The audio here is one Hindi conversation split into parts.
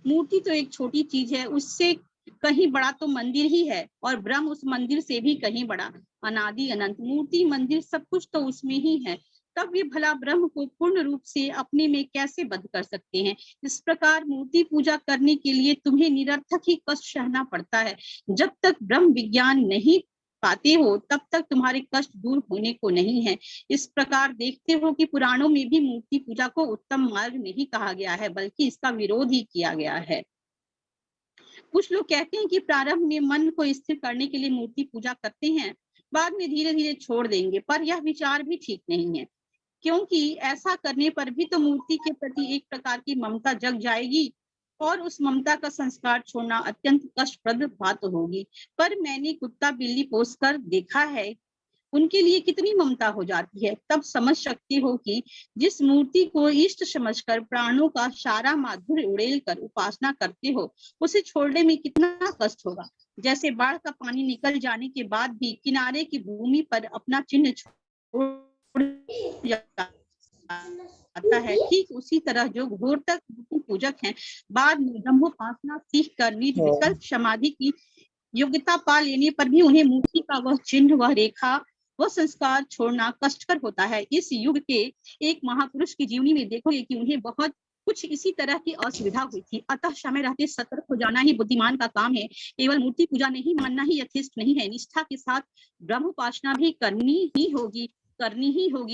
मूर्ति तो एक छोटी चीज है, उससे कहीं बड़ा तो मंदिर ही है, और ब्रह्म उस मंदिर से भी कहीं बड़ा, अनादि अनंत। मूर्ति मंदिर सब कुछ तो उसमें ही है, तब ये भला ब्रह्म को पूर्ण रूप से अपने में कैसे बंद कर सकते हैं। इस प्रकार मूर्ति पूजा करने के लिए तुम्हें निरर्थक ही कष्ट सहना पड़ता है। जब तक ब्रह्म विज्ञान नहीं पाते हो तब तक तुम्हारे कष्ट दूर होने को नहीं है। इस प्रकार देखते हो कि पुराणों में भी मूर्ति पूजा को उत्तम मार्ग नहीं कहा गया है, बल्कि इसका विरोध ही किया गया है। कुछ लोग कहते हैं कि प्रारंभ में मन को स्थिर करने के लिए मूर्ति पूजा करते हैं, बाद में धीरे धीरे छोड़ देंगे, पर यह विचार भी ठीक नहीं है, क्योंकि ऐसा करने पर भी तो मूर्ति के प्रति एक प्रकार की ममता जग जाएगी, और उस ममता का संस्कार छोड़ना अत्यंत कष्टप्रद बात होगी। पर मैंने कुत्ता बिल्ली पोसकर देखा है, उनके लिए कितनी ममता हो जाती है। तब समझ सकती हो कि जिस मूर्ति को इष्ट समझकर प्राणों का सारा माधुर्य उड़ेल कर उपासना करते हो, उसे छोड़ने में कितना कष्ट होगा। जैसे बाढ़ का पानी निकल जाने के बाद भी किनारे की भूमि पर अपना चिन्ह छोड़ जाता है, ठीक उसी तरह जो घोर तक पूजक हैं, बाद में ब्रह्मोपासना सीख कर निर्विकल्प समाधि की योग्यता पा लेने पर भी उन्हें मूर्ति का वह चिन्ह, वह रेखा, वह संस्कार छोड़ना कष्टकर होता है। इस युग के एक महापुरुष की जीवनी में देखोगे कि उन्हें बहुत कुछ इसी तरह की असुविधा हुई थी। अतः समय रहते सतर्क हो जाना ही बुद्धिमान का काम है। केवल मूर्ति पूजा नहीं मानना ही यथेष्ट नहीं है, निष्ठा के साथ ब्रह्मोपासना भी करनी ही होगी,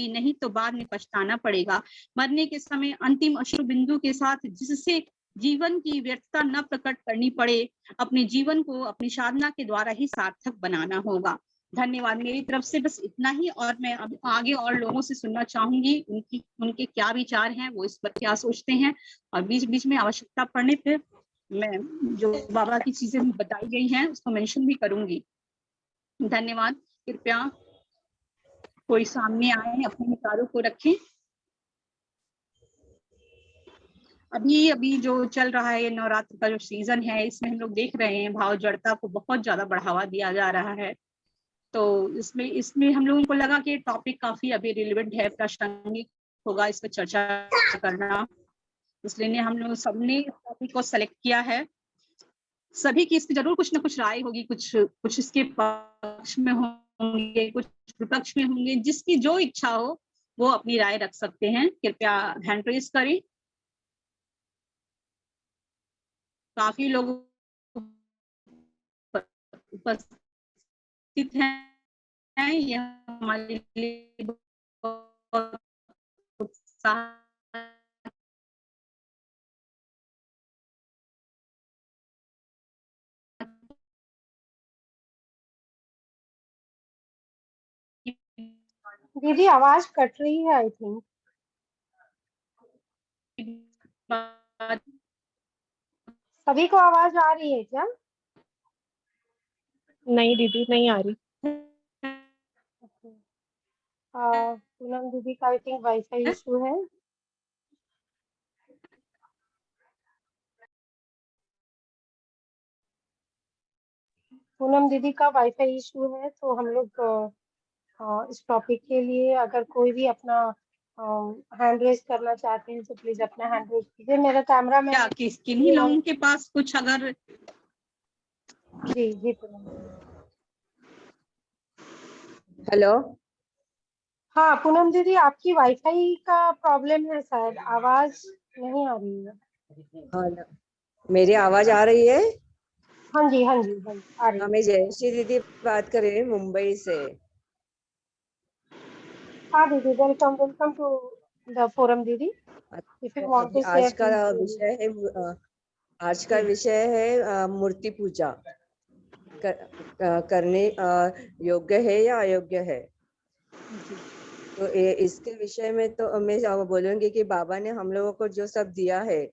नहीं तो बाद में पछताना पड़ेगा। मरने के समय अंतिम अश्रु बिंदु के साथ जिससे जीवन की व्यर्थता न प्रकट करनी पड़े, अपने जीवन को अपनी साधना के द्वारा ही सार्थक बनाना होगा। धन्यवाद। मेरी तरफ से बस इतना ही, और मैं अब आगे और लोगों से सुनना चाहूंगी उनके क्या विचार हैं, वो इस पर क्या सोचते हैं, और बीच बीच में आवश्यकता पड़ने पर मैं जो बाबा की चीजें बताई गई हैं उसको मेंशन भी करूंगी। धन्यवाद। कृपया कोई सामने आए, अपने विचारों को रखें। अभी जो चल रहा है, नवरात्र का जो सीजन है, इसमें हम लोग देख रहे हैं भाव जड़ता को बहुत ज्यादा बढ़ावा दिया जा रहा है। तो इसमें हम लोगों को लगा कि टॉपिक काफी अभी रिलेवेंट है, प्रासंगिक होगा इस पर चर्चा करना, इसलिए हम लोग सबने इस टॉपिक को सेलेक्ट किया है। सभी की इसमें जरूर कुछ ना कुछ राय होगी, कुछ इसके पक्ष में होंगे, कुछ विपक्ष में होंगे, जिसकी जो इच्छा हो वो अपनी राय रख सकते हैं। कृपया हैंड रेज करें। काफी लोग उपस्थित हैं, यह हमारे लिए बहुत उत्साह दीदी आवाज कट रही है, आई थिंक। सभी को आवाज आ रही है क्या? नहीं दीदी, नहीं आ रही। पूनम दीदी का आई थिंक वाईफाई इशू है। पूनम दीदी का वाईफाई इशू है, तो हम लोग इस टॉपिक के लिए अगर कोई भी अपना हैंड रेज करना चाहते हैं तो प्लीज अपना हैंड रेज कीजिए। मेरा कैमरा में किन्हीं लोगों के पास कुछ अगर जी पूनम। हेलो। हाँ पूनम दीदी, आपकी वाईफाई का प्रॉब्लम है शायद, आवाज नहीं आ रही है। हाँ, मेरी आवाज आ रही है? हाँ जी हाँ जी आ रही है। मैं जयश्री दीदी बात कर रही हूँ मुंबई से। हाँ दीदी, वेलकम टू द फोरम दीदी। If you want to share आज का विषय है मूर्ति पूजा करने योग्य है या अयोग्य है। तो इसके विषय में तो मैं बोलूंगी कि बाबा ने हम लोगों को जो सब दिया है,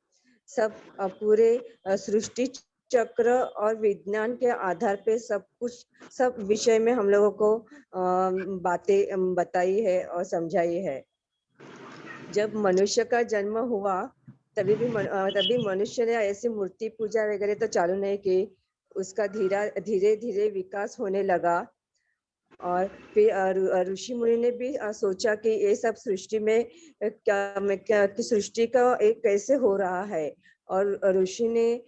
सब पूरे सृष्टि चक्र और विज्ञान के आधार पे सब विषय में हम लोगों को बातें बताई है और समझाई है। जब मनुष्य का जन्म हुआ तभी मनुष्य ने ऐसी मूर्ति पूजा वगैरह तो चालू नहीं की। उसका धीरे धीरे विकास होने लगा और फिर ऋषि मुनि ने भी सोचा कि ये सब सृष्टि में क्या कि सृष्टि का एक कैसे हो रहा है, और ऋषि ने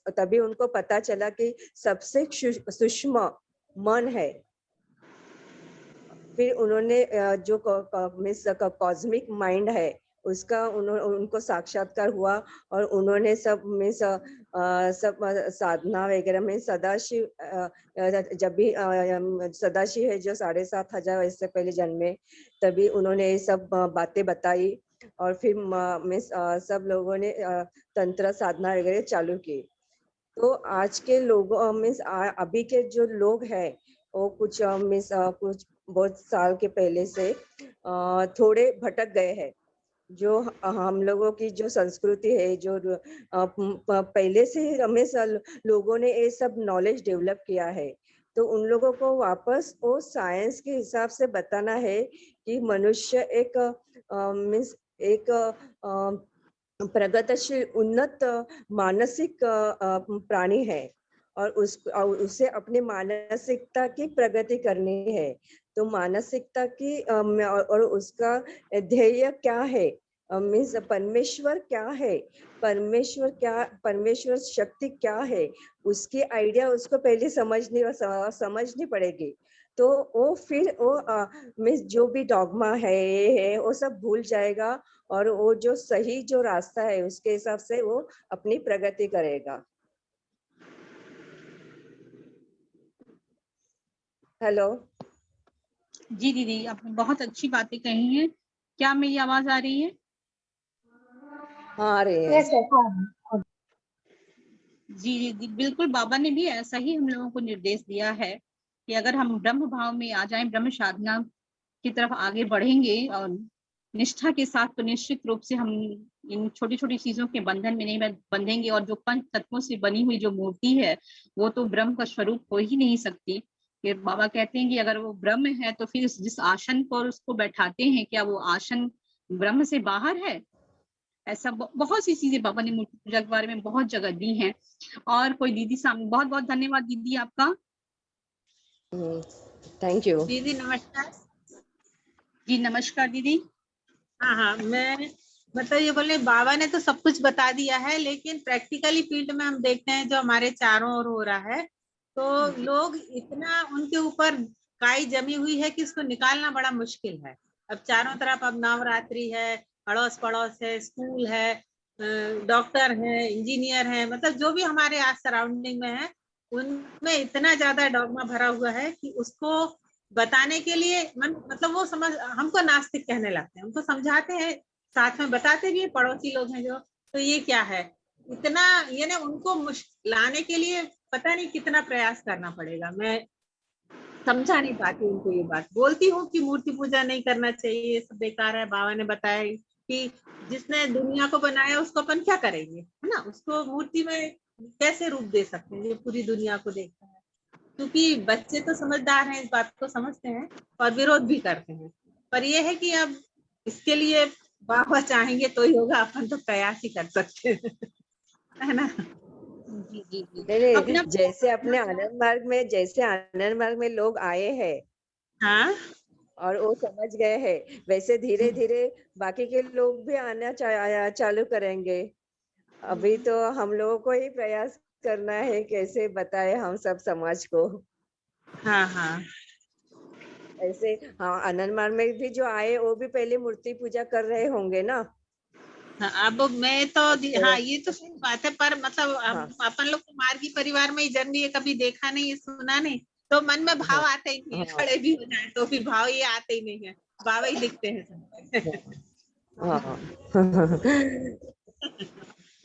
तभी उनको पता चला कि सबसे सूक्ष्म मन है। फिर उन्होंने जो कॉस्मिक माइंड है उसका उनको साक्षात्कार हुआ, और उन्होंने सब साधना वगैरह में सदाशिव, जब भी सदाशिव है जो 7,500 वर्ष से पहले जन्मे, तभी उन्होंने ये सब बातें बताई, और फिर सब लोगों ने तंत्र साधना वगैरह चालू की। तो आज के लोगों मीन्स अभी के जो लोग हैं वो कुछ कुछ बहुत साल के पहले से थोड़े भटक गए हैं। जो हम लोगों की जो संस्कृति है, जो पहले से ही हमेशा लोगों ने ये सब नॉलेज डेवलप किया है, तो उन लोगों को वापस वो साइंस के हिसाब से बताना है कि मनुष्य एक मीन्स एक प्रगतिशील उन्नत मानसिक प्राणी है, और उसे अपनी मानसिकता की प्रगति करनी है। तो मानसिकता की और उसका ध्येय क्या है, मीन्स परमेश्वर क्या है, परमेश्वर शक्ति क्या है, उसकी आइडिया उसको पहले समझनी पड़ेगी। तो वो फिर वो मीन्स जो भी डॉगमा है वो सब भूल जाएगा, और वो जो सही जो रास्ता है उसके हिसाब से वो अपनी प्रगति करेगा। हेलो। जी दीदी, आपने बहुत अच्छी बातें कही हैं। क्या मेरी आवाज आ रही है? हाँ, आ रही है। Yes sir. जी दीदी, बिल्कुल बाबा ने भी ऐसा ही हम लोगों को निर्देश दिया है कि अगर हम ब्रह्म भाव में आ जाएं, ब्रह्म साधना की तरफ आगे बढ़ेंगे और निष्ठा के साथ, तो निश्चित रूप से हम इन छोटी छोटी चीजों के बंधन में नहीं बंधेंगे। और जो पंच तत्वों से बनी हुई जो मूर्ति है वो तो ब्रह्म का स्वरूप हो ही नहीं सकती। फिर बाबा कहते हैं कि अगर वो ब्रह्म है तो फिर जिस आसन पर उसको बैठाते हैं, क्या वो आसन ब्रह्म से बाहर है? ऐसा बहुत सी चीजें बाबा ने मूर्ति पूजा के बारे में बहुत जगह दी हैं। और कोई दीदी सामने, बहुत बहुत धन्यवाद दीदी आपका। थैंक यू दीदी नमस्कार। जी नमस्कार दीदी। हाँ, मैं मतलब ये बोले बाबा ने तो सब कुछ बता दिया है, लेकिन प्रैक्टिकली फील्ड में हम देखते हैं जो हमारे चारों ओर हो रहा है, तो लोग इतना उनके ऊपर काई जमी हुई है कि उसको निकालना बड़ा मुश्किल है। अब चारों तरफ अब नवरात्रि है, अड़ोस पड़ोस है, स्कूल है, डॉक्टर है, इंजीनियर है, मतलब जो भी हमारे आस सराउंडिंग में है उनमें इतना ज्यादा डॉगमा भरा हुआ है कि उसको बताने के लिए मतलब वो समझ हमको नास्तिक कहने लगते हैं। उनको समझाते हैं, साथ में बताते भी है, पड़ोसी लोग हैं जो, तो ये क्या है, इतना ये ना उनको लाने के लिए पता नहीं कितना प्रयास करना पड़ेगा। मैं समझा नहीं पाती उनको, ये बात बोलती हूँ कि मूर्ति पूजा नहीं करना चाहिए, सब बेकार है। बाबा ने बताया कि जिसने दुनिया को बनाया उसको अपन क्या करेंगे, है ना, उसको मूर्ति में कैसे रूप दे सकते हैं जो पूरी दुनिया को देखता है। क्योंकि बच्चे तो समझदार हैं, इस बात को समझते हैं और विरोध भी करते हैं। पर यह है कि अब इसके लिए बाबा चाहेंगे तो ही होगा, अपन तो प्रयास ही कर सकते हैं, है ना। जी जी जी। नहीं, अपना जैसे आनंद मार्ग में लोग आए हैं हाँ, और वो समझ गए हैं, वैसे धीरे धीरे बाकी के लोग भी आना चालू करेंगे। अभी तो हम लोगों को ही प्रयास करना है कैसे बताए हम सब समाज को। हाँ, हाँ, ऐसे हाँ, आनंद मार्ग में भी जो आए वो भी पहले मूर्ति पूजा कर रहे होंगे ना। हाँ। अब मैं तो हाँ, ये तो सही बात है, पर मतलब हाँ, अपन लोग तो मार्गी परिवार में ही जन्म लिए, कभी देखा नहीं है, सुना नहीं, तो मन में भाव आते ही नहीं है। हाँ, खड़े भी हो जाए तो फिर भाव ये आते ही नहीं है, बाबा ही दिखते हैं सब। हाँ।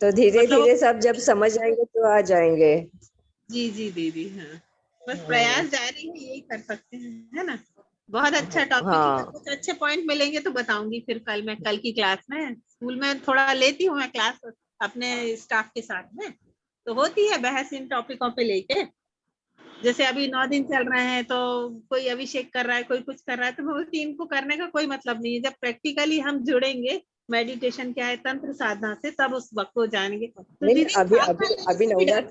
तो धीरे मतलब धीरे सब जब समझ आएंगे तो आ जाएंगे। जी जी दीदी, हाँ, बस प्रयास जारी है, यही कर सकते हैं, है ना। बहुत अच्छा टॉपिक है, हाँ, कुछ अच्छे पॉइंट मिलेंगे तो बताऊंगी फिर कल की क्लास में। स्कूल में थोड़ा लेती हूँ मैं क्लास अपने स्टाफ के साथ में, तो होती है बहस इन टॉपिकों पे लेके। जैसे अभी 9 दिन चल रहे हैं तो कोई अभिषेक कर रहा है, कोई कुछ कर रहा है, तो मैं बोलती इनको करने का कोई मतलब नहीं है। जब प्रैक्टिकली हम जुड़ेंगे मेडिटेशन क्या है, तंत्र साधना से, तब उस वक्त को जानेंगे। तो नहीं, दीदी अभी भाव अभी करने अभी से भी डर।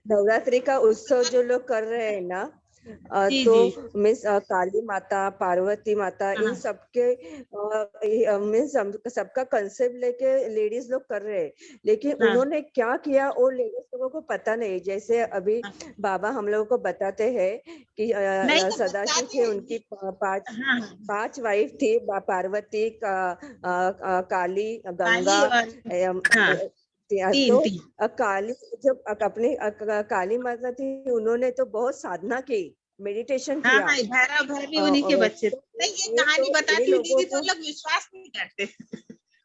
नवरात्रि का उत्सव जो लोग कर रहे हैं ना, जी तो जी। मीन्स काली माता, पार्वती माता, इन हाँ सबके मीन्स सबका कंसेप्ट लेके लेडीज लोग कर रहे हैं, लेकिन हाँ उन्होंने क्या किया वो लेडीज लोगों को पता नहीं। जैसे अभी हाँ। बाबा हम लोगों को बताते हैं कि नहीं तो सदाशिव बताते थे, हैं उनकी पांच हाँ हाँ। पांच वाइफ थी, पार्वती का, काली, गंगा, काली और हाँ तो तीन तीन। काली जब अपने काली माता थी, उन्होंने तो बहुत साधना की, मेडिटेशन हाँ किया। हाँ, भैरव भैरवी उन्हीं के बच्चे थे। तो नहीं, ये ये कहानी तो ये बताती हूँ लोगों दीदी तो को, लोग विश्वास नहीं करते।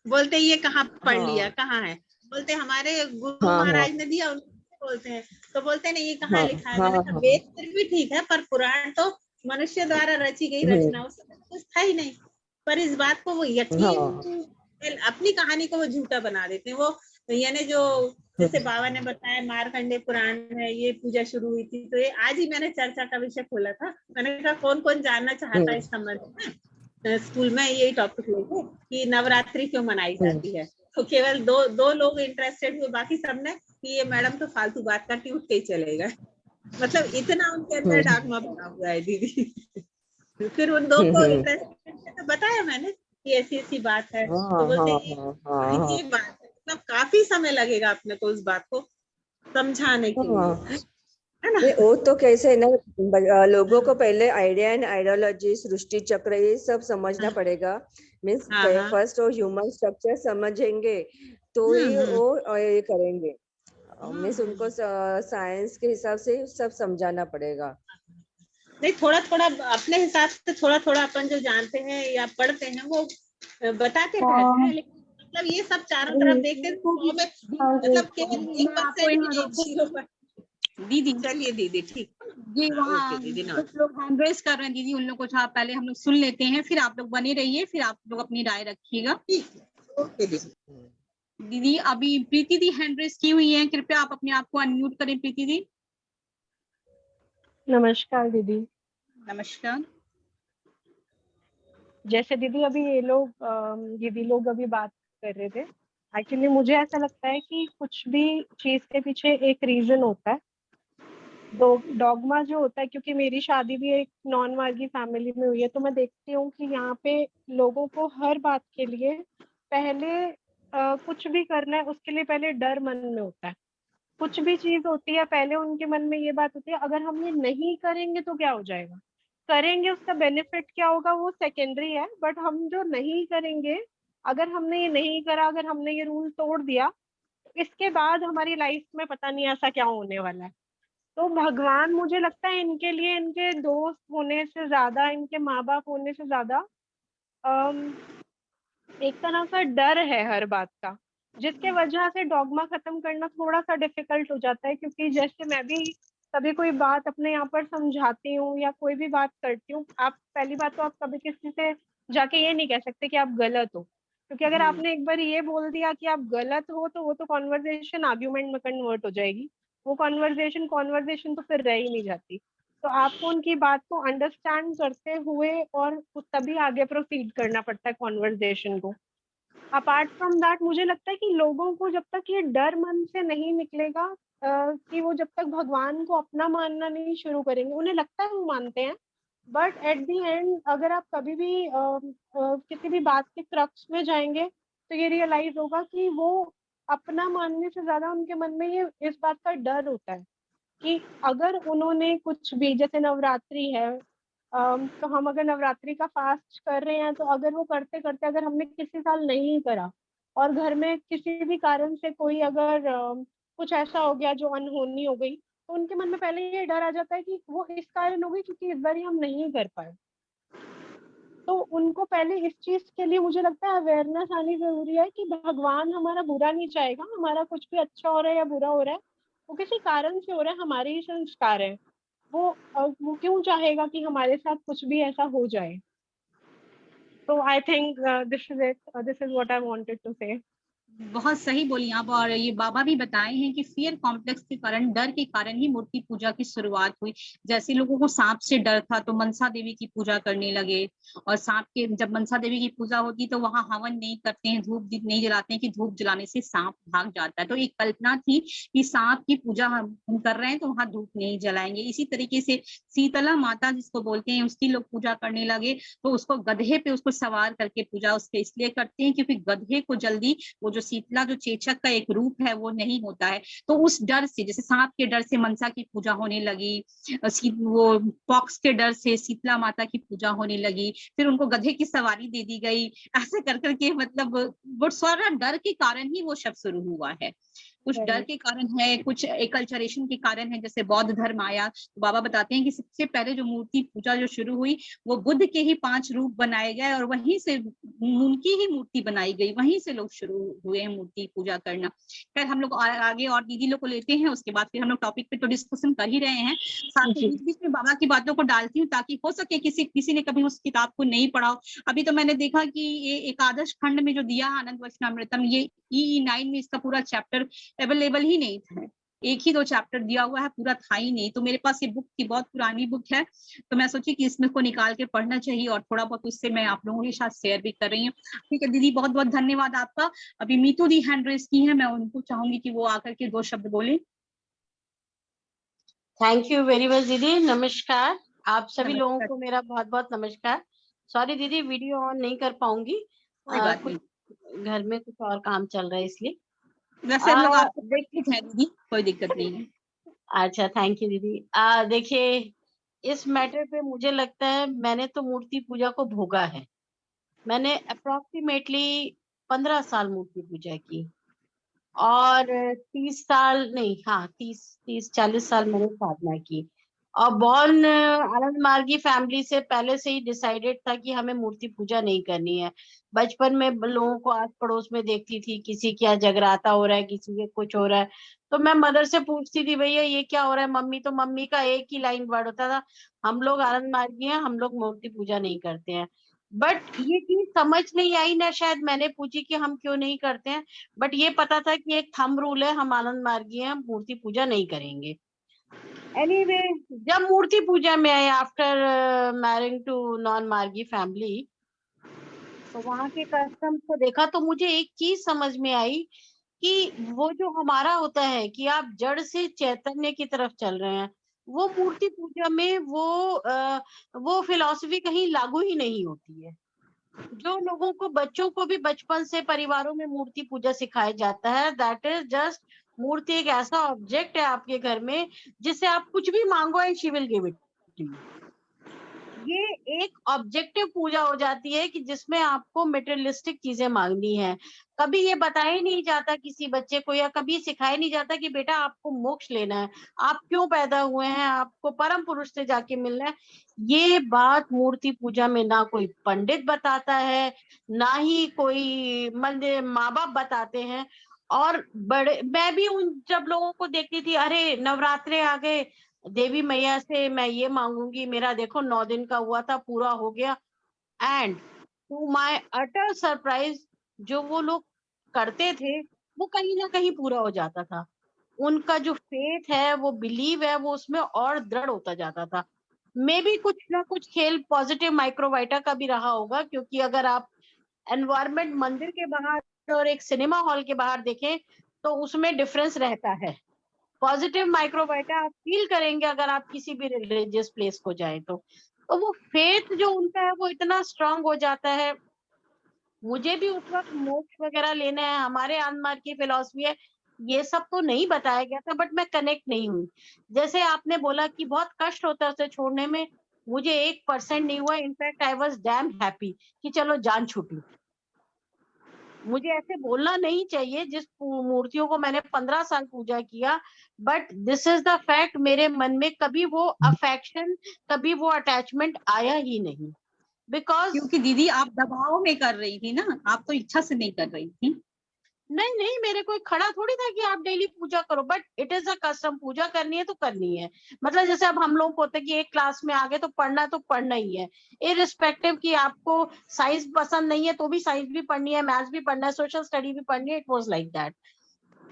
बोलते ये कहाँ पढ़ लिया, हाँ कहाँ है। बोलते हमारे गुरु हाँ हाँ महाराज ने दिया, उनको बोलते हैं। तो बोलते नहीं, ये कहाँ हाँ लिखा है। हाँ मैंने कहा हाँ, वेद फिर भी ठीक है, पर पुराण तो मनुष्य द्वारा रची गई रचना, उसमें तो कुछ था ही नहीं। पर इस बात को वो हाँ यकीन, अपनी कहानी को वो झूठा बना देते हैं। वो यानी जो जैसे बाबा ने बताया मारकंडे पुराण में ये पूजा शुरू हुई थी, तो ये आज ही मैंने चर्चा का विषय खोला था। मैंने कहा कौन कौन जानना चाहता है इस संबंध में, स्कूल में यही टॉपिक लेके कि नवरात्रि क्यों मनाई जाती है। तो केवल दो दो लोग इंटरेस्टेड हुए, बाकी सबने कि ये मैडम तो फालतू बात करती, उठ के ही चले गए। मतलब इतना उनके अंदर डाकमा बना हुआ है दीदी। फिर उन दो को इंटरेस्टेड तो बताया मैंने कि ऐसी ऐसी बात है, हाँ तो बोलते हाँ ये हाँ हाँ हाँ ये बात है। मतलब काफी समय लगेगा अपने को उस बात को समझाने के लिए, हाँ। है ना। नहीं, वो तो कैसे है ना, लोगों को पहले आइडिया एंड आइडियोलॉजी, सृष्टि चक्र, ये सब समझना पड़ेगा। मीन्स हाँ हाँ। फर्स्ट वो ह्यूमन स्ट्रक्चर समझेंगे तो ही हम्म। वो ये करेंगे। मीन्स हम्म। उनको साइंस के हिसाब से सब समझाना पड़ेगा। नहीं, थोड़ा थोड़ा अपने हिसाब से थोड़ा थोड़ा अपन जो जानते हैं या पढ़ते हैं वो बताते रहते हैं, लेकिन मतलब ये सब चारों तरफ देखते हैं, को भी, 100 में हाँ जी, मतलब केवल मैं आपको 1% भी यहाँ नहीं, रोकूंगी 0 दीदी। चलिए दीदी ठीक। जी, ओके वहाँ दीदी, कुछ नमस्ते। लोग हैंड रेस कर रहे हैं दीदी, उन लोग को थोड़ा पहले हम लोग सुन लेते हैं, फिर आप लोग बने रहिए, फिर आप लोग अपनी राय रखिएगा। ठीक है, ओके दीदी। दीदी अभी प्रीति दी हैंड रेस की हुई है, कृपया आप अपने आप को अनम्यूट करें प्रीति दी। नमस्कार दीदी। नमस्कार। जैसे दीदी अभी ये लोग दीदी लोग अभी बात कर रहे थे, एक्चुअली मुझे ऐसा लगता है कि कुछ भी चीज के पीछे एक रीजन होता है। डॉगमा जो होता है, क्योंकि मेरी शादी भी एक नॉन मार्गी फैमिली में हुई है, तो मैं देखती हूँ कि यहाँ पे लोगों को हर बात के लिए पहले कुछ भी करना है उसके लिए पहले डर मन में होता है। कुछ भी चीज होती है पहले उनके मन में ये बात होती है, अगर हम ये नहीं करेंगे तो क्या हो जाएगा, करेंगे उसका बेनिफिट क्या होगा वो सेकेंडरी है, बट हम जो नहीं करेंगे, अगर हमने ये नहीं करा, अगर हमने ये रूल तोड़ दिया, इसके बाद हमारी लाइफ में पता नहीं ऐसा क्या होने वाला है। तो भगवान मुझे लगता है इनके लिए इनके दोस्त होने से ज्यादा, इनके माँ बाप होने से ज्यादा एक तरह का डर है हर बात का, जिसके वजह से डॉगमा खत्म करना थोड़ा सा डिफिकल्ट हो जाता है। क्योंकि जैसे मैं भी कभी कोई बात अपने यहाँ पर समझाती हूँ या कोई भी बात करती हूँ, आप पहली बात तो आप कभी किसी से जाके ये नहीं कह सकते कि आप गलत हो, क्योंकि अगर आपने एक बार ये बोल दिया कि आप गलत हो तो वो तो कॉन्वर्जेशन आर्ग्यूमेंट में कन्वर्ट हो जाएगी। वो कॉन्वर्जेशन कॉन्वर्जेशन तो फिर रह ही नहीं जाती। तो आपको उनकी बात को अंडरस्टैंड करते हुए और तभी आगे प्रोसीड करना पड़ता है कॉन्वर्जेशन को। अपार्ट फ्रॉम दैट मुझे लगता है कि लोगों को जब तक ये डर मन से नहीं निकलेगा, कि वो जब तक भगवान को अपना मानना नहीं शुरू करेंगे, उन्हें लगता है वो मानते हैं, बट एट द एंड अगर आप कभी भी किसी भी बात के क्रक्स में जाएंगे तो ये रियलाइज होगा कि वो अपना मानने से ज्यादा उनके मन में ये इस बात का डर होता है कि अगर उन्होंने कुछ भी, जैसे नवरात्रि है, तो हम अगर नवरात्रि का फास्ट कर रहे हैं, तो अगर वो करते करते अगर हमने किसी साल नहीं करा और घर में किसी भी कारण से कोई अगर कुछ ऐसा हो गया जो अनहोनी हो गई, तो उनके मन में पहले ये डर आ जाता है कि वो इस कारण हो गई क्योंकि इस बार हम नहीं कर पाए। तो उनको पहले इस चीज के लिए मुझे लगता है अवेयरनेस आनी जरूरी है कि भगवान हमारा बुरा नहीं चाहेगा, हमारा कुछ भी अच्छा हो रहा है या बुरा हो रहा है वो किसी कारण से हो रहा है, हमारे ही संस्कार है। वो क्यों चाहेगा कि हमारे साथ कुछ भी ऐसा हो जाए। तो I think this is it, this is what I wanted to say. बहुत सही बोली आप। और ये बाबा भी बताए हैं कि फियर कॉम्प्लेक्स के कारण, डर के कारण ही मूर्ति पूजा की शुरुआत हुई। जैसे लोगों को सांप से डर था तो मनसा देवी की पूजा करने लगे, और सांप के, जब मनसा देवी की पूजा होती तो वहां हवन नहीं करते हैं, धूप दीप नहीं जलाते हैं कि धूप जलाने से सांप भाग जाता है। तो एक कल्पना थी कि सांप की पूजा हम कर रहे हैं तो वहां धूप नहीं जलाएंगे। इसी तरीके से शीतला माता जिसको बोलते हैं, उसकी लोग पूजा करने लगे, तो उसको गधे पे उसको सवार करके पूजा उसके इसलिए करते हैं क्योंकि गधे को जल्दी वो जो शीतला जो चेचक का एक रूप है वो नहीं होता है। तो उस डर से, जैसे सांप के डर से मनसा की पूजा होने लगी, वो पॉक्स के डर से शीतला माता की पूजा होने लगी, फिर उनको गधे की सवारी दे दी गई। ऐसे कर करके मतलब वो सारा डर के कारण ही वो शब्द शुरू हुआ है। कुछ डर के कारण है, कुछ एकल्चरेशन के कारण है, जैसे बौद्ध धर्म आया। तो बाबा बताते हैं कि सबसे पहले जो मूर्ति पूजा जो शुरू हुई वो बुद्ध के ही 5 रूप बनाए गए, और वहीं से उनकी ही मूर्ति बनाई गई, वहीं से लोग शुरू हुए हैं मूर्ति पूजा करना। खैर हम लोग आगे और दीदी लोग को लेते हैं, उसके बाद फिर हम लोग टॉपिक पे तो डिस्कशन कर ही रहे हैं, साथ में बीच बीच में बाबा की बातों को डालती हूँ ताकि हो सके किसी ने कभी उस किताब को नहीं पढ़ा हो। अभी तो मैंने देखा कि ये एकादश खंड में जो दिया आनंद वचनामृतम, ये EE9 में इसका पूरा चैप्टर अवेलेबल ही नहीं था। 1 ही 2 चैप्टर दिया हुआ है, पूरा था ही नहीं। तो मेरे पास ये बुक की बहुत पुरानी बुक है, तो मैं सोची कि इसमें को निकाल के पढ़ना चाहिए, और थोड़ा बहुत उससे मैं आप लोगों के साथ शेयर भी कर रही हूँ। ठीक है दीदी, बहुत बहुत धन्यवाद आपका। अभी मीतू दी हैंड रेस की है, मैं उनको चाहूंगी कि वो आकर के 2 शब्द बोले। थैंक यू वेरी मच दीदी। नमस्कार आप सभी नमस्कार। लोगों को मेरा बहुत बहुत नमस्कार। सॉरी दीदी वीडियो ऑन नहीं कर पाऊंगी, कोई बात कुछ नहीं, घर में कुछ और काम चल रहा है इसलिए। वैसे हम लोग आपको देखिए, परिचित हैं दीदी, कोई दिक्कत नहीं है। अच्छा थैंक यू दीदी। देखिए इस मैटर पे मुझे लगता है मैंने तो मूर्ति पूजा को भोगा है। मैंने अप्रोक्सीमेटली 15 साल मूर्ति पूजा की, और 30 साल नहीं, हाँ 30-40 साल मैंने साधना की। और बॉर्न आनंद मार्गी फैमिली से पहले से ही डिसाइडेड था कि हमें मूर्ति पूजा नहीं करनी है। बचपन में लोगों को आस पड़ोस में देखती थी, किसी क्या जगराता हो रहा है, किसी के कुछ हो रहा है, तो मैं मदर से पूछती थी भैया ये क्या हो रहा है मम्मी, तो मम्मी का एक ही लाइन वर्ड होता था, हम लोग आनंद मार्गी हैं, हम लोग मूर्ति पूजा नहीं करते हैं। बट ये चीज समझ नहीं आई ना, शायद मैंने पूछी कि हम क्यों नहीं करते हैं, बट ये पता था कि एक थंब रूल है, हम आनंद मार्गी हैं, हम मूर्ति पूजा नहीं करेंगे। एनीवे जब मूर्ति पूजा में आए आफ्टर मैरिंग टू नॉन मार्गी फैमिली, तो वहां के कस्टम्स को देखा तो मुझे एक चीज समझ में आई कि वो जो हमारा होता है कि आप जड़ से चैतन्य की तरफ चल रहे हैं, वो मूर्ति पूजा में वो फिलॉसफी कहीं लागू ही नहीं होती है। जो लोगों को, बच्चों को भी बचपन से परिवारों में मूर्ति पूजा सिखाया जाता है, दैट इज जस्ट मूर्ति एक ऐसा ऑब्जेक्ट है आपके घर में जिससे आप कुछ भी मांगो and she will give it to you. ये एक ऑब्जेक्टिव पूजा हो जाती है कि जिसमें आपको मटेरियलिस्टिक चीजें मांगनी है। कभी ये बताया ही नहीं जाता किसी बच्चे को, या कभी सिखाया नहीं जाता कि बेटा आपको मोक्ष लेना है, आप क्यों पैदा हुए हैं, आपको परम पुरुष से जाके मिलना है। ये बात मूर्ति पूजा में ना कोई पंडित बताता है, ना ही कोई मंदिर माँ बाप बताते हैं। और बड़े, मैं भी उन जब लोगों को देखती थी, अरे नवरात्रे आ गए, देवी मैया से मैं ये मांगूंगी, मेरा देखो 9 दिन का हुआ था पूरा हो गया, and to my utter surprise जो वो लोग करते थे वो कहीं ना कहीं पूरा हो जाता था। उनका जो फेथ है, वो बिलीव है, वो उसमें और दृढ़ होता जाता था। मे बी कुछ ना कुछ खेल पॉजिटिव माइक्रोवाइटा का भी रहा होगा, क्योंकि अगर आप एनवायरमेंट मंदिर के बाहर और एक सिनेमा हॉल के बाहर देखें तो उसमें डिफरेंस रहता है। पॉजिटिव माइक्रोबायोटा आप फील करेंगे अगर आप किसी भी रिलीजियस प्लेस को जाएं तो वो फेथ जो उनका है वो इतना स्ट्रांग हो जाता है। मुझे भी उस वक्त मोक्ष वगैरह लेना है, हमारे आनमार की फिलॉसफी है, ये सब तो नहीं बताया गया था, बट मैं कनेक्ट नहीं हुई। जैसे आपने बोला कि बहुत कष्ट होता है उसे छोड़ने में, मुझे 1% नहीं हुआ। In fact I was dam happy कि चलो जान छूटी। मुझे ऐसे बोलना नहीं चाहिए जिस मूर्तियों को मैंने 15 साल पूजा किया, but this is the fact, मेरे मन में कभी वो अफेक्शन, कभी वो अटैचमेंट आया ही नहीं। बिकॉज क्योंकि दीदी आप दबाव में कर रही थी ना, आप तो इच्छा से नहीं कर रही थी। नहीं नहीं, मेरे कोई खड़ा थोड़ी था कि आप डेली पूजा करो, but it is a custom, puja करनी है तो करनी है। मतलब जैसे अब हम लोग को होता है कि एक क्लास में आगे तो पढ़ना ही है, इररिस्पेक्टिव कि आपको साइंस पसंद नहीं है तो भी साइंस भी पढ़नी है, मैथ्स भी पढ़ना है, सोशल स्टडी भी पढ़नी है, इट वाज लाइक दैट।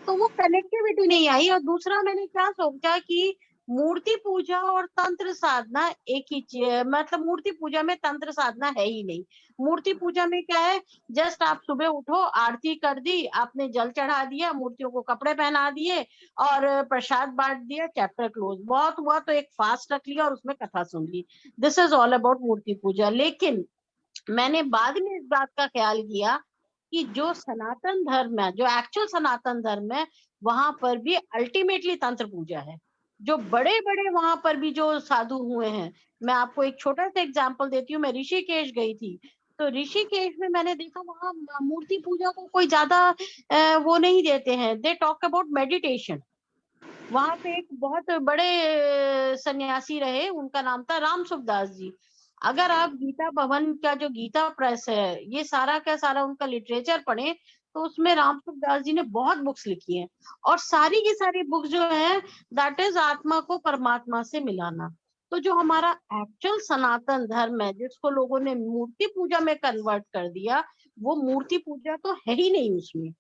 तो वो कनेक्टिविटी नहीं आई। और दूसरा मैंने क्या सोचा कि मूर्ति पूजा और तंत्र साधना एक ही चीज, मतलब मूर्ति पूजा में तंत्र साधना है ही नहीं। मूर्ति पूजा में क्या है, जस्ट आप सुबह उठो, आरती कर दी, आपने जल चढ़ा दिया, मूर्तियों को कपड़े पहना दिए और प्रसाद बांट दिया, चैप्टर क्लोज। बहुत हुआ तो एक फास्ट रख लिया और उसमें कथा सुन ली। दिस इज ऑल अबाउट मूर्ति पूजा। लेकिन मैंने बाद में इस बात का ख्याल किया कि जो सनातन धर्म है, जो एक्चुअल सनातन धर्म है, वहां पर भी अल्टीमेटली तंत्र पूजा है। जो बड़े बड़े वहां पर भी जो साधु हुए हैं, मैं आपको एक छोटा सा एग्जांपल देती हूँ। मैं ऋषिकेश गई थी, तो ऋषिकेश में मैंने देखा वहां मूर्ति पूजा को कोई ज्यादा वो नहीं देते हैं। They talk about meditation. वहां पे एक बहुत बड़े सन्यासी रहे, उनका नाम था राम सुखदास जी। अगर आप गीता भवन का जो गीता प्रेस है, ये सारा का सारा उनका लिटरेचर पढ़े, तो उसमें राम सुखदास जी ने बहुत बुक्स लिखी हैं। और सारी की सारी बुक्स जो है, दैट इज आत्मा को परमात्मा से मिलाना। तो जो हमारा एक्चुअल सनातन धर्म है, जिसको लोगों ने मूर्ति पूजा में कन्वर्ट कर दिया, वो मूर्ति पूजा तो है ही नहीं उसमें।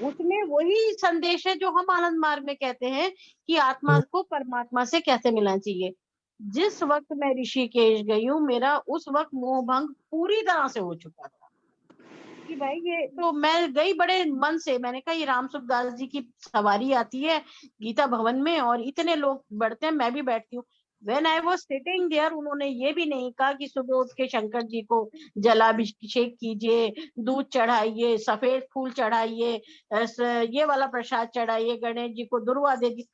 उसमें वही संदेश है जो हम आनंद मार्ग में कहते हैं कि आत्मा को परमात्मा से कैसे मिलना चाहिए। जिस वक्त मैं ऋषिकेश गई हूँ, मेरा उस वक्त मोह भंग पूरी तरह से हो चुका था कि भाई ये तो, मैं गई बड़े मन से, मैंने कहा ये राम सुखदास जी की सवारी आती है गीता भवन में और इतने लोग बैठते हैं, मैं भी बैठती हूँ। When I was sitting there, उन्होंने ये भी नहीं कहा कि सुबह उठ के शंकर जी को जलाभिषेक कीजिए, दूध चढ़ाइए, सफेद फूल चढ़ाइए, ये वाला प्रसाद चढ़ाइए, गणेश जी को दुर्वा दे दी।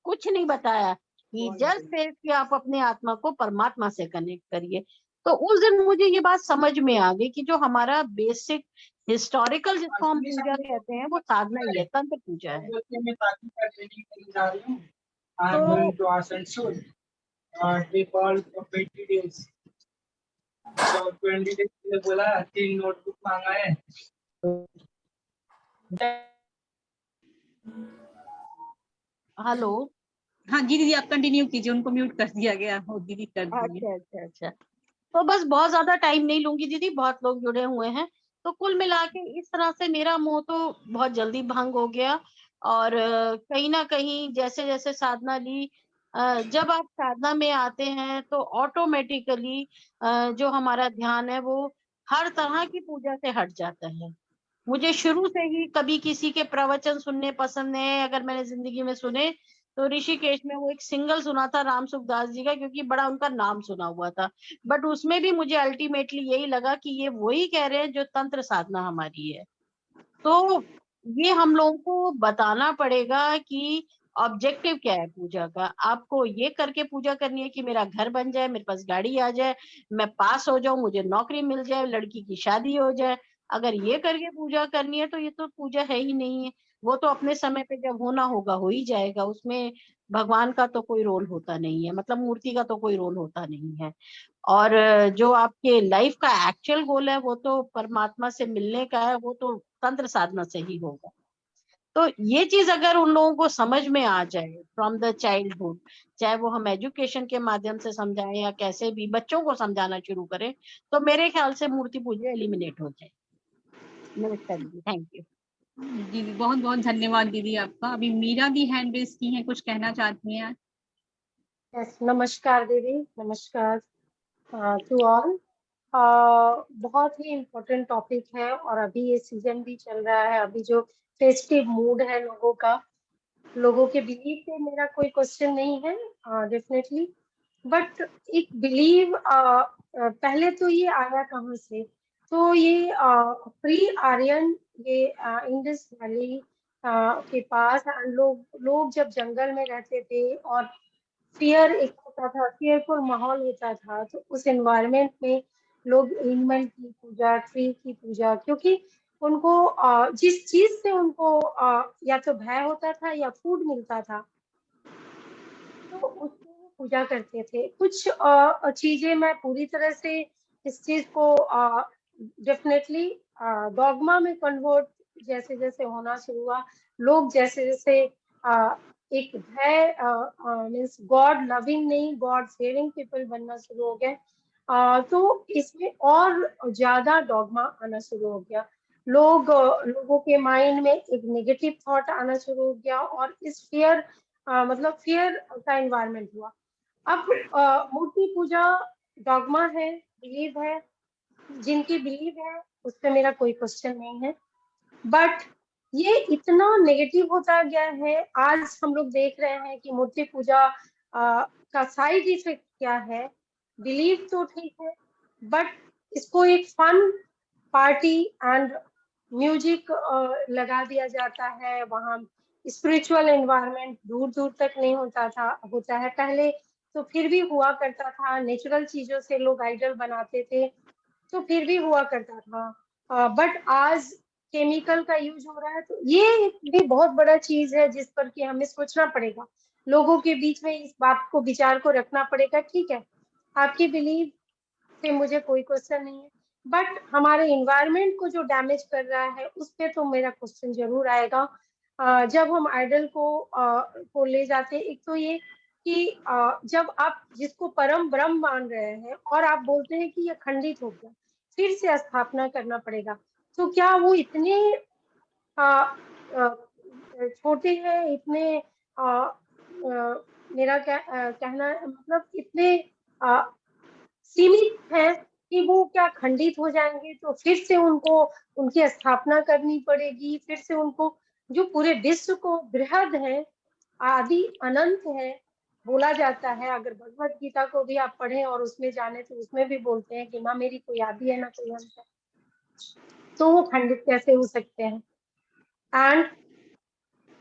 कुछ नहीं बताया कि जस्ट सेज कि आप अपने आत्मा को परमात्मा से कनेक्ट करिए। तो उस दिन मुझे ये बात समझ में आ गई कि जो हमारा बेसिक हिस्टोरिकल, जिसको हम पूजा कहते हैं, वो साधना ही है, तंत्र पूजा है। तो ट्रिप ऑल फॉर 20 days, तो 20 days के लिए बोला, 3 नोटबुक मांगा है। हेलो। हाँ जी दीदी, आप कंटिन्यू कीजिए, उनको म्यूट कर दिया गया हो, दीदी कर दीजिए। अच्छा अच्छा अच्छा। तो बस बहुत ज्यादा टाइम नहीं लूंगी दीदी, बहुत लोग जुड़े हुए हैं। तो कुल मिला के इस तरह से मेरा मोह तो बहुत जल्दी भंग हो गया। और कहीं ना कहीं जैसे जैसे साधना ली, जब आप साधना में आते हैं तो ऑटोमेटिकली जो हमारा ध्यान है वो हर तरह की पूजा से हट जाता है। मुझे शुरू से ही कभी किसी के प्रवचन सुनने पसंद है, अगर मैंने जिंदगी में सुने तो ऋषिकेश में वो एक सिंगल सुना था राम सुखदास जी का, क्योंकि बड़ा उनका नाम सुना हुआ था। बट उसमें भी मुझे अल्टीमेटली यही लगा कि ये वही कह रहे हैं जो तंत्र साधना हमारी है। तो ये हम लोगों को बताना पड़ेगा कि ऑब्जेक्टिव क्या है पूजा का। आपको ये करके पूजा करनी है कि मेरा घर बन जाए, मेरे पास गाड़ी आ जाए, मैं पास हो जाऊं, मुझे नौकरी मिल जाए, लड़की की शादी हो जाए। अगर ये करके पूजा करनी है तो ये तो पूजा है ही नहीं है। वो तो अपने समय पे जब होना होगा हो ही जाएगा, उसमें भगवान का तो कोई रोल होता नहीं है, मतलब मूर्ति का तो कोई रोल होता नहीं है। और जो आपके लाइफ का एक्चुअल गोल है वो तो परमात्मा से मिलने का है, वो तो तंत्र साधना से ही होगा। तो ये चीज अगर उन लोगों को समझ में आ जाए फ्रॉम द चाइल्डहुड, चाहे वो हम एजुकेशन के माध्यम से समझाएं या कैसे भी बच्चों को समझाना शुरू करें, तो मेरे ख्याल से मूर्ति पूजा एलिमिनेट हो जाए। नमस्कार दीदी, थैंक यू। दीदी बहुत बहुत धन्यवाद दीदी आपका। अभी मीरा दी हैंड रेज की है, कुछ कहना चाहती हैं? यस, नमस्कार दीदी, नमस्कार टू ऑल। बहुत ही इम्पोर्टेंट टॉपिक है और अभी ये सीजन भी चल रहा है, अभी जो फेस्टिव मूड है लोगों का, लोगों के बिलीव पे मेरा कोई क्वेश्चन नहीं है डेफिनेटली। बट एक बिलीव पहले तो ये आया कहाँ से? तो ये प्री आर्यन, ये इंडस वैली के पास लोग जब जंगल में रहते थे और फियर एक होता था, फियरफुल माहौल होता था, तो उस एनवायरनमेंट में लोग एनिमल की पूजा, ट्री की पूजा, क्योंकि उनको जिस चीज से उनको या तो भय होता था या फूड मिलता था, तो उसकी वो पूजा करते थे। कुछ चीजें मैं पूरी तरह से इस चीज को डेफिनेटली डॉगमा में कन्वर्ट जैसे जैसे होना शुरू हुआ, लोग जैसे जैसे एक भय मीन्स गॉड लविंग नहीं गॉड फेयरिंग पीपल बनना शुरू हो गए, तो इसमें और ज्यादा डॉगमा आना शुरू हो गया। लोगों के माइंड में एक नेगेटिव थॉट आना शुरू हो गया और इस फियर मतलब फियर का एनवायरनमेंट हुआ। अब मूर्ति पूजा डॉगमा है, बिलीव है, जिनकी बिलीव है उस पर मेरा कोई क्वेश्चन नहीं है, बट ये इतना नेगेटिव होता गया है। आज हम लोग देख रहे हैं कि मूर्ति पूजा का साइड इफेक्ट क्या है। बिलीव तो ठीक है, बट इसको एक फन पार्टी एंड म्यूजिक लगा दिया जाता है, वहाँ स्पिरिचुअल एनवायरनमेंट दूर दूर तक नहीं होता है। पहले तो फिर भी हुआ करता था, नेचुरल चीजों से लोग आइडल बनाते थे तो फिर भी हुआ करता था, बट आज केमिकल का यूज हो रहा है, तो ये भी बहुत बड़ा चीज है जिस पर कि हमें सोचना पड़ेगा। लोगों के बीच में इस बात को विचार को रखना पड़ेगा। ठीक है, आपकी बिलीव से मुझे कोई क्वेश्चन नहीं है, बट हमारे इन्वायरमेंट को जो डैमेज कर रहा है उस पे तो मेरा क्वेश्चन जरूर आएगा। जब हम आइडल को ले जाते हैं, एक तो ये कि जब आप जिसको परम ब्रह्म मान रहे हैं और आप बोलते हैं कि ये खंडित हो गया, फिर से स्थापना करना पड़ेगा, तो क्या वो इतने छोटे हैं, इतने मेरा कहना मतलब इतने सीमित है कि वो क्या खंडित हो जाएंगे, तो फिर से उनको उनकी स्थापना करनी पड़ेगी, फिर से उनको जो पूरे विश्व को बृहद है, आदि अनंत है बोला जाता है। अगर भगवत गीता को भी आप पढ़ें और उसमें जाने तो उसमें भी बोलते हैं कि ना मेरी कोई आदि है ना कोई अंत है, तो वो खंडित कैसे हो सकते हैं। एंड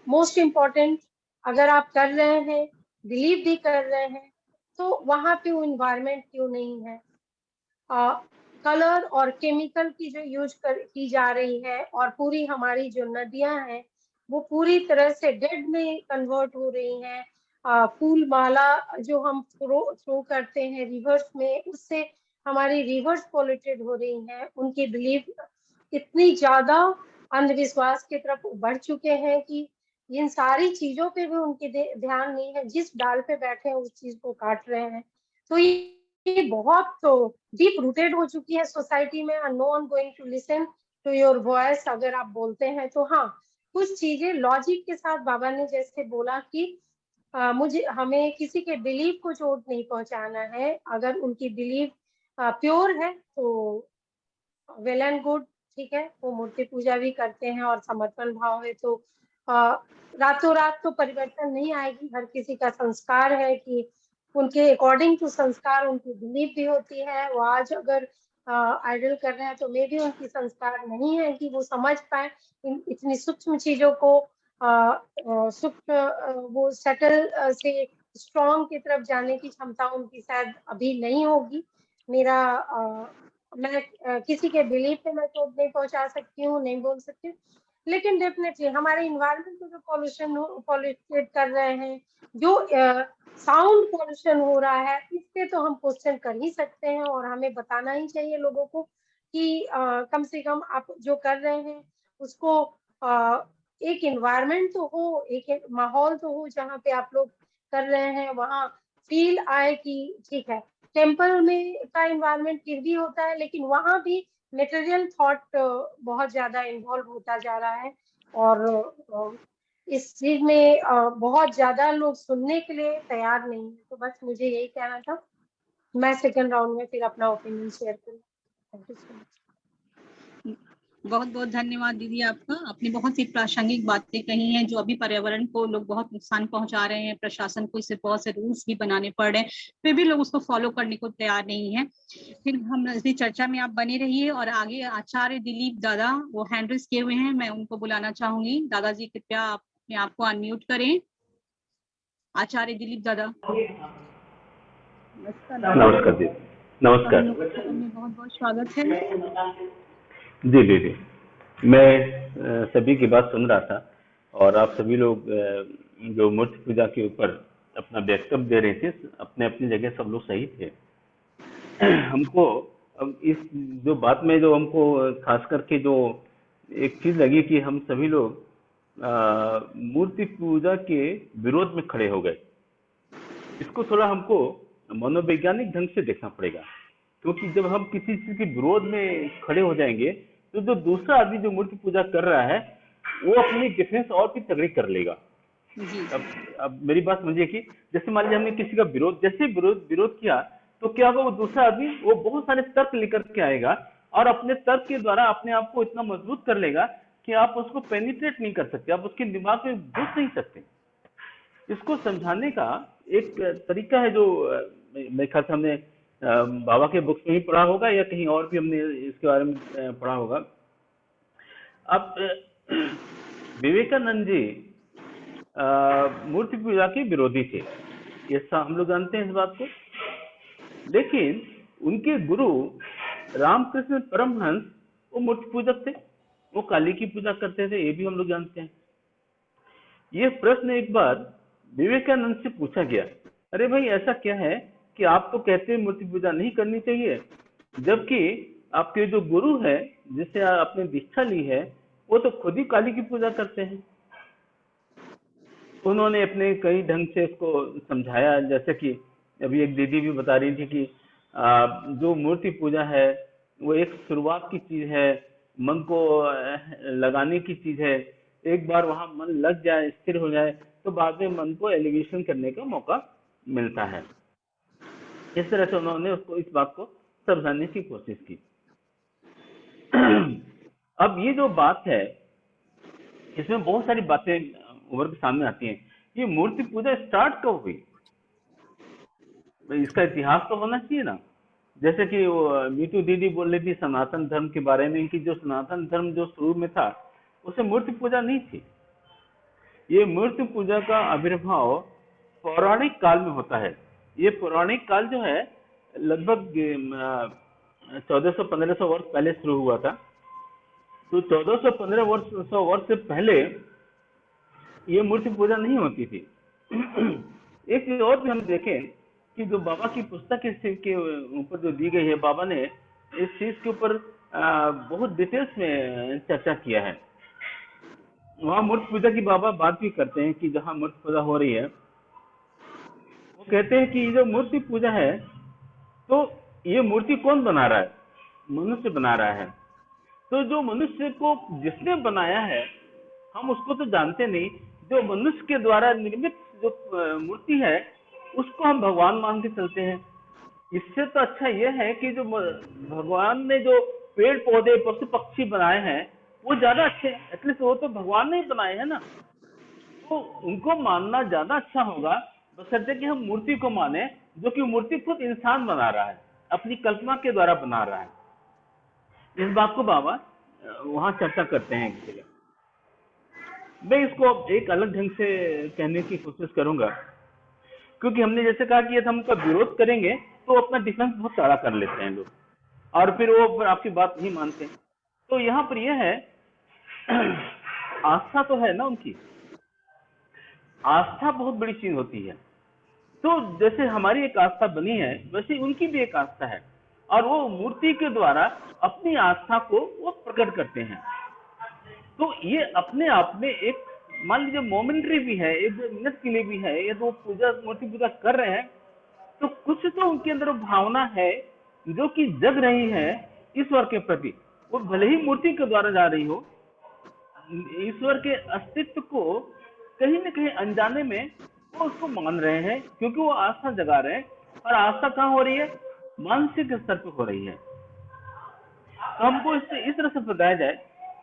मोस्ट इम्पॉर्टेंट, अगर आप कर रहे हैं, बिलीव भी कर रहे हैं, तो वहां पे वो इन्वायरमेंट क्यों नहीं है। कलर और केमिकल की जो यूज की जा रही है और पूरी हमारी जो नदियां हैं वो पूरी तरह से डेड में कन्वर्ट हो रही हैं। फूल माला जो हम थ्रो करते हैं रिवर्स में, उससे हमारी रिवर्स पॉल्यूटेड हो रही हैं। उनकी बिलीफ इतनी ज्यादा अंधविश्वास की तरफ बढ़ चुके हैं कि इन सारी चीजों पे भी उनकी ध्यान नहीं है, जिस डाल पे बैठे हैं उस चीज को काट रहे हैं। तो ये बहुत डीप रूटेड हो चुकी है सोसाइटी में। No one going to listen to your voice अगर आप बोलते हैं तो। हाँ, कुछ चीजें लॉजिक के साथ, बाबा ने जैसे बोला कि हमें किसी के बिलीव को चोट नहीं पहुंचाना है। अगर उनकी बिलीव प्योर है तो वेल एंड गुड, ठीक है, वो मूर्ति पूजा भी करते हैं और समर्पण भाव है तो रातों रात तो परिवर्तन नहीं आएगी। हर किसी का संस्कार है कि उनके अकॉर्डिंग टू संस्कार उनकी बिलीव भी होती है। वो आज अगर आइडल कर रहे हैं तो मे भी उनकी संस्कार नहीं है कि वो समझ पाए इतनी सूक्ष्म चीजों को। सूक्ष्म वो सटल से स्ट्रॉन्ग की तरफ जाने की क्षमता उनकी शायद अभी नहीं होगी। मैं किसी के बिलीफ पे मैं चोट नहीं पहुंचा सकती हूँ, नहीं बोल सकती, लेकिन डेफिनेटली हमारे इन्वायरमेंट को जो पॉल्यूटेड कर रहे हैं, जो साउंड पॉल्यूशन हो रहा है, इस पे तो हम क्वेश्चन कर ही सकते हैं और हमें बताना ही चाहिए लोगों को कि कम से कम आप जो कर रहे हैं उसको एक इन्वायरमेंट तो हो, एक माहौल तो हो जहाँ पे आप लोग कर रहे हैं वहाँ फील आए कि ठीक है। टेम्पल में का इन्वायरमेंट फिर भी होता है, लेकिन वहाँ भी मटेरियल थॉट बहुत ज्यादा इन्वॉल्व होता जा रहा है और इस चीज में बहुत ज्यादा लोग सुनने के लिए तैयार नहीं है। तो बस मुझे यही कहना था। मैं सेकंड राउंड में फिर अपना ओपिनियन शेयर करूँ। Thank you so much. बहुत बहुत धन्यवाद दीदी आपका। आपने बहुत ही प्रासंगिक बातें कही हैं जो अभी पर्यावरण को लोग बहुत नुकसान पहुंचा रहे हैं, प्रशासन को इससे बहुत से रूल्स भी बनाने पड़ रहे हैं, फिर भी लोग उसको फॉलो करने को तैयार नहीं है। फिर हम इसी चर्चा में आप बने रहिए और आगे आचार्य दिलीप दादा वो हैंड रेज किए हुए हैं, मैं उनको बुलाना चाहूंगी। दादाजी कृपया आप अपने आप को अनम्यूट करें। आचार्य दिलीप दादा। नमस्कार जी। नमस्कार में बहुत बहुत स्वागत है। जी जी जी, मैं सभी की बात सुन रहा था और आप सभी लोग जो मूर्ति पूजा के ऊपर अपना वक्तव्य दे रहे थे, अपने अपनी जगह सब लोग सही थे। हमको अब इस जो बात में जो हमको खास करके जो एक चीज लगी कि हम सभी लोग मूर्ति पूजा के विरोध में खड़े हो गए। इसको थोड़ा हमको मनोवैज्ञानिक ढंग से देखना पड़ेगा, क्योंकि जब हम किसी चीज के विरोध में खड़े हो जाएंगे तो जो दूसरा आदमी जो मूर्ति पूजा कर रहा है वो अपनी डिफेंस और भी तगड़ी कर लेगा। जी अब मेरी बात समझिए कि जैसे मान लीजिए हमने किसी का विरोध किया तो क्या होगा, वो दूसरा आदमी वो बहुत सारे तर्क लेकर के आएगा और अपने तर्क के द्वारा अपने आप को इतना मजबूत कर लेगा कि आप उसको पेनिट्रेट नहीं कर सकते, आप उसके दिमाग में घुस नहीं सकते। इसको समझाने का एक तरीका है जो मेरे ख्याल से हमने बाबा के बुक्स में ही पढ़ा होगा या कहीं और भी हमने इसके बारे में पढ़ा होगा। अब विवेकानंद जी मूर्ति पूजा के विरोधी थे, ये हम लोग जानते हैं इस बात को, लेकिन उनके गुरु रामकृष्ण परमहंस वो मूर्ति पूजक थे, वो काली की पूजा करते थे, ये भी हम लोग जानते हैं। ये प्रश्न एक बार विवेकानंद से पूछा गया, अरे भाई ऐसा क्या है कि आप तो कहते हैं मूर्ति पूजा नहीं करनी चाहिए, जबकि आपके जो गुरु है जिससे आपने दीक्षा ली है वो तो खुद ही काली की पूजा करते हैं। उन्होंने अपने कई ढंग से उसको समझाया, जैसे कि अभी एक दीदी भी बता रही थी कि जो मूर्ति पूजा है वो एक शुरुआत की चीज है, मन को लगाने की चीज है। एक बार वहां मन लग जाए, स्थिर हो जाए, तो बाद में मन को एलिवेशन करने का मौका मिलता है। इस तरह से उन्होंने उसको इस बात को समझाने की कोशिश की। अब ये जो बात है इसमें बहुत सारी बातें उभर के सामने आती हैं। ये मूर्ति पूजा स्टार्ट कब हुई, इसका इतिहास तो होना चाहिए ना। जैसे कि मीतू दीदी बोल रही थी सनातन धर्म के बारे में कि जो सनातन धर्म जो शुरू में था उसे मूर्ति पूजा नहीं थी। ये मूर्ति पूजा का आविर्भाव पौराणिक काल में होता है। ये पौराणिक काल जो है लगभग 1400-1500 वर्ष पहले शुरू हुआ था। तो 1400-1500 वर्ष से पहले ये मूर्ति पूजा नहीं होती थी। एक चीज और भी हम देखें कि जो बाबा की पुस्तक इस चीज के ऊपर जो दी गई है, बाबा ने इस चीज के ऊपर बहुत डिटेल्स में चर्चा किया है। वहाँ मूर्ति पूजा की बाबा बात भी करते हैं कि जहाँ मूर्ति पूजा हो रही है वो कहते हैं कि ये जो मूर्ति पूजा है तो ये मूर्ति कौन बना रहा है, मनुष्य बना रहा है। तो जो मनुष्य को जिसने बनाया है हम उसको तो जानते नहीं, जो मनुष्य के द्वारा निर्मित जो मूर्ति है उसको हम भगवान मान के चलते हैं। इससे तो अच्छा यह है कि जो भगवान ने जो पेड़ पौधे पशु पक्षी बनाए हैं वो ज्यादा अच्छे हैं, एटलीस्ट वो तो भगवान ने ही बनाए हैं ना, तो उनको मानना ज्यादा अच्छा होगा, बशर्ते कि हम मूर्ति को माने जो कि मूर्ति खुद इंसान बना रहा है, अपनी कल्पना के द्वारा बना रहा है। इस बात को बाबा वहां चर्चा करते हैं। मैं इसको एक अलग ढंग से कहने की कोशिश करूंगा, क्योंकि हमने जैसे कहा कि यदि हम उनका विरोध करेंगे तो अपना डिफेंस बहुत सारा कर लेते हैं लोग और फिर वो आपकी बात नहीं मानते। तो यहाँ पर यह है आस्था तो है ना, उनकी आस्था बहुत बड़ी चीज होती है। तो जैसे हमारी एक आस्था बनी है वैसे उनकी भी एक आस्था है और वो मूर्ति के द्वारा अपनी आस्था को वो प्रकट करते हैं। तो ये अपने आप में एक मान लीजिए मोमेंट्री भी है, एक मिनट के लिए भी है, ये तो पूजा मूर्ति पूजा कर रहे हैं तो कुछ तो उनके अंदर भावना है जो कि जग रही है ईश्वर के प्रति। वो भले ही मूर्ति के द्वारा जा रही हो, ईश्वर के अस्तित्व को कहीं न कहीं अनजाने में वो उसको मान रहे हैं, क्योंकि वो आस्था जगा रहे हैं। और आस्था कहाँ हो रही है, मानसिक स्तर पर हो रही है। तो हमको इससे इस तरह से बताया जाए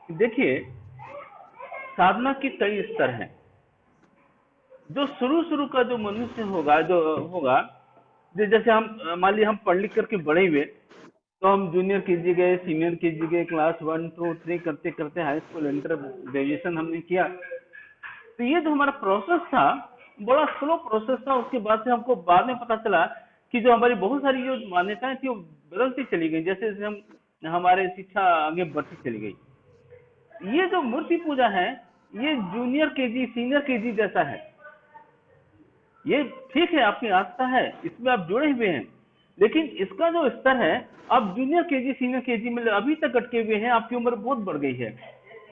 कि देखिए साधना के कई स्तर हैं। जो शुरू का जो मनुष्य होगा जैसे हम मान लीजिए हम पढ़ लिख करके बड़े हुए तो हम जूनियर केजी गए, सीनियर केजी गए, क्लास 1, 2, 3 करते करते हाई स्कूल इंटर ग्रेजुएशन हमने किया। तो ये जो हमारा प्रोसेस था बड़ा स्लो प्रोसेस था। उसके बाद से हमको बाद में पता चला कि जो हमारी बहुत सारी जो मान्यताएं थी वो बदलती चली गई, जैसे जैसे हम हमारे शिक्षा आगे बढ़ती चली गई। ये जो मूर्ति पूजा है ये जूनियर केजी सीनियर केजी जैसा है। ये ठीक है, आपकी आस्था है, इसमें आप जुड़े हुए हैं, लेकिन इसका जो स्तर है, आप जूनियर केजी सीनियर केजी में अभी तक अटके हुए हैं, आपकी उम्र बहुत बढ़ गई है,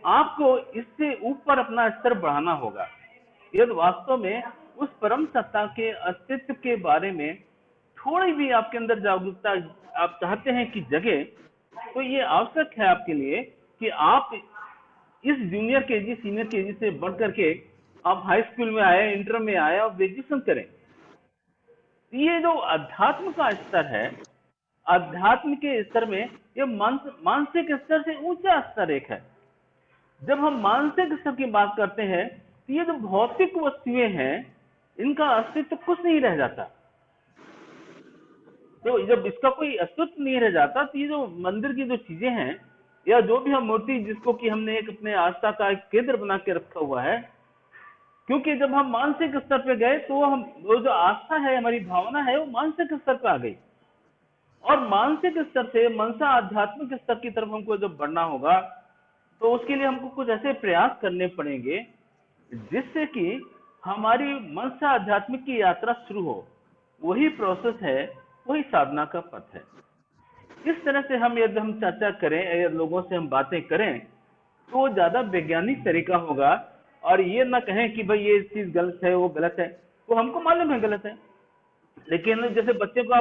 आपको इससे ऊपर अपना स्तर बढ़ाना होगा। यदि वास्तव में उस परम सत्ता के अस्तित्व के बारे में थोड़ी भी आपके अंदर जागरूकता आप चाहते हैं कि जगे, तो ये आवश्यक है आपके लिए कि आप इस जूनियर केजी सीनियर केजी से बढ़ करके आप हाई स्कूल में आए, इंटर में आए और ग्रेजुएशन करें। ये जो अध्यात्म का स्तर है, अध्यात्म के स्तर में ये मानसिक स्तर से ऊंचा स्तर एक है। जब हम मानसिक स्तर की बात करते हैं तो ये जो भौतिक वस्तुएं हैं, इनका अस्तित्व कुछ नहीं रह जाता। तो जब इसका कोई अस्तित्व नहीं रह जाता, तो ये जो मंदिर की जो चीजें हैं या जो भी हम मूर्ति जिसको कि हमने एक अपने आस्था का एक केंद्र बना के रखा हुआ है, क्योंकि जब हम मानसिक स्तर पे गए तो वो जो आस्था है, हमारी भावना है, वो मानसिक स्तर पे आ गई। और मानसिक स्तर से मनसा आध्यात्मिक स्तर की तरफ हमको जब बढ़ना होगा, तो उसके लिए हमको कुछ ऐसे प्रयास करने पड़ेंगे जिससे कि हमारी मनसा आध्यात्मिक की यात्रा शुरू हो। वही प्रोसेस है, वही साधना का पथ है। इस तरह से यदि हम चर्चा करें या लोगों से हम बातें करें, तो वो ज्यादा वैज्ञानिक तरीका होगा। और ये ना कहें कि भाई ये चीज गलत है, वो गलत है, वो हमको मालूम है गलत है, लेकिन जैसे बच्चे को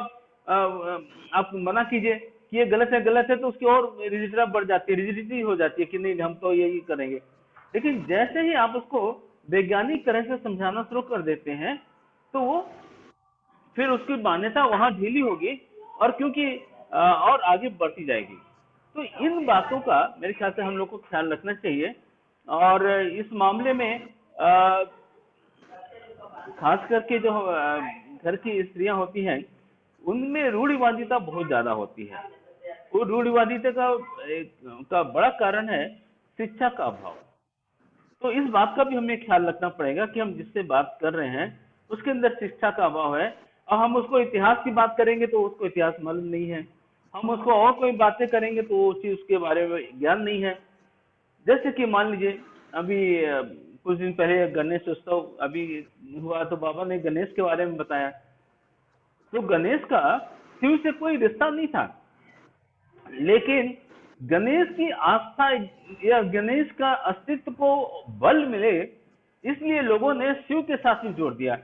आप मना कीजिए कि ये गलत है, तो उसकी और रिजिडिटी बढ़ जाती है, रिजिडिटी हो जाती है कि नहीं हम तो यही करेंगे। लेकिन जैसे ही आप उसको वैज्ञानिक तरह से समझाना शुरू कर देते हैं, तो वो फिर उसकी मान्यता वहां ढीली होगी और क्योंकि और आगे बढ़ती जाएगी। तो इन बातों का मेरे ख्याल से हम लोग को ख्याल रखना चाहिए। और इस मामले में खास करके जो घर की स्त्रियां होती हैं, उनमें रूढ़िवादिता बहुत ज्यादा होती है। वो रूढ़िवादिता का बड़ा कारण है शिक्षा का अभाव। तो इस बात का भी हमें ख्याल रखना पड़ेगा कि हम जिससे बात कर रहे हैं उसके अंदर शिक्षा का अभाव है। और हम उसको इतिहास की बात करेंगे तो उसको इतिहास मालूम नहीं है, हम उसको और कोई बातें करेंगे तो वो चीज उसके बारे में ज्ञान नहीं है। जैसे कि मान लीजिए अभी कुछ दिन पहले गणेश उत्सव अभी हुआ, तो बाबा ने गणेश के बारे में बताया। तो गणेश का शिव से कोई रिश्ता नहीं था, लेकिन गणेश की आस्था या गणेश का अस्तित्व को बल मिले, इसलिए लोगों ने शिव के साथ ही जोड़ दिया।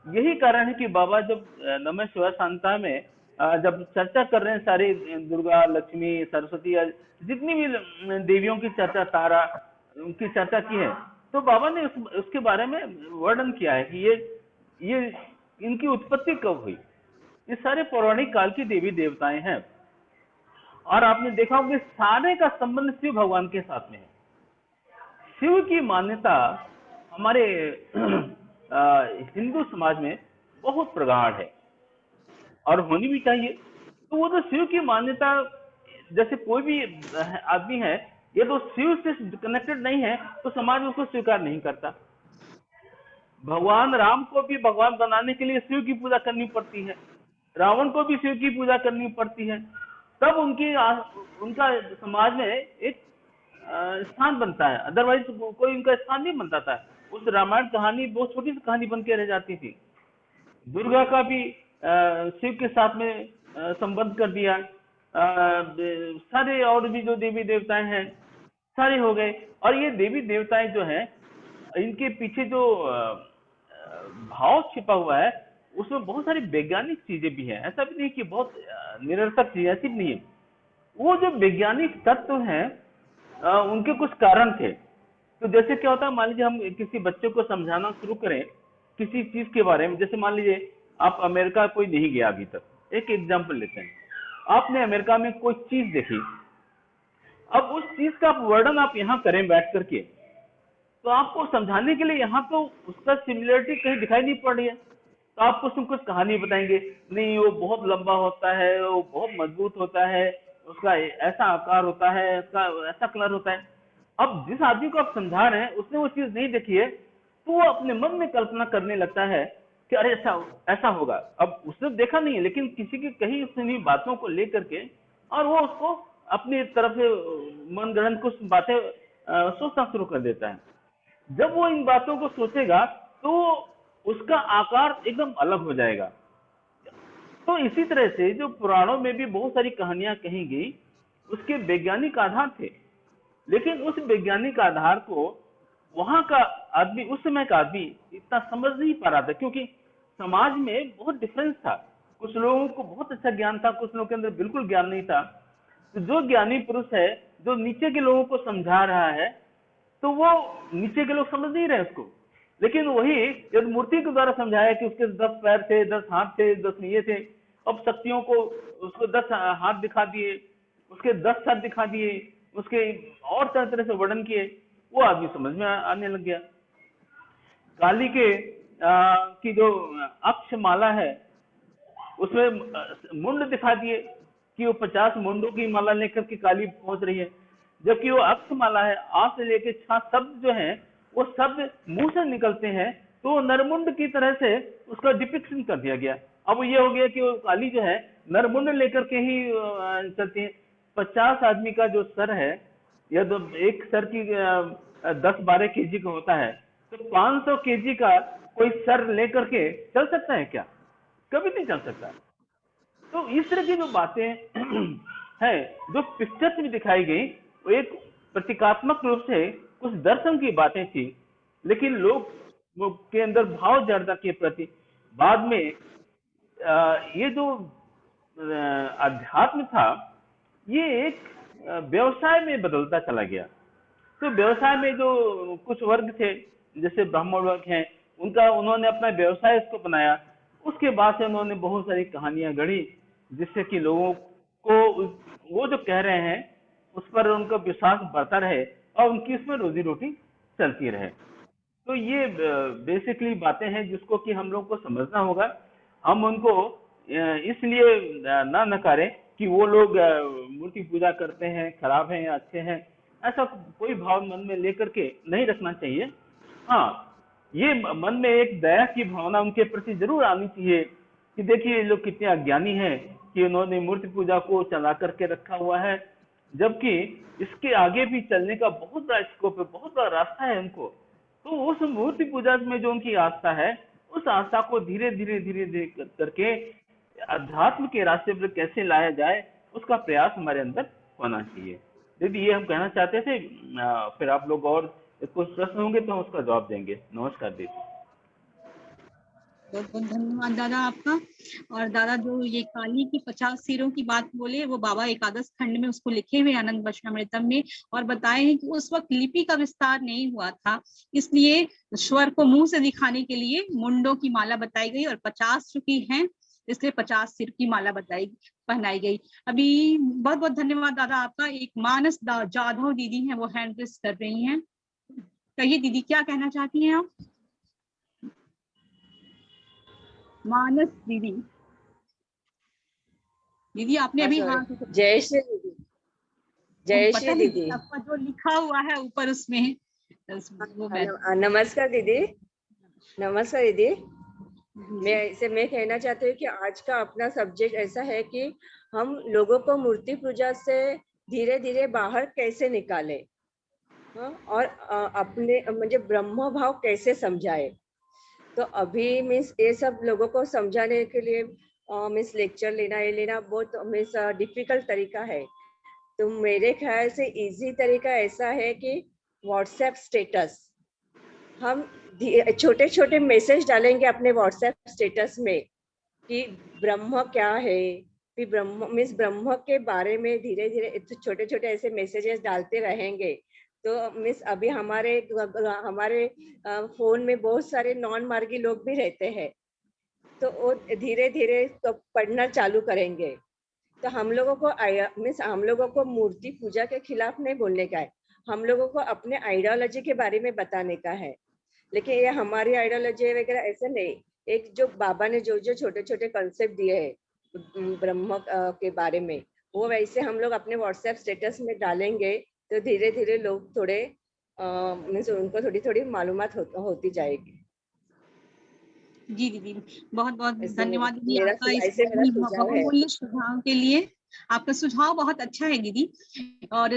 यही कारण है कि बाबा जब नमः शिवाय सांता में जब चर्चा कर रहे हैं सारी दुर्गा, लक्ष्मी, सरस्वती, जितनी भी देवियों की चर्चा, तारा, उनकी चर्चा की है, तो बाबा ने उसके बारे में वर्णन किया है कि ये इनकी उत्पत्ति कब हुई। ये सारे पौराणिक काल की देवी देवताएं हैं और आपने देखा होगा सारे का संबंध शिव भगवान के साथ में है। शिव की मान्यता हमारे हिंदू समाज में बहुत प्रगाढ़ है और होनी भी चाहिए। तो वो तो शिव की मान्यता, जैसे कोई भी आदमी है, ये तो शिव से कनेक्टेड नहीं है तो समाज उसको स्वीकार नहीं करता। भगवान राम को भी भगवान बनाने के लिए शिव की पूजा करनी पड़ती है, रावण को भी शिव की पूजा करनी पड़ती है, तब उनका समाज में एक स्थान बनता है, अदरवाइज कोई उनका स्थान नहीं बनता था। उस रामायण कहानी बहुत छोटी सी कहानी बन के रह जाती थी। दुर्गा का भी शिव के साथ में संबंध कर दिया, सारे और भी जो देवी देवताएं हैं सारे हो गए। और ये देवी देवताएं जो हैं, इनके पीछे जो भाव छिपा हुआ है उसमें बहुत सारी वैज्ञानिक चीजें भी हैं। ऐसा भी नहीं कि बहुत निरर्थक चीज, ऐसी नहीं है। वो जो वैज्ञानिक तत्व हैं उनके कुछ कारण थे। तो जैसे क्या होता है, मान लीजिए हम किसी बच्चे को समझाना शुरू करें किसी चीज के बारे में, जैसे मान लीजिए आप अमेरिका कोई नहीं गया अभी तक, एक एग्जाम्पल लेते हैं, आपने अमेरिका में कोई चीज देखी, अब उस चीज का वर्णन आप यहाँ करें बैठ करके, तो आपको समझाने के लिए यहाँ तो उसका सिमिलरिटी कहीं दिखाई नहीं पड़ रही है, तो आपको उसमें कुछ कहानी बताएंगे, नहीं वो बहुत लंबा होता है, वो बहुत मजबूत होता है, उसका ऐसा आकार होता है, उसका ऐसा कलर होता है। अब जिस आदमी को आप समझा रहे हैं उसने वो चीज नहीं देखी है, तो वो अपने मन में कल्पना करने लगता है कि अरे ऐसा होगा। अब उसने देखा नहीं है, लेकिन किसी की कही सुनी बातों को लेकर के और वो उसको अपनी तरफ से मनगढ़ंत कुछ बातें सोचना शुरू कर देता है। जब वो इन बातों को सोचेगा तो उसका आकार एकदम अलग हो जाएगा। तो इसी तरह से जो पुराणों में भी बहुत सारी कहानियां कही गई, उसके वैज्ञानिक आधार थे, लेकिन उस वैज्ञानिक आधार को वहां का आदमी, उस समय का आदमी इतना समझ नहीं पा रहा था, क्योंकि समाज में बहुत डिफरेंस था। कुछ लोगों को बहुत अच्छा ज्ञान था, कुछ लोगों के अंदर बिल्कुल ज्ञान नहीं था। तो जो ज्ञानी पुरुष है, जो नीचे के लोगों को समझा रहा है, तो वो नीचे के लोग समझ नहीं रहे उसको। लेकिन वही जब मूर्ति के द्वारा समझाया कि उसके 10 पैर थे, 10 हाथ थे, 10 ये थे, अब शक्तियों को उसको 10 हाथ दिखा दिए, उसके 10 सर दिखा दिए, उसके और तरह तरह से वर्णन किए, वो आदमी समझ में आने लग गया। काली के की जो अक्षमाला है, उसमें मुंड दिखा दिए कि वो 50 मुंडों की माला लेकर के काली पहुंच रही है, जबकि वो अक्षमाला है, आ से लेके छा शब्द जो है वो शब्द मुंह से निकलते हैं, तो नरमुंड की तरह से उसका डिपिक्शन कर दिया गया। अब ये हो गया कि वो काली जो है नरमुंड लेकर के ही चलती है। 50 आदमी का जो सर है, या तो एक सर की 10-12 केजी का होता है, तो 500 केजी का कोई सर लेकर के चल सकता है क्या? कभी नहीं चल सकता। तो इस तरह की जो बातें हैं, जो पिक्चर्स में दिखाई गई, वो एक प्रतीकात्मक रूप से कुछ दर्शन की बातें थी, लेकिन लोग के अंदर भाव जड़ता के प्रति बाद में ये जो अध्यात्म था, ये एक व्यवसाय में बदलता चला गया। तो व्यवसाय में जो कुछ वर्ग थे, जैसे ब्राह्मण वर्ग हैं, उन्होंने अपना व्यवसाय इसको बनाया। उसके बाद से उन्होंने बहुत सारी कहानियां गढ़ी, जिससे कि लोगों को वो जो कह रहे हैं उस पर उनका विश्वास बढ़ता रहे और उनकी इसमें रोजी रोटी चलती रहे। तो ये बेसिकली बातें हैं जिसको कि हम लोग को समझना होगा। हम उनको इसलिए ना नकारें कि वो लोग मूर्ति पूजा करते हैं, खराब हैं या अच्छे हैं, ऐसा कोई भाव मन में लेकर के नहीं रखना चाहिए। हाँ, ये मन में एक दया की भावना उनके प्रति जरूर आनी चाहिए कि देखिए ये लोग कितने अज्ञानी हैं कि उन्होंने मूर्ति पूजा को चला करके रखा हुआ है, जबकि इसके आगे भी चलने का बहुत बड़ा स्कोप है, बहुत बड़ा रास्ता है उनको। तो उस मूर्ति पूजा में जो उनकी आस्था है, उस आस्था को धीरे धीरे करके अध्यात्म के रास्ते पर कैसे लाया जाए, उसका प्रयास हमारे अंदर होना चाहिए। दीदी, ये हम कहना चाहते थे। फिर आप लोग और कुछ प्रश्न होंगे तो हम उसका जवाब देंगे। नमस्कार दीदी। बहुत बहुत धन्यवाद दादा आपका। और दादा जो ये काली की 50 सिरों की बात बोले, वो बाबा एकादश खंड में उसको लिखे हुए आनंद वचनामृतम में, और बताए हैं कि उस वक्त लिपि का विस्तार नहीं हुआ था, इसलिए स्वर को मुंह से दिखाने के लिए मुंडों की माला बताई गई, और 50 चुकी हैं इसलिए 50 सिर की माला पहनाई गई। अभी बहुत बहुत धन्यवाद दादा आपका। एक मानस जाधव दीदी हैं, वो हैंड रेस कर रही हैं। कहिए दीदी, क्या कहना चाहती हैं आप? मानस दीदी, दीदी आपने अभी जय श्री दीदी। जय श्री दीदी। आपका जो लिखा हुआ है ऊपर उसमें नमस्कार दीदी। नमस्कार दीदी। मैं कहना चाहती हूँ कि आज का अपना सब्जेक्ट ऐसा है कि हम लोगों को मूर्ति पूजा से धीरे धीरे बाहर कैसे निकाले, और अपने मुझे ब्रह्म भाव कैसे समझाए। तो अभी मीन्स ये सब लोगों को समझाने के लिए मीन्स लेक्चर लेना बहुत मीन्स डिफिकल्ट तरीका है। तो मेरे ख्याल से इजी तरीका ऐसा है कि व्हाट्सएप स्टेटस, हम छोटे छोटे मैसेज डालेंगे अपने व्हाट्सएप स्टेटस में कि ब्रह्म क्या है, फिर ब्रह्म मीन्स ब्रह्म के बारे में धीरे धीरे छोटे छोटे ऐसे मैसेजेस डालते रहेंगे। तो मिस अभी हमारे फोन में बहुत सारे नॉन मार्गी लोग भी रहते हैं, तो वो धीरे धीरे तो पढ़ना चालू करेंगे। तो हम लोगों को मूर्ति पूजा के खिलाफ नहीं बोलने का है, हम लोगों को अपने आइडियोलॉजी के बारे में बताने का है। लेकिन ये हमारी आइडियोलॉजी वगैरह ऐसे नहीं, एक जो बाबा ने जो छोटे छोटे कॉन्सेप्ट दिए हैं ब्रह्म के बारे में, वो वैसे हम लोग अपने व्हाट्सएप स्टेटस में डालेंगे तो धीरे धीरे लोग थोड़े उनको थोड़ी थोड़ी मालूमात होती जाएगी। जी दीदी, बहुत बहुत धन्यवाद दीदी आपका इस बहुमूल्य सुझाव के लिए। आपका सुझाव बहुत अच्छा है दीदी। और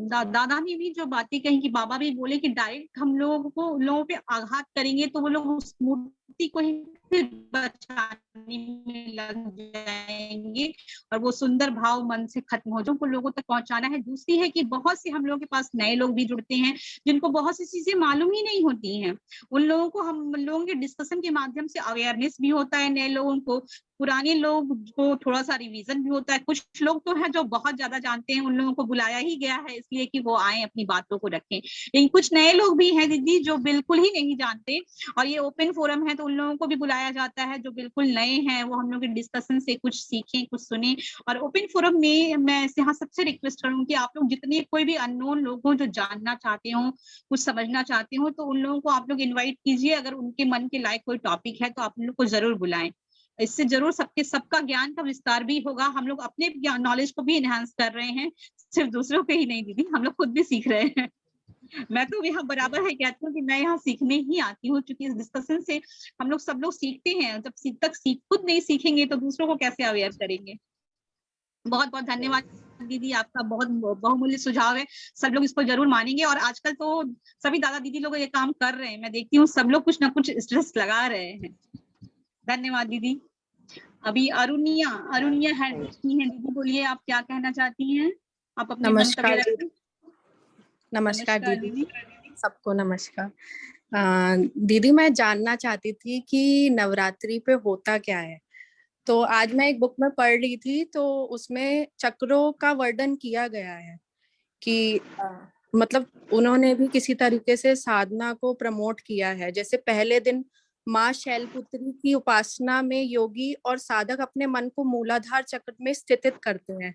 दादा ने भी जो बातें कही कि बाबा भी बोले कि डायरेक्ट हम लोगों पे आघात करेंगे तो वो लोग उस मूर्ति मूर्ति को ही फिर बचाने में लग जाएंगे और वो सुंदर भाव मन से खत्म हो जाए, उनको लोगों तक पहुंचाना है। दूसरी है कि बहुत से हम लोगों के पास नए लोग भी जुड़ते हैं जिनको बहुत सी चीजें मालूम ही नहीं होती हैं। उन लोगों को हम लोगों के डिस्कशन के माध्यम से अवेयरनेस भी होता है नए लोगों को, पुराने लोग को थोड़ा सा रिवीजन भी होता है। कुछ लोग तो हैं जो बहुत ज्यादा जानते हैं, उन लोगों को बुलाया ही गया है इसलिए कि वो आए अपनी बातों को रखें। लेकिन कुछ नए लोग भी हैं दीदी जो बिल्कुल ही नहीं जानते, और ये ओपन फोरम है तो उन लोगों को भी बुलाया जाता है जो बिल्कुल नए हैं, वो हम लोग के डिस्कशन से कुछ सीखें, कुछ सुने। और ओपन फोरम में मैं यहाँ सबसे रिक्वेस्ट करूँ कि आप लोग जितने कोई भी अननोन लोग हो जो जानना चाहते हो, कुछ समझना चाहते हो, तो उन लोगों को आप लोग इन्वाइट कीजिए। अगर उनके मन के लायक कोई टॉपिक है तो आप लोग को जरूर बुलाएं। इससे जरूर सबका ज्ञान का विस्तार भी होगा। हम लोग अपने नॉलेज को भी इनहेंस कर रहे हैं, सिर्फ दूसरों पे ही नहीं दीदी, हम लोग खुद भी सीख रहे हैं। मैं तो यहाँ बराबर है कहती हूँ कि मैं यहाँ सीखने ही आती हूँ, क्योंकि इस डिस्कशन से हम लोग सब लोग सीखते हैं। जब खुद नहीं सीखेंगे तो दूसरों को कैसे अवेयर करेंगे। बहुत बहुत धन्यवाद दीदी, आपका बहुत बहुमूल्य सुझाव है। सब लोग इसको जरूर मानेंगे और आजकल तो सभी दादा दीदी लोग ये काम कर रहे हैं। मैं देखती हूँ सब लोग कुछ ना कुछ स्ट्रेस लगा रहे हैं। धन्यवाद दीदी। अभी अरुणिया है दीदी, बोलिए आप क्या कहना चाहती हैं? आप अपने नमस्कार मंतव्य रखें। नमस्कार दीदी, सबको नमस्कार। दीदी मैं जानना चाहती थी कि नवरात्रि पे होता क्या है। तो आज मैं एक बुक में पढ़ रही थी तो उसमें चक्रों का वर्णन किया गया है कि मतलब उन्होंने भी किसी तरीके से साधना को प्रमोट किया है। जैसे पहले दिन माँ शैलपुत्री की उपासना में योगी और साधक अपने मन को मूलाधार चक्र में स्थित करते हैं।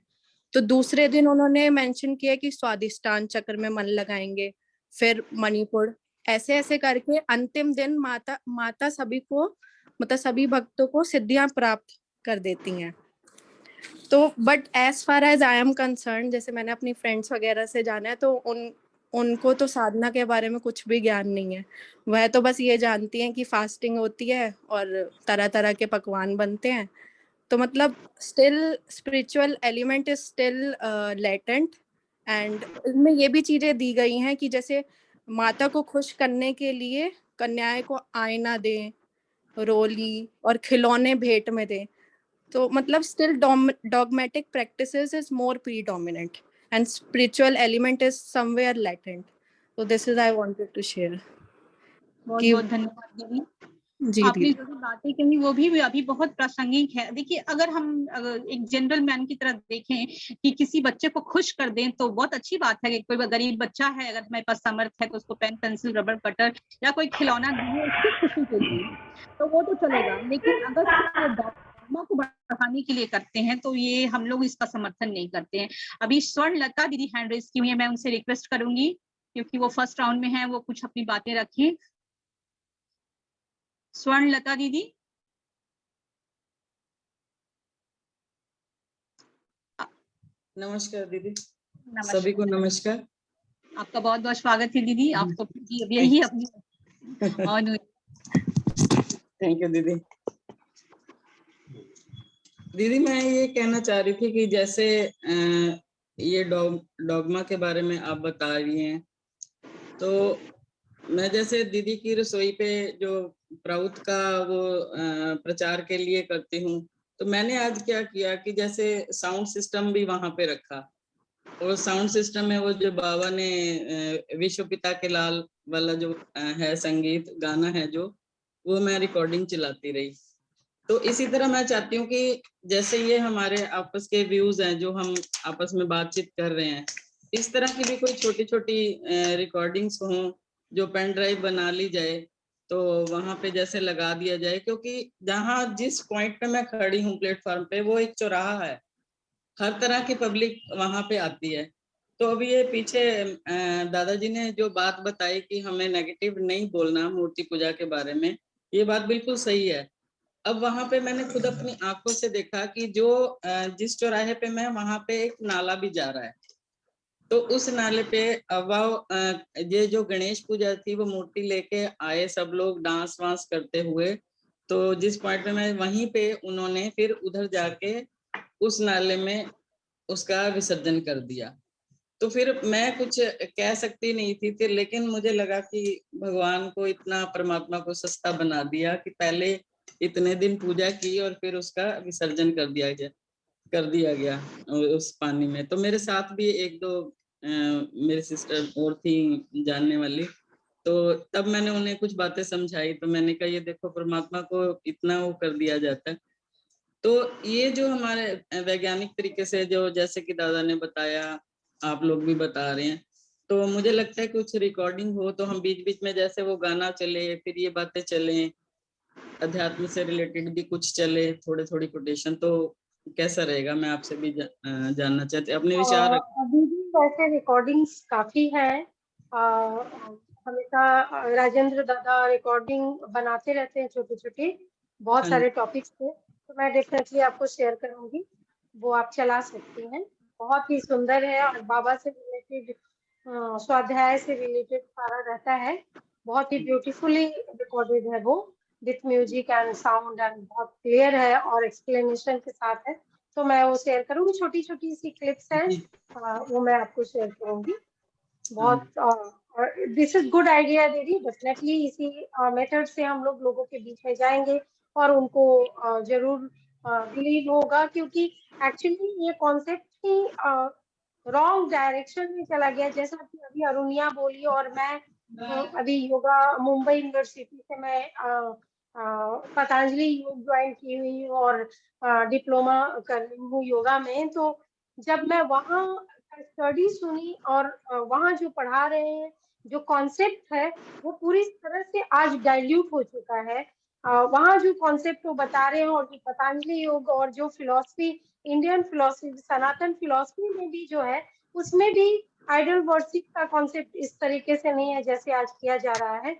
तो दूसरे दिन उन्होंने मेंशन किया कि स्वादिष्टान चक्र में मन लगाएंगे, फिर मणिपुर, ऐसे ऐसे करके अंतिम दिन माता सभी को मतलब सभी भक्तों को सिद्धियां प्राप्त कर देती हैं। तो but as far as I am concerned, जैसे मैंने अपनी फ्रेंड्स वगैरह से जाना है तो उनको तो साधना के बारे में कुछ भी ज्ञान नहीं है। वह तो बस ये जानती हैं कि फास्टिंग होती है और तरह तरह के पकवान बनते हैं। तो मतलब still spiritual element is still latent. And इसमें ये भी चीजें दी गई हैं कि जैसे माता को खुश करने के लिए कन्याएं को आईना दें, रोली और खिलौने भेंट में दें। तो मतलब still dogmatic practices is more predominant and spiritual element is somewhere latent. So this is I wanted to share. बहुत बहुत धन्यवाद दीदी। आपने जो भी बातें कही वो भी अभी बहुत प्रासंगिक है। देखिए अगर एक जनरल मैन की तरह देखें कि किसी बच्चे को खुश कर दें तो बहुत अच्छी बात है कि कोई गरीब बच्चा है, अगर हमारे पास समर्थ है तो उसको पेन पेंसिल रबर कटर या कोई खिलौना दिए उसकी खुशी के लिए तो वो तो चलेगा। लेकिन अगर डॉग्मा को बढ़ाने के लिए करते हैं तो ये हम लोग इसका समर्थन नहीं करते हैं। अभी स्वर्ण लता दीदी हैंड रेज की हुई है, मैं उनसे रिक्वेस्ट करूंगी क्योंकि वो फर्स्ट राउंड में है, वो कुछ अपनी बातें रखें। स्वर्ण लता दीदी। नमस्कार दीदी। सभी को नमस्कार। आपका बहुत बहुत स्वागत है दीदी। आपको यही अपनी थैंक यू दीदी। दीदी मैं ये कहना चाह रही थी कि जैसे ये डॉगमा के बारे में आप बता रही हैं तो मैं जैसे दीदी की रसोई पे जो प्राउत का वो प्रचार के लिए करती हूँ तो मैंने आज क्या किया कि जैसे साउंड सिस्टम भी वहां पे रखा और साउंड सिस्टम में वो जो बाबा ने विश्व पिता के लाल वाला जो है संगीत गाना है जो वो मैं रिकॉर्डिंग चलाती रही। तो इसी तरह मैं चाहती हूँ कि जैसे ये हमारे आपस के व्यूज हैं जो हम आपस में बातचीत कर रहे हैं, इस तरह की भी कोई छोटी छोटी रिकॉर्डिंग्स हों जो पेन ड्राइव बना ली जाए तो वहां पे जैसे लगा दिया जाए, क्योंकि जहाँ जिस पॉइंट पे मैं खड़ी हूँ प्लेटफॉर्म पे वो एक चौराहा है, हर तरह की पब्लिक वहां पे आती है। तो अभी ये पीछे दादाजी ने जो बात बताई कि हमें नेगेटिव नहीं बोलना मूर्ति पूजा के बारे में, ये बात बिल्कुल सही है। अब वहां पे मैंने खुद अपनी आंखों से देखा कि जो जिस चौराहे पे मैं वहां पे एक नाला भी जा रहा है, तो उस नाले पे ये जो गणेश पूजा थी वो मूर्ति लेके आए सब लोग डांस वांस करते हुए, तो जिस पॉइंट पे मैं वहीं पे उन्होंने फिर उधर जाके उस नाले में उसका विसर्जन कर दिया। तो फिर मैं कुछ कह सकती नहीं थी, लेकिन मुझे लगा कि भगवान को इतना, परमात्मा को सस्ता बना दिया कि पहले इतने दिन पूजा की और फिर उसका विसर्जन कर दिया गया उस पानी में। तो मेरे साथ भी एक दो मेरे सिस्टर और थी जानने वाली, तो तब मैंने उन्हें कुछ बातें समझाई। तो मैंने कहा ये देखो, परमात्मा को इतना वो कर दिया जाता है। तो ये जो हमारे वैज्ञानिक तरीके से, जो जैसे कि दादा ने बताया, आप लोग भी बता रहे हैं, तो मुझे लगता है कुछ रिकॉर्डिंग हो तो हम बीच बीच में, जैसे वो गाना चले फिर ये बातें चले, अध्यात्म से रिलेटेड भी कुछ चले, थोड़े थोड़ी कोटेशन, तो कैसा रहेगा? मैं आपसे भी जानना चाहती, अपने विचार अभी भी वैसे रिकॉर्डिंग्स काफी हैं। हमेशा राजेंद्र दादा रिकॉर्डिंग बनाते रहते हैं छोटे छोटे, बहुत सारे टॉपिक्स पे, तो मैं डेफिनेटली आपको शेयर करूंगी, वो आप चला सकती हैं। बहुत ही सुंदर है और बाबा से रिलेटेड, स्वाध्याय से रिलेटेड सारा रहता है। बहुत ही ब्यूटीफुली रिकॉर्डेड है वो, with music and sound, and बहुत क्लियर है और एक्सप्लेनेशन के साथ है। तो मैं वो शेयर करूंगी, छोटी छोटी सी क्लिप्स हैं, वो मैं आपको शेयर करूंगी। बहुत दिस इज गुड आइडिया दीदी, डेफिनेटली इसी मेथड से हम लोगों के बीच में जाएंगे और उनको जरूर बिलीव होगा, क्योंकि एक्चुअली ये कॉन्सेप्ट ही रॉन्ग डायरेक्शन में चला गया। जैसा कि अभी अरुणिया बोली, और मैं अभी योगा मुंबई यूनिवर्सिटी से मैं पतंजलि योग ज्वाइन की हुई हूँ और डिप्लोमा कर रही हूँ योगा में। तो जब मैं वहाँ स्टडी सुनी और वहाँ जो पढ़ा रहे हैं, जो कॉन्सेप्ट है वो पूरी तरह से आज डाइल्यूट हो चुका है। वहाँ जो कॉन्सेप्ट वो बता रहे हैं और जो पतंजलि योग और जो फिलॉसफी, इंडियन फिलॉसफी, सनातन फिलॉसफी में भी जो है, उसमें भी आइडल वर्शिप का कॉन्सेप्ट इस तरीके से नहीं है जैसे आज किया जा रहा है।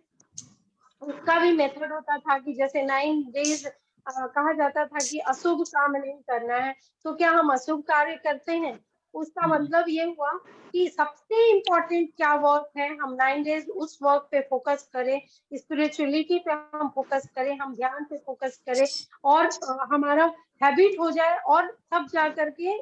उसका भी मेथड होता था कि जैसे 9 डेज कहा जाता था कि अशुभ काम नहीं करना है, तो क्या हम अशुभ कार्य करते हैं? उसका मतलब ये हुआ कि सबसे इम्पोर्टेंट क्या वर्क है, हम 9 डेज उस वर्क पे फोकस करें, स्पिरिचुअलिटी पे हम फोकस करें, हम ध्यान पे फोकस करें और हमारा हैबिट हो जाए, और तब जा करके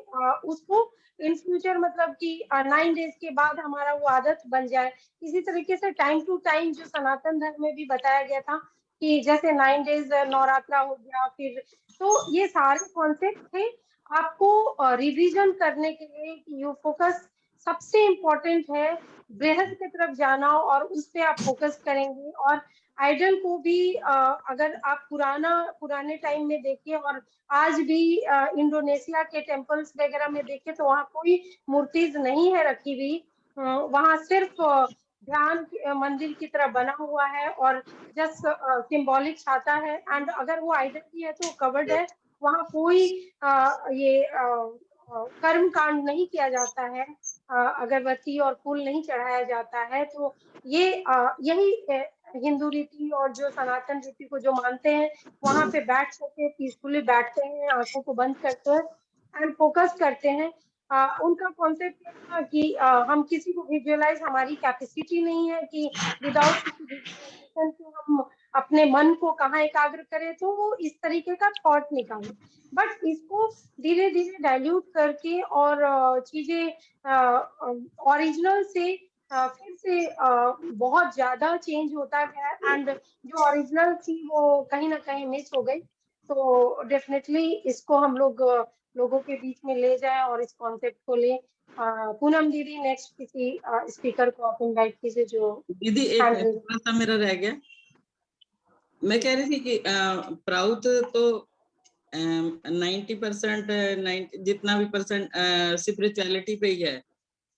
उसको इन फ्यूचर, मतलब कि 9 डेज के बाद हमारा वो आदत बन जाए। इसी तरीके से टाइम टू टाइम जो सनातन धर्म में भी बताया गया था कि जैसे 9 डेज नवरात्रा हो गया, फिर तो ये सारे कॉन्सेप्ट थे आपको रिवीजन करने के लिए कि यू फोकस सबसे इम्पोर्टेंट है बृहद की तरफ जाना, और उस पे आप फोकस करेंगे। और आइडल को भी अगर आप पुराने टाइम में देखें और आज भी इंडोनेशिया के टेम्पल्स वगैरह में देखें, तो वहाँ कोई मूर्तिज नहीं है रखी हुई, वहाँ सिर्फ ध्यान मंदिर की तरह बना हुआ है और जस्ट सिंबॉलिक छाता है। एंड अगर वो आइडल भी है तो कवर्ड है, वहाँ कोई ये कर्म कांड नहीं किया जाता है, अगरबत्ती और फूल नहीं चढ़ाया जाता है। तो ये यही हिंदू रीति और जो सनातन रीति को जो मानते हैं, वहाँ पे बैठ करके पीसफुली बैठते हैं, आंखों को बंद करते हैं एंड फोकस करते हैं। उनका कॉन्सेप्ट था कि हम किसी को विजुअलाइज, हमारी कैपेसिटी नहीं है कि विदाउट किसी विजुअलाइजेशन से हम अपने मन को कहाँ एकाग्र करें, तो वो इस तरीके का थॉट निकाले। बट इसको धीरे धीरे डाइल्यूट करके और चीजें ओरिजिनल से फिर से बहुत ज्यादा चेंज होता गया, एंड जो ओरिजिनल थी वो कहीं ना कहीं मिस हो गई। तो डेफिनेटली इसको हम लोगों के बीच में ले जाए और इस कॉन्सेप्ट को ले। पूनम दीदी, नेक्स्ट किसी स्पीकर को आप इनवाइट कीजिए। जो दीदी एक थोड़ा सा मेरा रह गया, मैं कह रही थी कि प्राउत तो 90% जितना भी परसेंट स्पिरिचुअलिटी पे ही है,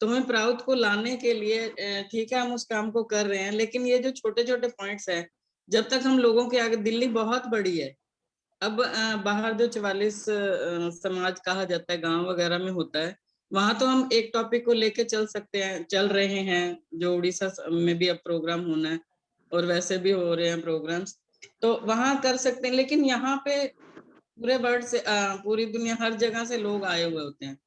तो मैं प्राउत को लाने के लिए ठीक है हम उस काम को कर रहे हैं, लेकिन ये जो छोटे छोटे पॉइंट्स हैं, जब तक हम लोगों के आगे, दिल्ली बहुत बड़ी है, अब बाहर जो 44 समाज कहा जाता है गांव वगैरह में होता है, वहां तो हम एक टॉपिक को लेके चल सकते हैं, चल रहे हैं, जो उड़ीसा में भी अब प्रोग्राम होना है और वैसे भी हो रहे हैं प्रोग्राम्स, तो वहां कर सकते हैं। लेकिन यहाँ पे पूरे वर्ल्ड से, पूरी दुनिया, हर जगह से लोग आए हुए होते हैं,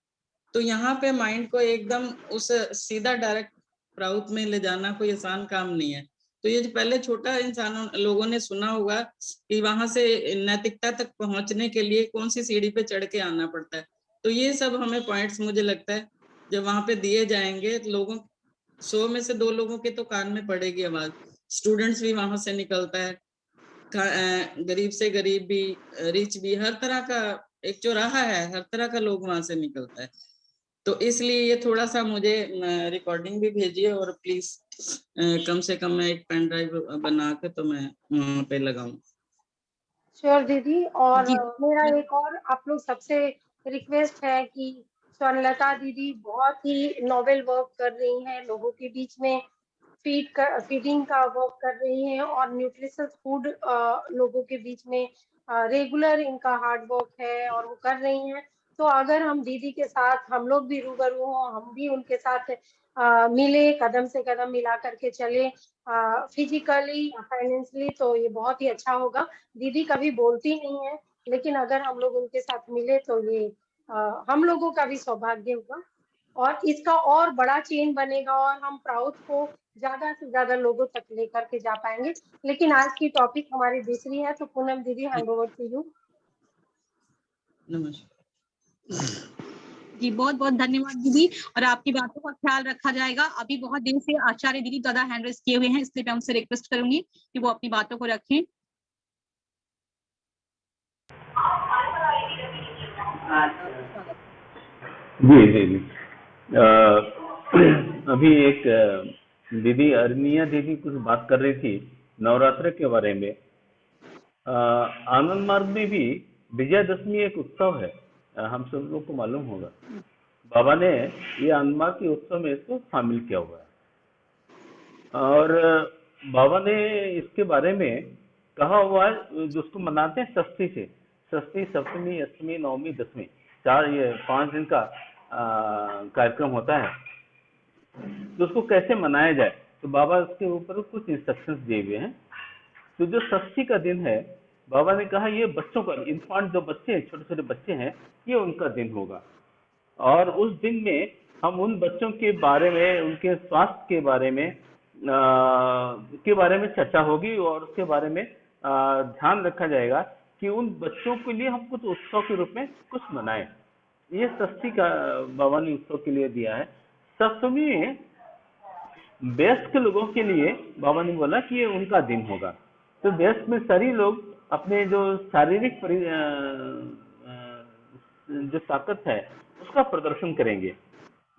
तो यहाँ पे माइंड को एकदम उस सीधा डायरेक्ट प्राउत में ले जाना कोई आसान काम नहीं है। तो ये जो पहले छोटा इंसानों लोगों ने सुना होगा कि वहां से नैतिकता तक पहुंचने के लिए कौन सी सीढ़ी पे चढ़ के आना पड़ता है, तो ये सब हमें पॉइंट्स मुझे लगता है जब वहां पे दिए जाएंगे तो लोगों 100 में से 2 लोगों के तो कान में पड़ेगी आवाज। स्टूडेंट्स भी वहां से निकलता है, गरीब से गरीब भी, रिच भी, हर तरह का एक चौराहा है, हर तरह का लोग वहां से निकलता है। तो इसलिए ये थोड़ा सा मुझे रिकॉर्डिंग भी भेजिए, और प्लीज कम से कम मैं एक पेन ड्राइव बना के तो मैं वहां पे लगाऊं। श्योर दीदी। और जी मेरा एक और आप लोग सबसे रिक्वेस्ट है कि स्वर्णलता दीदी बहुत ही नोवेल वर्क कर रही हैं, लोगों के बीच में फीडिंग का वर्क कर रही हैं, और न्यूट्रिशियस फूड लोगों के बीच में रेगुलर इनका हार्ड वर्क है और वो कर रही हैं। तो अगर हम दीदी के साथ हम लोग भी रूबरू हों, हम भी उनके साथ मिले, कदम से कदम मिला करके चले फिजिकली फाइनेंशियली, तो ये बहुत ही अच्छा होगा। दीदी कभी बोलती नहीं है, लेकिन अगर हम लोग उनके साथ मिले तो ये हम लोगों का भी सौभाग्य होगा, और इसका और बड़ा चेन बनेगा, और हम प्राउड को ज्यादा से ज्यादा लोगों तक लेकर के जा पाएंगे। लेकिन आज की टॉपिक हमारी दूसरी है, तो पूनम दीदी हैंड ओवर टू यू। नमस्कार जी, बहुत बहुत धन्यवाद दीदी, और आपकी बातों का ख्याल रखा जाएगा। अभी बहुत दिन से आचार्य दीदी ज्यादा हैंड रेस किए हुए हैं, इसलिए मैं उनसे रिक्वेस्ट करूंगी कि वो अपनी बातों को रखें। जी जी जी। अभी एक दीदी अरनिया दीदी कुछ बात कर रही थी नवरात्र के बारे में। आनंद मार्ग में भी विजयादशमी एक उत्सव है, हम सब लोग को मालूम होगा। बाबा ने ये आनंद मार्ग के उत्सव में इसको शामिल किया हुआ है, और बाबा ने इसके बारे में कहा हुआ है, जिसको मनाते हैं षष्ठी से, षष्ठी, सप्तमी, अष्टमी, नवमी, दसवीं, 5 दिन का कार्यक्रम होता है। तो उसको कैसे मनाया जाए, तो बाबा उसके ऊपर कुछ इंस्ट्रक्शंस दिए हुए हैं। तो जो षष्ठी का दिन है, बाबा ने कहा ये बच्चों का, इन्फांट जो बच्चे हैं, छोटे छोटे बच्चे हैं, ये उनका दिन होगा, और उस दिन में हम उन बच्चों के बारे में, उनके स्वास्थ्य के बारे में चर्चा होगी, और उसके बारे में ध्यान रखा जाएगा कि उन बच्चों के लिए हम कुछ उत्सव के रूप में कुछ मनाएं। ये षष्ठी का बाबा ने उत्सव के लिए दिया है। सप्तमी में वयस्क लोगों के लिए बाबा ने बोला कि ये उनका दिन होगा। तो वयस्क में सभी लोग अपने जो शारीरिक जो ताकत है उसका प्रदर्शन करेंगे,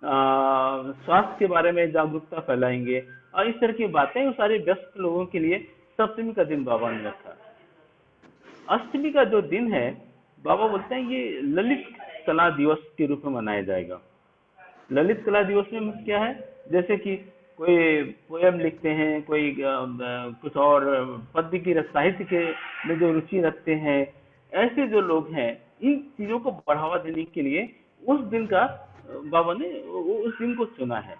स्वास्थ्य के बारे में जागरूकता फैलाएंगे, और इस तरह की बातें वो सारे व्यस्त लोगों के लिए सप्तमी का दिन बाबा ने रखा। अष्टमी का जो दिन है, बाबा बोलते हैं ये ललित कला दिवस के रूप में मनाया जाएगा। ललित कला दिवस में क्या है, जैसे कि कोई पोयम लिखते हैं, कोई कुछ और पद्य की साहित्य के में जो रुचि रखते हैं, ऐसे जो लोग हैं, इन चीजों को बढ़ावा देने के लिए उस दिन का बाबा ने उस दिन को चुना है।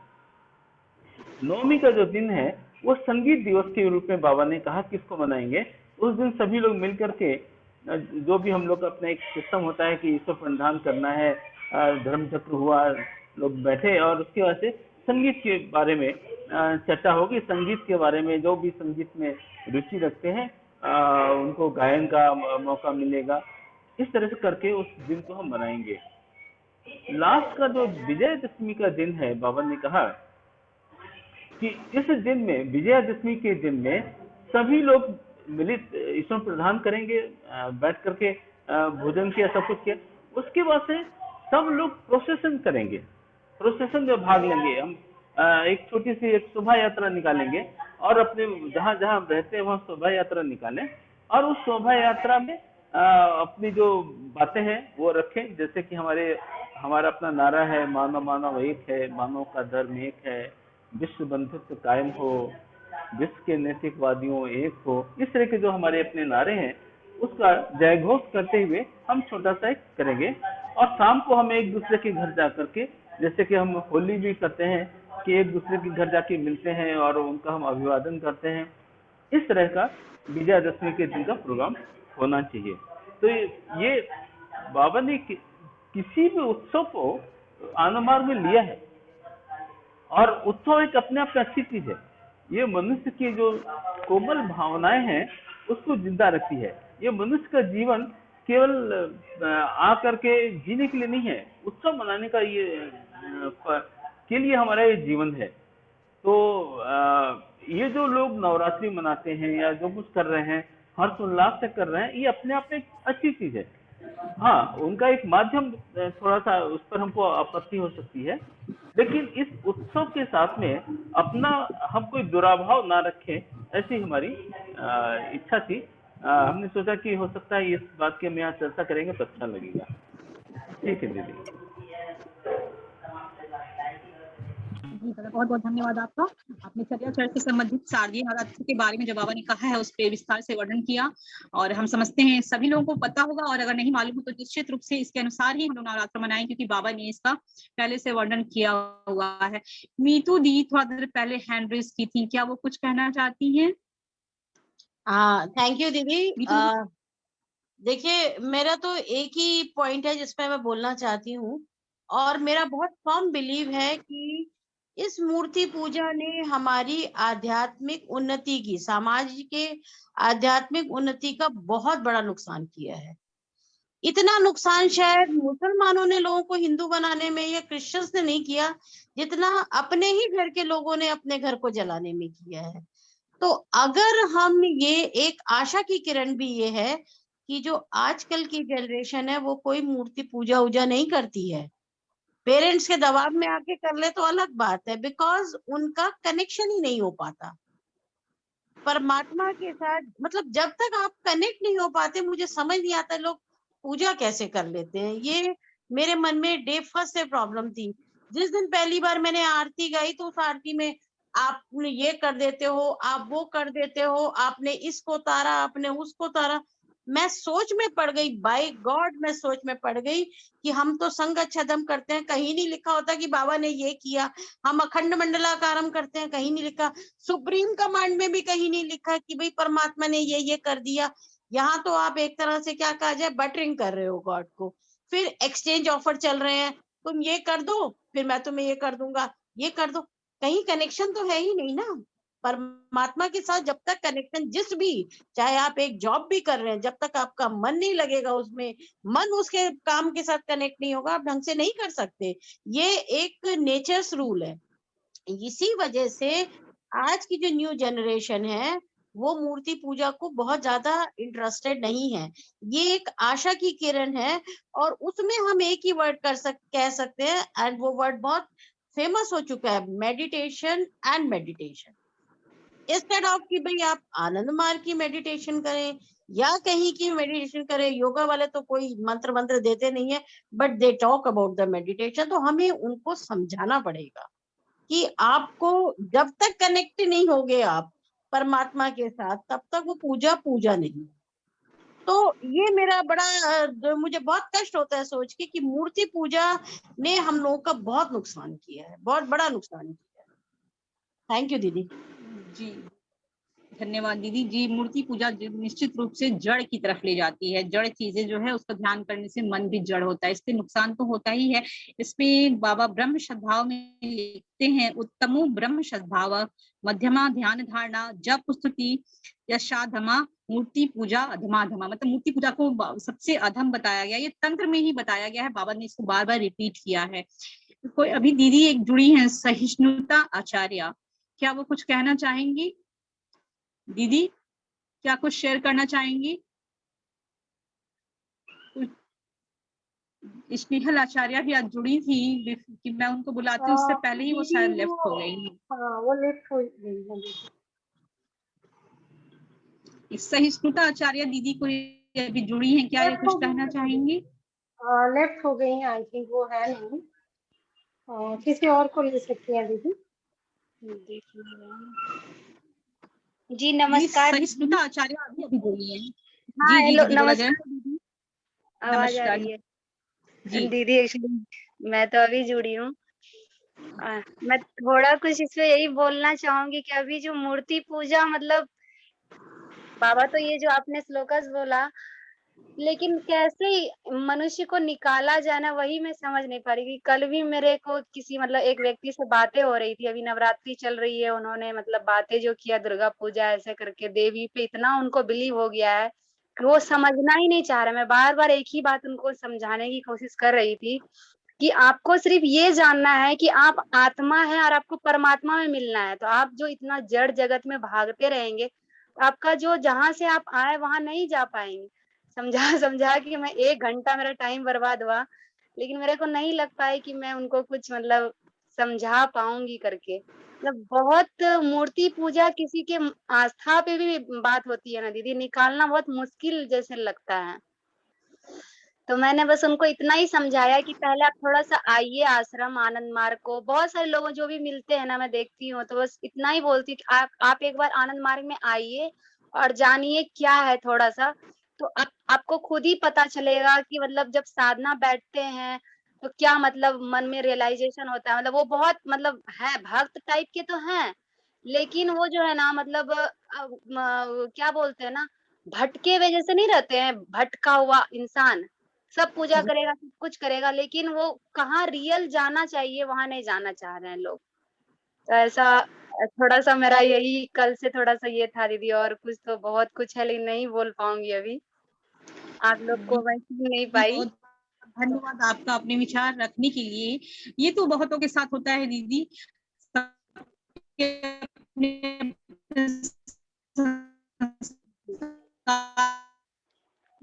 नवमी का जो दिन है वो संगीत दिवस के रूप में बाबा ने कहा किसको मनाएंगे। उस दिन सभी लोग मिलकर के, जो भी हम लोग का अपना एक सिस्टम होता है कि ईश्वर प्रणिधान करना है, धर्म चक्र हुआ, लोग बैठे और उसकी वजह से संगीत के बारे में चर्चा होगी। संगीत के बारे में जो भी संगीत में रुचि रखते हैं उनको गायन का मौका मिलेगा। इस तरह से करके उस दिन को हम मनाएंगे। लास्ट का जो विजयदशमी का दिन है, बाबा ने कहा कि इस दिन में, विजयादशमी के दिन में सभी लोग मिलित ईश्वर प्रदान करेंगे, बैठ करके भोजन किया, सब कुछ किया। उसके बाद से सब लोग प्रोसेशन करेंगे, प्रोसेशन में भाग लेंगे। हम एक छोटी सी एक शोभा यात्रा निकालेंगे और अपने जहाँ जहाँ रहते हैं वहाँ शोभा यात्रा निकालें, और उस शोभा यात्रा में अपनी जो बातें हैं वो रखें। जैसे कि हमारा अपना नारा है, मानव मानव एक है, मानव का धर्म एक है, विश्व बंधुत्व कायम हो, विश्व के नैतिकवादियों एक हो। इस तरह के जो हमारे अपने नारे हैं उसका जय घोष करते हुए हम छोटा सा एक करेंगे। और शाम को हम एक दूसरे के घर जा करके, जैसे कि हम होली भी करते हैं कि एक दूसरे के घर जाके मिलते हैं और उनका हम अभिवादन करते हैं, इस तरह का विजयादशमी के दिन का प्रोग्राम होना चाहिए। तो ये बाबा ने किसी भी उत्सव को आनंद मार्ग में लिया है, और उत्सव एक अपने आप में अच्छी चीज है। ये मनुष्य की जो कोमल भावनाएं हैं उसको जिंदा रखती है। ये मनुष्य का जीवन केवल आकर के जीने के लिए नहीं है, उत्सव मनाने का ये के लिए हमारा ये जीवन है। तो ये जो लोग नवरात्रि मनाते हैं या जो कुछ कर रहे हैं, हर्ष उल्लास से कर रहे हैं, ये अपने आप में एक अच्छी चीज है। हाँ, उनका एक माध्यम थोड़ा सा उस पर हमको आपत्ति हो सकती है, लेकिन इस उत्सव के साथ में अपना हम कोई दुराभाव ना रखें, ऐसी हमारी इच्छा थी। हमने सोचा कि हो सकता है इस बात की हम यहाँ चर्चा करेंगे तो अच्छा लगेगा। ठीक है दीदी। जी दादा, बहुत बहुत धन्यवाद आपका। आपने चर्या चर्च से संबंधित शारदीय नवरात्र के बारे में जो बाबा ने कहा है उस पर विस्तार से वर्णन किया, और हम समझते हैं सभी लोगों को पता होगा, और अगर नहीं मालूम हो तो निश्चित रूप से इसके अनुसार ही हम लोग नवरात्र मनाएं, क्योंकि बाबा ने इसका पहले से वर्णन किया हुआ है। मीतू दी थोड़ा देर पहले हैंड रेज की थी, क्या वो कुछ कहना चाहती हैं? हाँ, थैंक यू दीदी। मीतू देखिए, मेरा तो एक ही पॉइंट है जिसपे मैं बोलना चाहती हूँ, और मेरा बहुत फर्म बिलीव है कि इस मूर्ति पूजा ने हमारी आध्यात्मिक उन्नति की, समाज के आध्यात्मिक उन्नति का बहुत बड़ा नुकसान किया है। इतना नुकसान शायद मुसलमानों ने लोगों को हिंदू बनाने में या क्रिश्चियंस ने नहीं किया, जितना अपने ही घर के लोगों ने अपने घर को जलाने में किया है। तो अगर हम ये एक आशा की किरण भी ये है कि जो आजकल की जनरेशन है वो कोई मूर्ति पूजा वूजा नहीं करती है, पेरेंट्स के दबाव में आके कर ले तो अलग बात है, बिकॉज उनका कनेक्शन ही नहीं हो पाता परमात्मा के साथ। मतलब जब तक आप कनेक्ट नहीं हो पाते, मुझे समझ नहीं आता लोग पूजा कैसे कर लेते हैं। ये मेरे मन में डे फर्स्ट से प्रॉब्लम थी। जिस दिन पहली बार मैंने आरती गाई तो उस आरती में आप ये कर देते हो, आप वो कर देते हो, आपने इसको तारा, आपने उसको तारा। मैं सोच में पड़ गई, बाय गॉड मैं सोच में पड़ गई कि हम तो संग छदम करते हैं, कहीं नहीं लिखा होता कि बाबा ने ये किया। हम अखंड मंडलाकारम करते हैं, कहीं नहीं लिखा। सुप्रीम कमांड में भी कहीं नहीं लिखा कि भाई परमात्मा ने ये कर दिया। यहाँ तो आप एक तरह से क्या कहा जाए, बटरिंग कर रहे हो गॉड को। फिर एक्सचेंज ऑफर चल रहे हैं, तुम ये कर दो फिर मैं तुम्हें ये कर दूंगा, ये कर दो। कहीं कनेक्शन तो है ही नहीं ना परमात्मा के साथ। जब तक कनेक्शन जिस भी, चाहे आप एक जॉब भी कर रहे हैं, जब तक आपका मन नहीं लगेगा उसमें, मन उसके काम के साथ कनेक्ट नहीं होगा, आप ढंग से नहीं कर सकते। ये एक नेचर्स रूल है। इसी वजह से आज की जो न्यू जनरेशन है वो मूर्ति पूजा को बहुत ज्यादा इंटरेस्टेड नहीं है। ये एक आशा की किरण है, और उसमें हम एक ही वर्ड कह सकते हैं, एंड वो वर्ड बहुत फेमस हो चुका है, meditation and meditation. Instead of कि भाई आप आनंद मार्ग की मेडिटेशन करें या कहीं की मेडिटेशन करें, योगा वाले तो कोई मंत्र मंत्र देते नहीं है, but they talk about the meditation. तो हमें उनको समझाना पड़ेगा कि आपको जब तक कनेक्ट नहीं होगे आप परमात्मा के साथ, तब तक वो पूजा नहीं। तो ये मेरा बड़ा मुझे बहुत कष्ट होता है सोच के कि मूर्ति पूजा ने हम लोगों का बहुत नुकसान किया है, बहुत बड़ा नुकसान किया है। थैंक यू दीदी। जी धन्यवाद दीदी। जी, मूर्ति पूजा निश्चित रूप से जड़ की तरफ ले जाती है। जड़ चीजें जो है उसका ध्यान करने से मन भी जड़ होता है, इससे नुकसान तो होता ही है। इसमें बाबा ब्रह्म सद्भाव में लिखते हैं, उत्तमो ब्रह्म सद्भाव मध्यमा ध्यान धारणा जप स्तुति यशाधमा मूर्ति पूजा अधमाधमा। मतलब मूर्ति पूजा को सबसे अधम बताया गया, ये तंत्र में ही बताया गया है, बाबा ने इसको बार बार रिपीट किया है। कोई अभी दीदी एक जुड़ी है सहिष्णुता आचार्य, क्या वो कुछ कहना चाहेंगी? दीदी क्या कुछ शेयर करना चाहेंगी? स्नेहल आचार्य भी आज जुड़ी थी कि मैं उनको बुलाती हूँ, उससे पहले ही वो शायद लेफ्ट हो गई। हाँ, वो लेफ्ट हो गई। सहिष्णुता आचार्य दीदी को अभी जुड़ी हैं, क्या ये कुछ कहना चाहेंगी? लेफ्ट हो गई हैं, आई थिंक वो है नहीं। किसी और को ले सकती हैं दीदी। जी नमस्कार। सहिष्णुता आचार्य अभी अभी जुड़ी हैं। हाँ जी हेलो, जी नमस्कार दीदी, आवाज आ रही है? जी दीदी एक्चुअली मैं तो अभी जुड़ी हूँ। मैं थोड़ा कुछ इसमें यही बोलना चाहूंगी कि अभी जो मूर्ति पूजा, मतलब बाबा तो ये जो आपने श्लोकस बोला, लेकिन कैसे मनुष्य को निकाला जाना वही मैं समझ नहीं पा रही। कि कल भी मेरे को किसी मतलब एक व्यक्ति से बातें हो रही थी, अभी नवरात्रि चल रही है, उन्होंने मतलब बातें जो किया दुर्गा पूजा ऐसे करके, देवी पे इतना उनको बिलीव हो गया है कि वो समझना ही नहीं चाह रहे। मैं बार बार एक ही बात उनको समझाने की कोशिश कर रही थी कि आपको सिर्फ ये जानना है कि आप आत्मा है और आपको परमात्मा में मिलना है। तो आप जो इतना जड़ जगत में भागते रहेंगे, आपका जो जहाँ से आप आए वहां नहीं जा पाएंगे। समझा समझा कि मैं 1 घंटा मेरा टाइम बर्बाद हुआ, लेकिन मेरे को नहीं लग पाया कि मैं उनको कुछ मतलब समझा पाऊंगी करके। मतलब बहुत मूर्ति पूजा किसी के आस्था पे भी बात होती है ना दीदी, निकालना बहुत मुश्किल जैसे लगता है। तो मैंने बस उनको इतना ही समझाया कि पहले आप थोड़ा-सा आइए आश्रम आनंद मार्ग को। बहुत सारे लोग जो भी मिलते हैं ना, मैं देखती हूँ, तो बस इतना ही बोलती हूँ कि आप एक बार आनंद मार्ग में आइए और जानिए क्या है थोड़ा-सा। तो आपको खुद ही पता चलेगा कि मतलब जब साधना बैठते हैं, तो क्या मतलब मन में रियलाइज़ेशन होता है। मतलब वो बहुत मतलब है भक्त टाइप के तो हैं, लेकिन वो जो है ना मतलब क्या बोलते हैं ना, भटके हुए जैसे नहीं रहते हैं, भटका हुआ इंसान। सब पूजा करेगा, सब कुछ करेगा, लेकिन वो कहाँ रियल जाना चाहिए, वहाँ नहीं जाना चाह रहे हैं लोग। तो ऐसा थोड़ा-सा मेरा यही कल से थोड़ा-सा ये था दीदी, और कुछ तो बहुत कुछ है, लेकिन नहीं बोल पाऊँगी अभी। आप लोग को मैं सुन नहीं पाई। बहुत धन्यवाद आपका अपने विचार रखने के लिए। ये तो बहुतों के साथ होता है दीदी। सबके अपने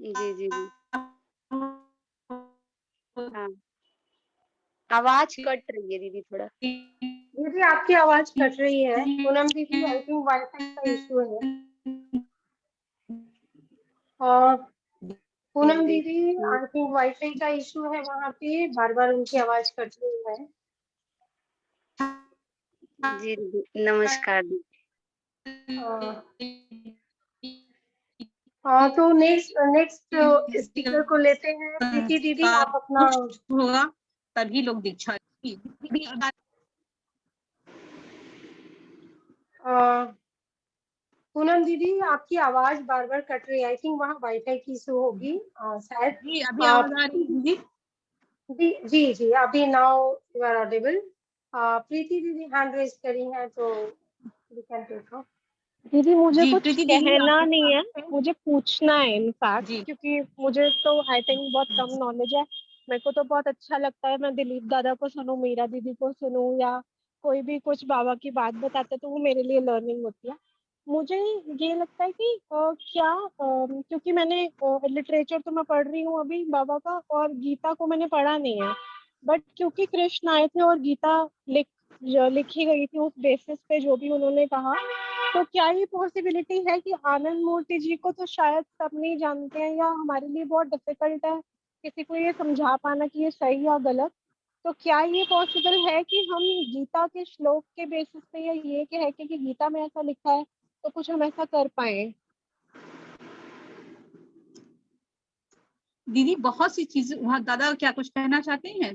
जी, जी, जी। हाँ। आवाज़ कट रही है दीदी थोड़ा। दीदी आपकी आवाज कट रही है। पूनम दीदी आई थिंक वाईफाई का इशू है। और पूनम जी, दीदी आई थिंक वाईफाई का इशू है वहाँ पे, बार बार उनकी आवाज कट रही है। जी दीदी, नमस्कार दीदी। हाँ तो नेक्स्ट स्पीकर को लेते हैं। प्रीति दीदी आप अपना होगा तभी लोग दीक्षा पूनम दीदी आपकी आवाज बार बार कट रही है। आई थिंक वहाँ वाईफाई की इशू होगी शायद। जी अभी आवाज आ रही है दीदी। जी जी अभी नाउ यू आर ऑडिबल। प्रीति दीदी हैंड रेज करी है तो यू कैन टेक ऑफ। दीदी मुझे जी कुछ प्रीति दीदी कहना आपके नहीं है, साथ मुझे पूछना है इनफैक्ट, जी क्योंकि मुझे तो आई थिंक बहुत कम नॉलेज है। मेरे को तो बहुत अच्छा लगता है मैं दिलीप दादा को सुनूं, मीरा दीदी को सुनूं, या कोई भी कुछ बाबा की बात बताते तो वो मेरे लिए लर्निंग होती है। मुझे ये लगता है कि क्योंकि मैंने लिटरेचर तो मैं पढ़ रही हूँ अभी बाबा का, और गीता को मैंने पढ़ा नहीं है, बट क्योंकि कृष्ण आए थे और गीता लिखी गई थी उस बेसिस पे जो भी उन्होंने कहा, तो क्या ये पॉसिबिलिटी है कि आनंद मूर्ति जी को तो शायद सब नहीं जानते हैं, या हमारे लिए बहुत डिफिकल्ट है किसी को ये समझा पाना कि ये सही या गलत। तो क्या ये पॉसिबल है कि हम गीता के श्लोक के बेसिस पे, या ये कह के कि गीता में ऐसा लिखा है तो कुछ हम ऐसा कर पाए? दीदी बहुत सी चीजें वहाँ दादा क्या कुछ कहना चाहते हैं?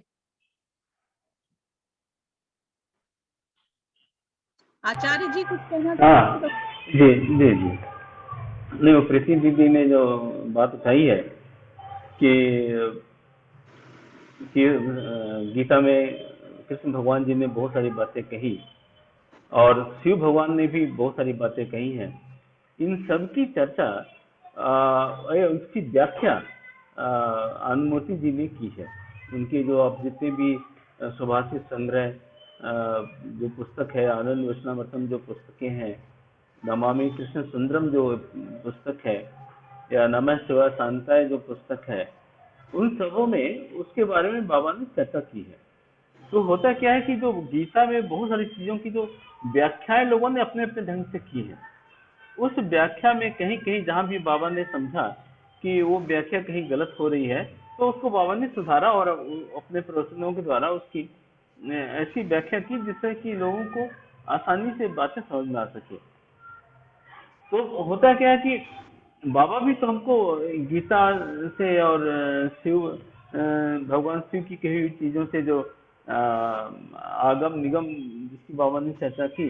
आचार्य जी कुछ कहना चाहते हाँ हैं तो जी जी जी। नहीं, वो प्रीति दीदी ने जो बात उठाई है कि गीता में कृष्ण भगवान जी ने बहुत सारी बातें कही और शिव भगवान ने भी बहुत सारी बातें कही हैं। इन सब की चर्चा उसकी व्याख्या आनंद मूर्ति जी ने की है। उनके जो आप जितने भी सुभाषित संग्रह जो पुस्तक है, आनंद वचनामृतम जो पुस्तकें हैं, नमामि कृष्ण सुंदरम जो पुस्तक है, या नमः शिवाय शांताय जो पुस्तक है, उन सबों में उसके बारे में बाबा ने चर्चा की है। तो होता क्या है कि जो गीता में बहुत सारी चीजों की जो व्याख्याएं लोगों ने अपने अपने ढंग से की है, उस व्याख्या में कहीं कहीं जहां भी बाबा ने समझा कि वो व्याख्या कहीं गलत हो रही है, तो उसको बाबा ने सुधारा और अपने प्रवचनों के द्वारा उसकी ऐसी व्याख्या की जिससे कि लोगों को आसानी से बातें समझ में आ सके। तो होता क्या है कि बाबा भी तो हमको गीता से और शिव भगवान शिव की कही हुई चीजों से जो आगम निगम जिसकी बाबा ने चर्चा की,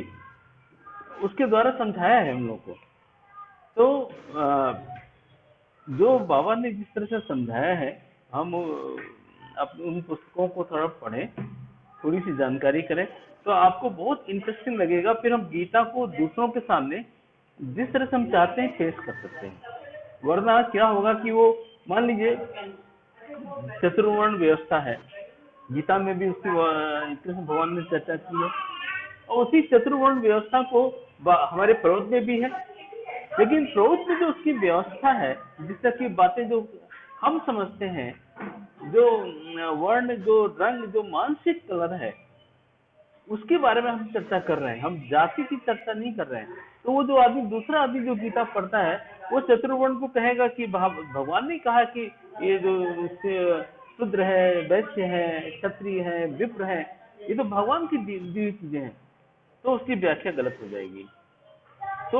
उसके द्वारा समझाया है हम लोग को। तो जो बाबा ने जिस तरह से समझाया है, हम उन पुस्तकों को थोड़ा पढ़ें, थोड़ी सी जानकारी करें, तो आपको बहुत इंटरेस्टिंग लगेगा। फिर हम गीता को दूसरों के सामने जिस तरह से हम चाहते हैं पेश कर सकते हैं। वरना क्या होगा कि वो मान लीजिए चतुर्वर्ण व्यवस्था है, गीता में भी उसकी कृष्ण भगवान ने चर्चा की है, और उसी चतुर्वर्ण व्यवस्था को हमारे प्रवृत्ति में भी है। लेकिन प्रवृत्ति में जो उसकी व्यवस्था है, जिस तरह की बातें जो हम समझते हैं, जो वर्ण, जो रंग, जो मानसिक कलर है, उसके बारे में हम चर्चा कर रहे हैं, हम जाति की चर्चा नहीं कर रहे हैं। तो वो जो आदमी, दूसरा आदमी जो गीता पढ़ता है, वो चतुर्वर्ण को कहेगा कि भगवान ने कहा कि ये जो शूद्र है, वैश्य है, क्षत्रिय है, विप्र है, ये तो भगवान की दी हुई चीजें हैं, तो उसकी व्याख्या गलत हो जाएगी। तो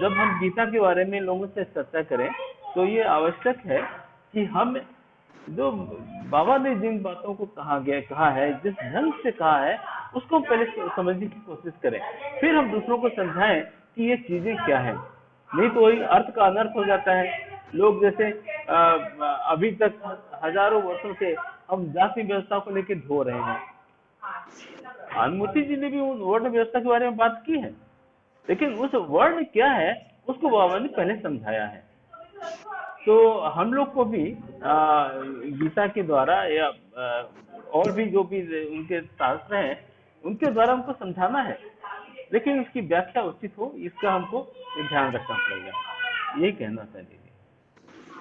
जब हम गीता के बारे में लोगों से चर्चा करें तो ये आवश्यक है कि हम जो बाबा ने जिन बातों को कहा है, जिस ढंग से कहा है, उसको पहले समझने की कोशिश करें, फिर हम दूसरों को समझाएं कि ये चीजें क्या है। नहीं तो वही अर्थ का अनर्थ हो जाता है। लोग जैसे अभी तक हजारों वर्षों से हम जाति व्यवस्था को लेकर ढो रहे हैं। आनंदमूर्ति जी ने भी वर्ण व्यवस्था के बारे में बात की है, लेकिन उस वर्ण क्या है उसको बाबा ने पहले समझाया है। तो हम लोग को भी गीता के द्वारा या और भी जो भी उनके शास्त्र हैं, उनके द्वारा हमको समझाना है, लेकिन उसकी व्याख्या उचित हो, इसका हमको ध्यान रखना पड़ेगा। यही कहना था दीदी।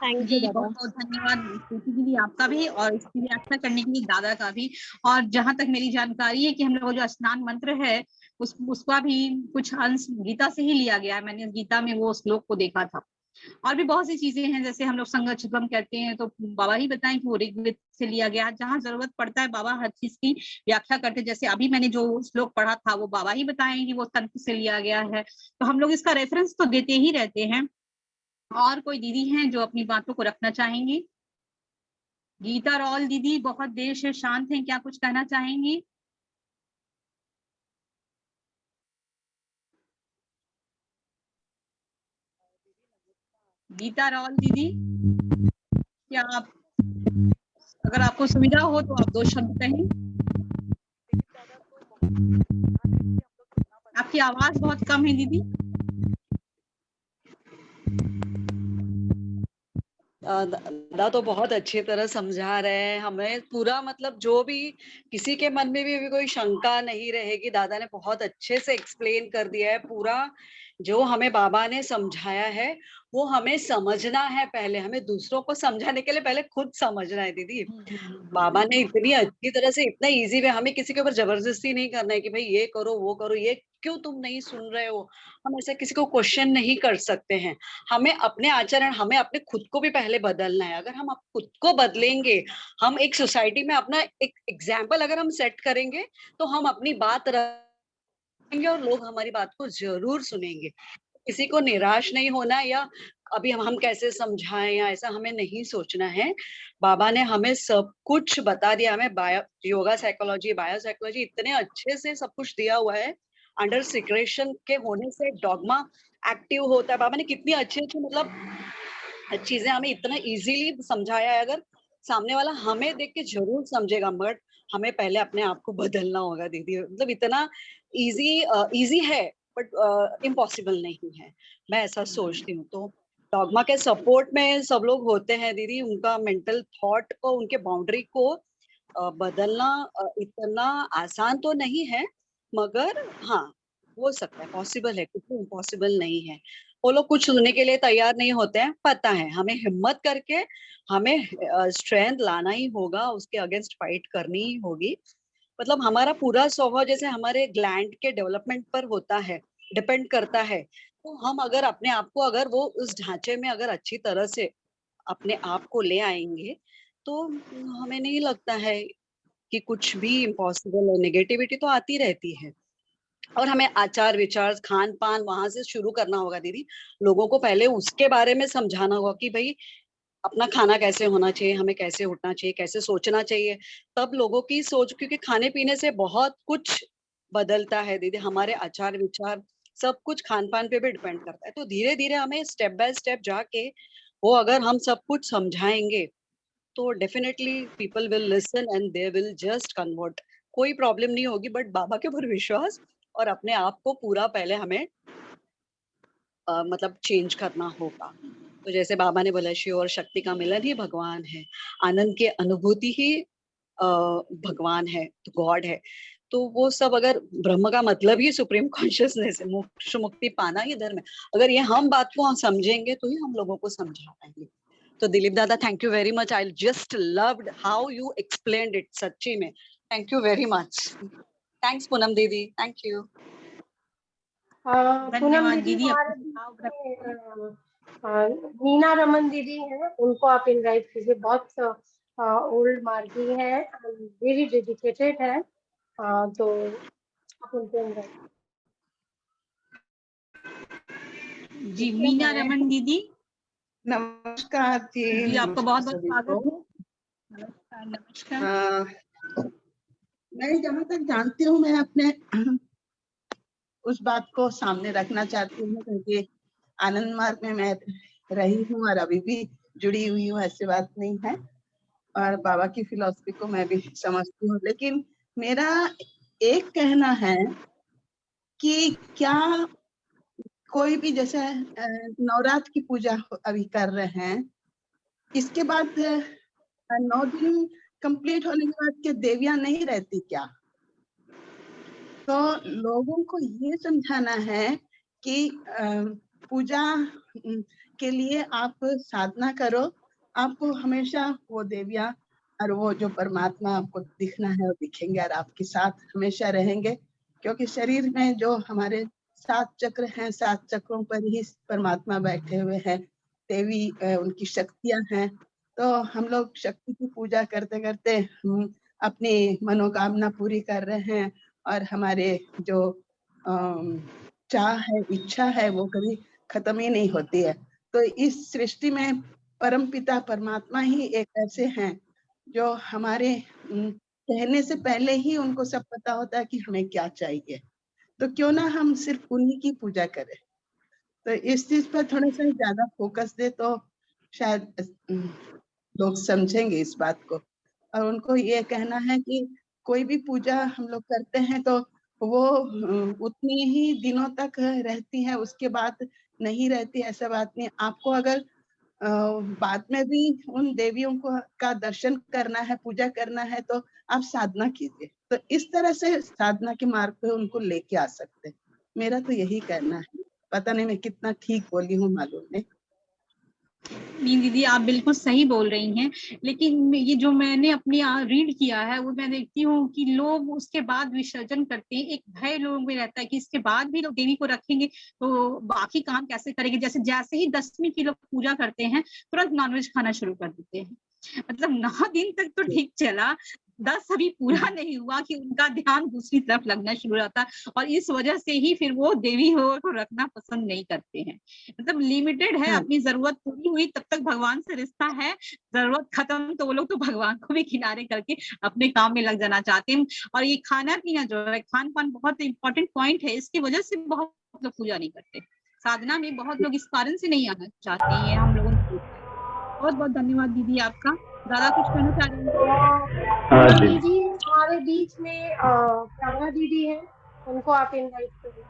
जी, बहुत बहुत धन्यवाद प्रीति दीदी आपका भी, और इसकी व्याख्या करने के लिए दादा का भी। और जहां तक मेरी जानकारी है कि हम लोग जो स्नान मंत्र है उसका भी कुछ अंश गीता से ही लिया गया है। मैंने गीता में वो श्लोक को देखा था। और भी बहुत सी चीजें हैं, जैसे हम लोग संगच्छिद्रम कहते हैं, तो बाबा ही बताएं कि वो ऋग्वेद से लिया गया। जहाँ जरूरत पड़ता है बाबा हर चीज की व्याख्या करते। जैसे अभी मैंने जो श्लोक पढ़ा था वो बाबा ही बताएं कि वो तंत्र से लिया गया है। तो हम लोग इसका रेफरेंस तो देते ही रहते हैं। और कोई दीदी हैं जो अपनी बातों को रखना चाहेंगी? गीता रॉल दीदी बहुत देर से शांत हैं, क्या कुछ कहना चाहेंगी? गीता रॉल दीदी, क्या आप, अगर आपको सुविधा हो तो आप 2 शब्द कहें। आपकी आवाज बहुत कम है दीदी। दादा तो बहुत अच्छी तरह समझा रहे हैं हमें पूरा, मतलब जो भी किसी के मन में भी कोई शंका नहीं रहेगी। दादा ने बहुत अच्छे से एक्सप्लेन कर दिया है पूरा। जो हमें बाबा ने समझाया है वो हमें समझना है। पहले हमें दूसरों को समझाने के लिए पहले खुद समझना है दीदी। बाबा ने इतनी अच्छी तरह से, इतना इजी वे, हमें किसी के ऊपर जबरदस्ती नहीं करना है कि भाई ये करो वो करो, ये क्यों तुम नहीं सुन रहे हो। हम ऐसे किसी को क्वेश्चन नहीं कर सकते हैं। हमें अपने आचरण, हमें अपने खुद को भी पहले बदलना है। अगर हम खुद को बदलेंगे, हम एक सोसाइटी में अपना एक एग्जाम्पल अगर हम सेट करेंगे, तो हम अपनी बात रखेंगे और लोग हमारी बात को जरूर सुनेंगे। किसी को निराश नहीं होना, या अभी हम कैसे समझाएं या ऐसा हमें नहीं सोचना है। बाबा ने हमें सब कुछ बता दिया। हमें योगा साइकोलॉजी, बायो साइकोलॉजी इतने अच्छे से सब कुछ दिया हुआ है। अंडर सिक्रेशन के होने से डॉगमा एक्टिव होता है। बाबा ने कितनी अच्छी अच्छी मतलब चीजें हमें इतना इजीली समझाया है। अगर सामने वाला हमें देख के जरूर समझेगा, बट हमें पहले अपने आप को बदलना होगा दीदी। मतलब इतना इजी है बट इम्पॉसिबल नहीं है, मैं ऐसा सोचती हूँ। तो डॉगमा के सपोर्ट में सब लोग होते हैं दीदी। उनका मेंटल थॉट को, उनके बाउंड्री को बदलना इतना आसान तो नहीं है, मगर हाँ हो सकता है, पॉसिबल है, कुछ इम्पॉसिबल नहीं है। वो लोग कुछ सुनने के लिए तैयार नहीं होते हैं, पता है। हमें हिम्मत करके हमें स्ट्रेंथ लाना ही होगा, उसके अगेंस्ट फाइट करनी ही होगी। मतलब हमारा पूरा स्वभाव जैसे हमारे ग्लैंड के डेवलपमेंट पर होता है, डिपेंड करता है। तो हम अगर अपने आप को, अगर वो उस ढांचे में अगर अच्छी तरह से अपने आप को ले आएंगे, तो हमें नहीं लगता है कि कुछ भी इम्पॉसिबल है। नेगेटिविटी तो आती रहती है, और हमें आचार विचार, खान पान वहां से शुरू करना होगा दीदी। लोगों को पहले उसके बारे में समझाना होगा कि भाई अपना खाना कैसे होना चाहिए, हमें कैसे उठना चाहिए, कैसे सोचना चाहिए। तब लोगों की सोच, क्योंकि खाने पीने से बहुत कुछ बदलता है दीदी। हमारे आचार विचार सब कुछ खान पान पे भी डिपेंड करता है। तो धीरे धीरे हमें स्टेप बाय स्टेप जाके वो अगर हम सब कुछ समझाएंगे, तो definitely people will listen and they will just convert. कोई प्रॉब्लम नहीं होगी, बट बाबा के ऊपर विश्वास और अपने आप को पूरा पहले हमें मतलब चेंज करना होगा। तो जैसे बाबा ने बोला, शिव और शक्ति का मिलन ही भगवान है। आनंद की अनुभूति ही भगवान है, तो गॉड है, तो वो सब अगर ब्रह्म का मतलब ही सुप्रीम कॉन्शियसनेस है, मोक्ष मुक्ति पाना ही धर्म है, अगर ये हम बात को हम समझेंगे तो ही हम लोगों को समझा पाएंगे। तो दिलीप दादा, thank you very much, I just loved how you explained it, सच्ची में thank you very much. Thanks Poonam दीदी, थैंक यू। पूनम दीदी हमारे बीच में नीना रमन दीदी हैं, उनको आप इनवाइट कीजिए, बहुत ओल्ड मार्गी है, वेरी डेडिकेटेड है, तो आप उनको इनवाइट। जी मीना रमन दीदी, नमस्कार जी आपका बहुत बहुत सभी स्वागत को। है। नमस्कार नमस्कार। मैं जहाँ तक जानती हूँ, मैं अपने उस बात को सामने रखना चाहती हूँ, क्योंकि आनंद मार्ग में मैं रही हूँ और अभी भी जुड़ी हुई हूँ, ऐसी बात नहीं है, और बाबा की फिलॉसफी को मैं भी समझती हूँ। लेकिन मेरा एक कहना है कि क्या कोई भी, जैसे नवरात्र की पूजा अभी कर रहे हैं, इसके बाद 9 दिन कंप्लीट होने के बाद क्या देवियां नहीं रहती क्या? तो लोगों को ये समझाना है कि पूजा के लिए आप साधना करो, आपको हमेशा वो देवियां और वो जो परमात्मा आपको दिखना है वो दिखेंगे और आपके साथ हमेशा रहेंगे, क्योंकि शरीर में जो हमारे 7 चक्र हैं, 7 चक्रों पर ही परमात्मा बैठे हुए हैं, देवी उनकी शक्तियां हैं। तो हम लोग शक्ति की पूजा करते करते अपनी मनोकामना पूरी कर रहे हैं, और हमारे जो चाह है, इच्छा है, वो कभी खत्म ही नहीं होती है। तो इस सृष्टि में परमपिता परमात्मा ही एक ऐसे हैं जो हमारे कहने से पहले ही उनको सब पता होता है कि हमें क्या चाहिए, तो क्यों ना हम सिर्फ उन्हीं की पूजा करें। तो इस चीज पर थोड़ा सा ज्यादा फोकस दे तो शायद लोग समझेंगे इस बात को। और उनको ये कहना है कि कोई भी पूजा हम लोग करते हैं तो वो उतनी ही दिनों तक रहती है, उसके बाद नहीं रहती, ऐसा बात नहीं। आपको अगर बाद में भी उन देवियों को का दर्शन करना है, पूजा करना है, तो आप साधना कीजिए, तो इस तरह से साधना के मार्ग पे उनको लेके आ सकते हैं। मेरा तो यही कहना है, पता नहीं मैं कितना ठीक बोली हूँ, मालूम नहीं। नहीं दीदी, आप बिल्कुल सही बोल रही हैं, लेकिन ये जो मैंने अपने रीड किया है वो मैं देखती हूँ कि लोग उसके बाद विसर्जन करते हैं। एक भय लोगों में रहता है कि इसके बाद भी लोग देवी को रखेंगे तो बाकी काम कैसे करेंगे। जैसे ही 10वीं की लोग पूजा करते हैं, तुरंत नॉनवेज खाना शुरू कर देते हैं। मतलब 9 दिन तक तो ठीक चला, 10 अभी पूरा नहीं हुआ कि उनका ध्यान दूसरी तरफ लगना शुरू रहता, और इस वजह से ही फिर वो देवी को रखना पसंद नहीं करते हैं। मतलब लिमिटेड है, अपनी जरूरत पूरी हुई तब तक भगवान से रिश्ता है, जरूरत खत्म तो वो लोग तो भगवान को भी किनारे करके अपने काम में लग जाना चाहते हैं। और ये खाना पीना जो है, खान पान बहुत इंपॉर्टेंट पॉइंट है, इसकी वजह से बहुत लोग पूजा नहीं करते। साधना में बहुत लोग इस कारण से नहीं आना चाहते हैं, हम लोगों को। बहुत बहुत धन्यवाद दीदी आपका। दादा कुछ कहना चाह रहे हैं? दीदी हमारे बीच में प्रभा दीदी है, उनको आप इनवाइट करिए।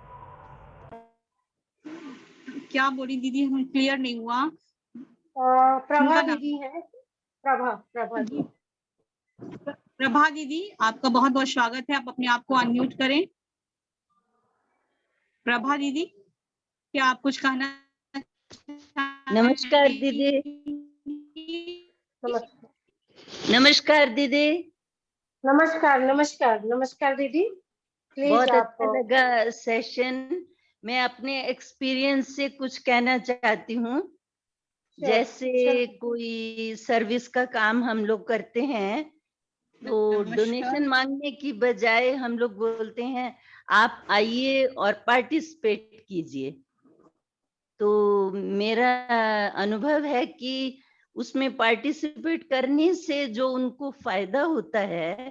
क्या बोली दीदी, हमें क्लियर नहीं हुआ। प्रभा दीदी है, प्रभा जी। प्रभा दीदी, आपका बहुत बहुत स्वागत है, आप अपने आप को अनम्यूट करें। प्रभा दीदी, क्या आप कुछ कहना? नमस्कार दीदी। नमस्कार दीदी। नमस्कार दीदी। बहुत अच्छा लगा सेशन। मैं अपने एक्सपीरियंस से कुछ कहना चाहती हूँ। जैसे कोई सर्विस का काम हम लोग करते हैं तो डोनेशन मांगने की बजाय हम लोग बोलते हैं आप आइए और पार्टिसिपेट कीजिए। तो मेरा अनुभव है कि उसमें पार्टिसिपेट करने से जो उनको फायदा होता है,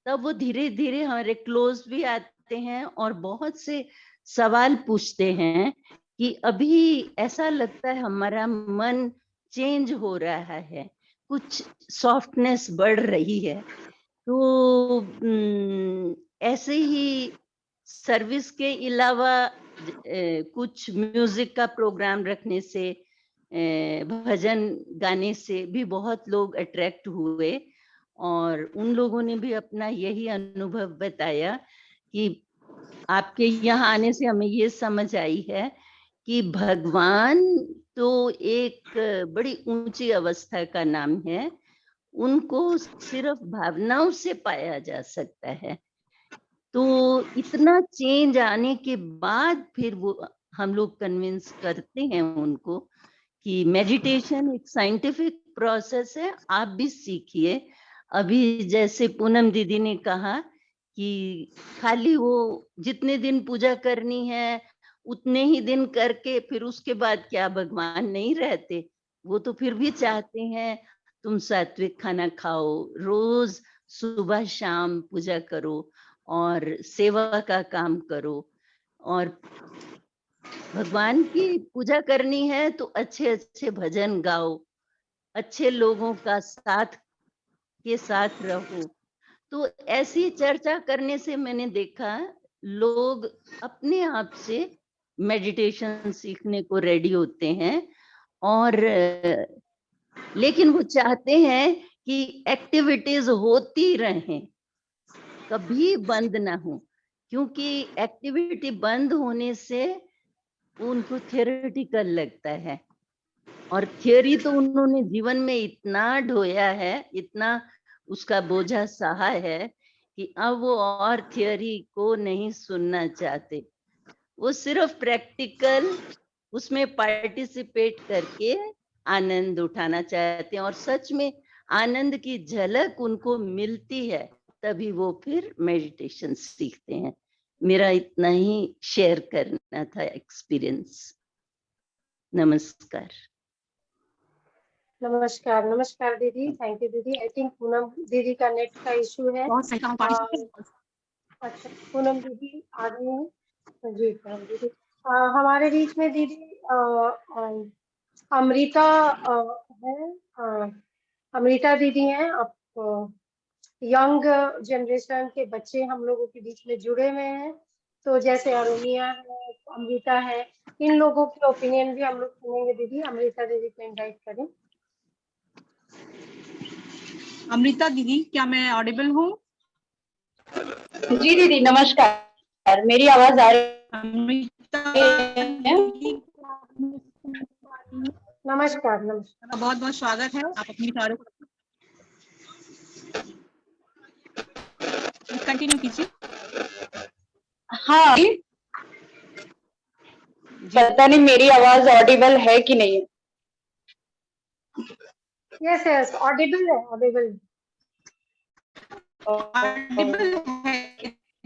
तब वो धीरे धीरे हमारे क्लोज भी आते हैं और बहुत से सवाल पूछते हैं कि अभी ऐसा लगता है हमारा मन चेंज हो रहा है, कुछ सॉफ्टनेस बढ़ रही है। तो ऐसे ही सर्विस के अलावा कुछ म्यूजिक का प्रोग्राम रखने से, भजन गाने से भी बहुत लोग अट्रैक्ट हुए और उन लोगों ने भी अपना यही अनुभव बताया कि आपके यहाँ आने से हमें ये समझ आई है कि भगवान तो एक बड़ी ऊंची अवस्था का नाम है, उनको सिर्फ भावनाओं से पाया जा सकता है। तो इतना चेंज आने के बाद फिर वो हम लोग कन्विंस करते हैं उनको कि मेडिटेशन एक साइंटिफिक प्रोसेस है, आप भी सीखिए। अभी जैसे पूनम दीदी ने कहा कि खाली वो जितने दिन पूजा करनी है उतने ही दिन करके फिर उसके बाद क्या भगवान नहीं रहते? वो तो फिर भी चाहते हैं तुम सात्विक खाना खाओ, रोज सुबह शाम पूजा करो और सेवा का काम करो, और भगवान की पूजा करनी है तो अच्छे अच्छे भजन गाओ, अच्छे लोगों का साथ के साथ रहो। तो ऐसी चर्चा करने से मैंने देखा लोग अपने आप से मेडिटेशन सीखने को रेडी होते हैं, और लेकिन वो चाहते हैं कि एक्टिविटीज होती रहें, कभी बंद ना हो, क्योंकि एक्टिविटी बंद होने से उनको थियोरेटिकल लगता है, और थियोरी तो उन्होंने जीवन में इतना ढोया है, इतना उसका बोझा सहा है कि अब वो और थियोरी को नहीं सुनना चाहते। वो सिर्फ प्रैक्टिकल उसमें पार्टिसिपेट करके आनंद उठाना चाहते हैं, और सच में आनंद की झलक उनको मिलती है तभी वो फिर मेडिटेशन सीखते हैं। मेरा इतना ही शेयर करना था एक्सपीरियंस। नमस्कार। नमस्कार, नमस्कार दीदी। थैंक यू दीदी। आई थिंक पूनम दीदी का नेट का इशू है। अच्छा, पूनम दीदी आ गई हैं। जी पूनम दीदी, हमारे बीच में दीदी अमृता है। अमृता दीदी हैं। अब यंग जनरेशन के बच्चे हम लोगों के बीच में जुड़े हुए हैं, तो जैसे अरुणिया है, अमृता है, इन लोगों की ओपिनियन भी हम लोग सुनेंगे। दीदी अमृता दीदी को इनवाइट करें। अमृता दीदी, क्या मैं ऑडिबल हूँ? जी दीदी नमस्कार, मेरी आवाज आ रही है? नमस्कार। नमस्कार, बहुत बहुत स्वागत है। आप अपने विचारों को कंटिन्यू कीजिए। हाँ, पता नहीं मेरी आवाज ऑडिबल है कि नहीं। यस यस, ऑडिबल है, ऑडिबल है।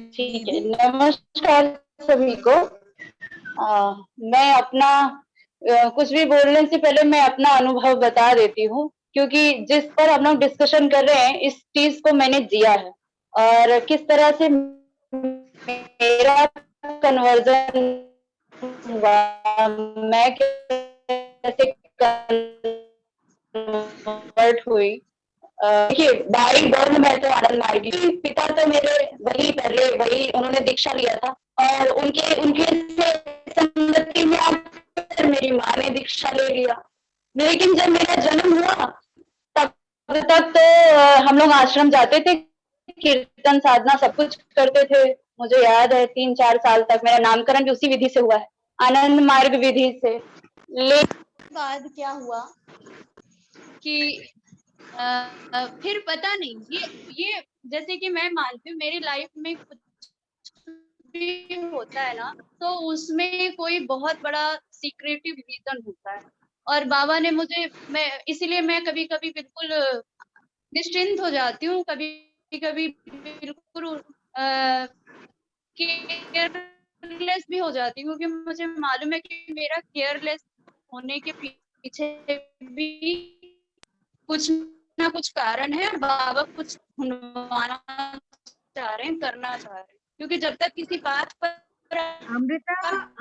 ठीक है, नमस्कार सभी को। मैं अपना कुछ भी बोलने से पहले मैं अपना अनुभव बता देती हूँ, क्योंकि जिस पर हम लोग डिस्कशन कर रहे हैं इस चीज को मैंने जिया है, और किस तरह से मेरा कन्वर्जन हुआ, मैं कैसे कन्वर्ट हुई। देखिए बाई बर्थ में तो आनंद मार्ग की, पिता तो मेरे वही पहले वही उन्होंने दीक्षा लिया था, और उनके संगति में आकर मेरी माँ ने दीक्षा ले लिया। लेकिन जब मेरा जन्म हुआ तब तक तो हम लोग आश्रम जाते थे, कीर्तन साधना सब कुछ करते थे। मुझे याद है 3-4 साल तक मेरा नामकरण भी उसी विधि से हुआ है, आनंद मार्ग विधि से। लेकिन बाद क्या हुआ कि फिर पता नहीं, ये जैसे कि मैं मानती हूँ मेरी लाइफ में कुछ भी होता है ना, तो उसमें कोई बहुत बड़ा सीक्रेटिव रीजन होता है, और बाबा ने मुझे, मैं इसीलिए मैं कभी कभी बिल्कुल निश्चिंत हो जाती हूँ, कभी कभी बिल्कुल केयरलेस भी हो जाती हूँ, क्योंकि मुझे मालूम है कि मेरा केयरलेस होने के पीछे भी कुछ ना कुछ कारण है, बाबा कुछ ढूंढवाना चाह रहे हैं, करना चाह रहे हैं, क्योंकि जब तक किसी बात पर अमृता आप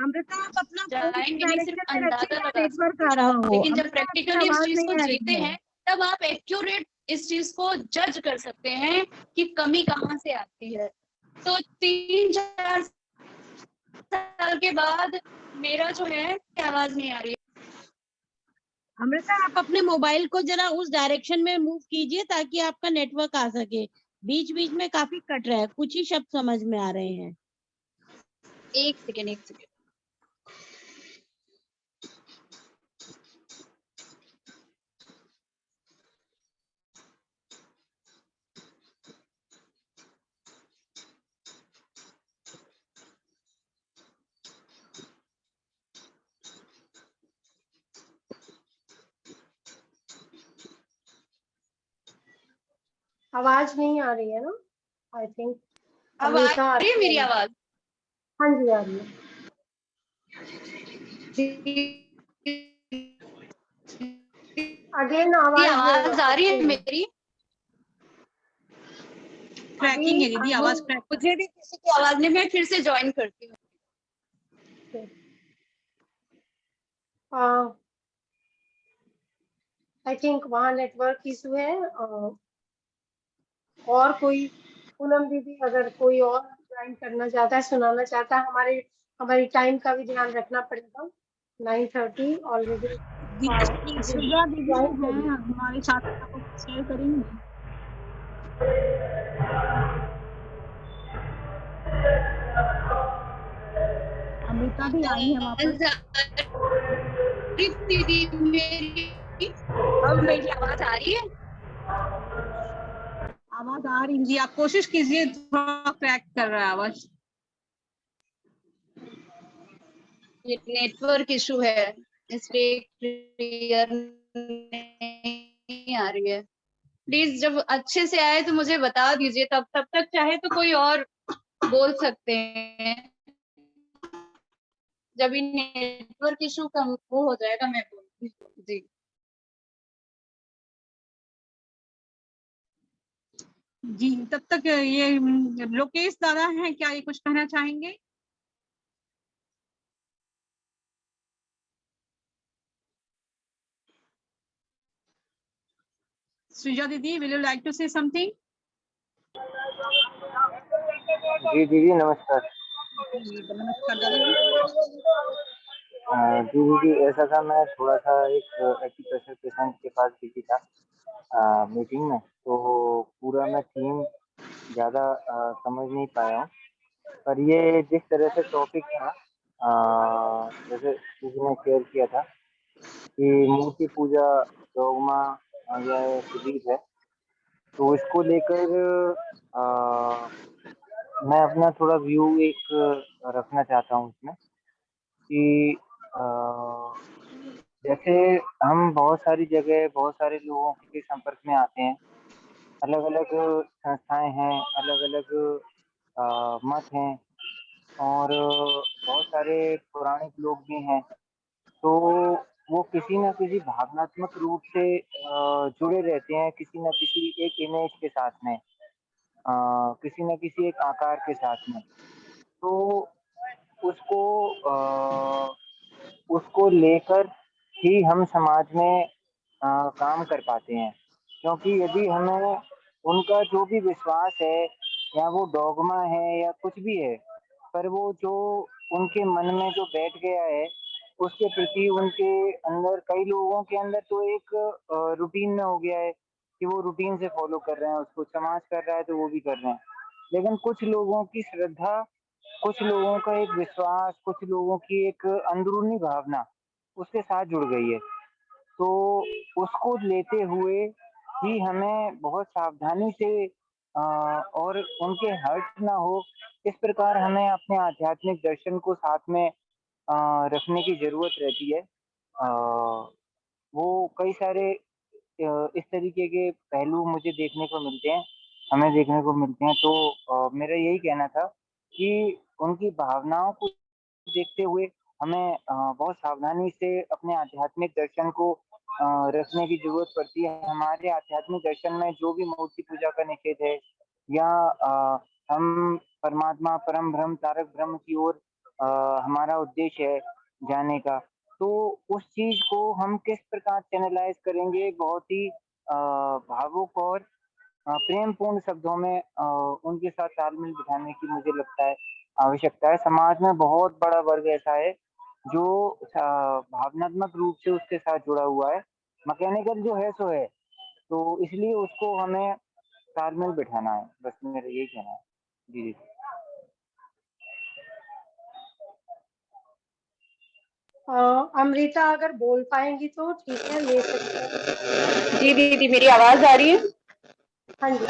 अपना जाएंगे नहीं, सिर्फ अंदाजा लगा सकते हैं, लेकिन जब प्रैक्टिकली इस चीज को जीते हैं तब आप एक्यूरेट इस चीज को जज कर सकते हैं कि कमी कहाँ से आती है। तो 3-4 साल के बाद मेरा जो है, आवाज नहीं आ रही है, अमृता, आप अपने मोबाइल को जरा उस डायरेक्शन में मूव कीजिए ताकि आपका नेटवर्क आ सके। बीच बीच में काफी कट रहा है, कुछ ही शब्द समझ में आ रहे हैं। एक सेकेंड। आवाज नहीं आ रही है ना? आई थिंक अब आ रही है मेरी आवाज? हाँ जी, आ रही है। अगेन आवाज आ रही है मेरी? क्रैकिंग है दीदी, आवाज क्रैक। मुझे भी किसी की आवाज नहीं, मैं फिर से ज्वाइन करती हूँ। आई थिंक वहाँ नेटवर्क इशू है। और कोई, पूनम दीदी अगर कोई और ज्वाइन करना चाहता है, सुनाना चाहता है, हमारी टाइम का भी ध्यान रखना पड़ेगा। 9:30 ऑलरेडी। सुजा दीदी हैं हमारे साथ, आपको शेयर करेंगे। अमृता भी आई है वापस। दीदी मेरी, अब मेरी आवाज आ रही है? आवाज आ रही जी, आप कोशिश कीजिए, थोड़ा क्रैक कर रहा है आवाज। ये नेटवर्क इशू है, इसलिए क्लियर नहीं आ रही है। प्लीज जब अच्छे से आए तो मुझे बता दीजिए, तब तक चाहे तो कोई और बोल सकते हैं। जब ये नेटवर्क इशू कम वो हो जाएगा मैं बोलूंगी। जी जी, तब तक ये लोकेश दादा हैं, क्या ये कुछ कहना चाहेंगे? सुजा दीदी, will you like to say something? जी दीदी नमस्कार। नमस्कार दादा। जी दीदी, ऐसा था, मैं थोड़ा सा एक एक्यूप्रेशर पेशेंट के पास बिजी था मीटिंग में, तो पूरा मैं थीम ज़्यादा समझ नहीं पाया हूँ। पर ये जिस तरह से टॉपिक था, जैसे किसी ने शेयर किया था कि मूर्ति पूजा डोगमा या बिलीफ है, तो इसको लेकर मैं अपना थोड़ा व्यू एक रखना चाहता हूँ इसमें कि जैसे हम बहुत सारी जगह बहुत सारे लोगों के संपर्क में आते हैं, अलग अलग संस्थाएं हैं, अलग अलग मत हैं और बहुत सारे पौराणिक लोग भी हैं, तो वो किसी न किसी भावनात्मक रूप से जुड़े रहते हैं किसी न किसी एक इमेज के साथ में, किसी न किसी एक आकार के साथ में। तो उसको उसको लेकर ही हम समाज में काम कर पाते हैं, क्योंकि यदि हमें उनका जो भी विश्वास है या वो डॉगमा है या कुछ भी है, पर वो जो उनके मन में जो बैठ गया है उसके प्रति उनके अंदर, कई लोगों के अंदर तो एक रूटीन में हो गया है कि वो रूटीन से फॉलो कर रहे हैं, उसको समाज कर रहा है तो वो भी कर रहे हैं। लेकिन कुछ लोगों की श्रद्धा, कुछ लोगों का एक विश्वास, कुछ लोगों की एक अंदरूनी भावना उसके साथ जुड़ गई है, तो उसको लेते हुए ही हमें बहुत सावधानी से और उनके हर्ट ना हो, इस प्रकार हमें अपने आध्यात्मिक दर्शन को साथ में रखने की जरूरत रहती है। वो कई सारे इस तरीके के पहलू मुझे देखने को मिलते हैं, हमें देखने को मिलते हैं, तो मेरा यही कहना था कि उनकी भावनाओं को देखते हुए हमें बहुत सावधानी से अपने आध्यात्मिक दर्शन को रखने की जरूरत पड़ती है। हमारे आध्यात्मिक दर्शन में जो भी मूर्ति पूजा का निषेध है या हम परमात्मा परम ब्रह्म तारक ब्रह्म की ओर हमारा उद्देश्य है जाने का, तो उस चीज को हम किस प्रकार चैनलाइज करेंगे, बहुत ही भावुक और प्रेमपूर्ण शब्दों में उनके साथ तालमेल बिठाने की मुझे लगता है आवश्यकता है। समाज में बहुत बड़ा वर्ग ऐसा है जो भावनात्मक रूप से उसके साथ जुड़ा हुआ है। मैकेनिकल जो है सो है, तो इसलिए उसको हमें तालमेल बिठाना है, बस मेरा यही कहना है। जी। अमृता अगर बोल पाएंगी तो ठीक है, ले सकते हैं। जी दीदी, मेरी आवाज आ रही है? हाँ जी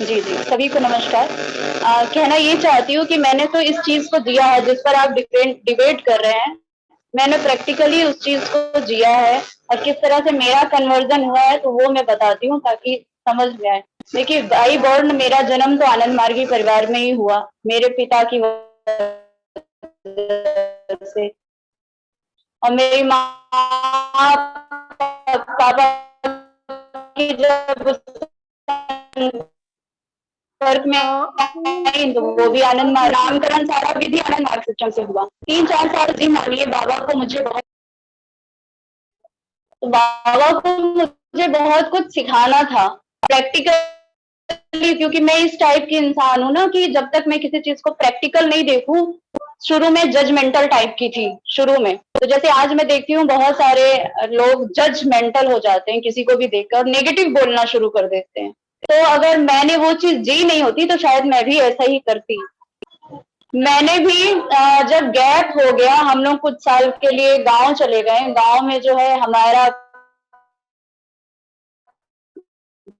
जी जी, सभी को नमस्कार। कहना ये चाहती हूँ कि मैंने तो इस चीज को जिया है जिस पर आप डिबेट कर रहे हैं। मैंने प्रैक्टिकली उस चीज को जिया है और किस तरह से मेरा कन्वर्जन हुआ है तो वो मैं बताती हूँ ताकि समझ में आए। देखिए, बाई बॉर्न मेरा जन्म तो आनंद मार्गी परिवार में ही हुआ, मेरे पिता की वजह से, और मेरी माँ पापा की जब वर्क में आई तो वो भी आनंद मार्ग, नामकरण सारा विधि आनंद मार्ग सिस्टम से हुआ। 3-4 साल जी मानिए बाबा को मुझे बहुत कुछ सिखाना था प्रैक्टिकली, क्योंकि मैं इस टाइप की इंसान हूँ ना कि जब तक मैं किसी चीज को प्रैक्टिकल नहीं देखूं, शुरू में जजमेंटल टाइप की थी शुरू में। तो जैसे आज मैं देखती हूँ बहुत सारे लोग जजमेंटल हो जाते हैं, किसी को भी देखकर नेगेटिव बोलना शुरू कर देते हैं। तो अगर मैंने वो चीज जी नहीं होती तो शायद मैं भी ऐसा ही करती। मैंने भी जब गैप हो गया, हम लोग कुछ साल के लिए गांव चले गए। गांव में जो है हमारा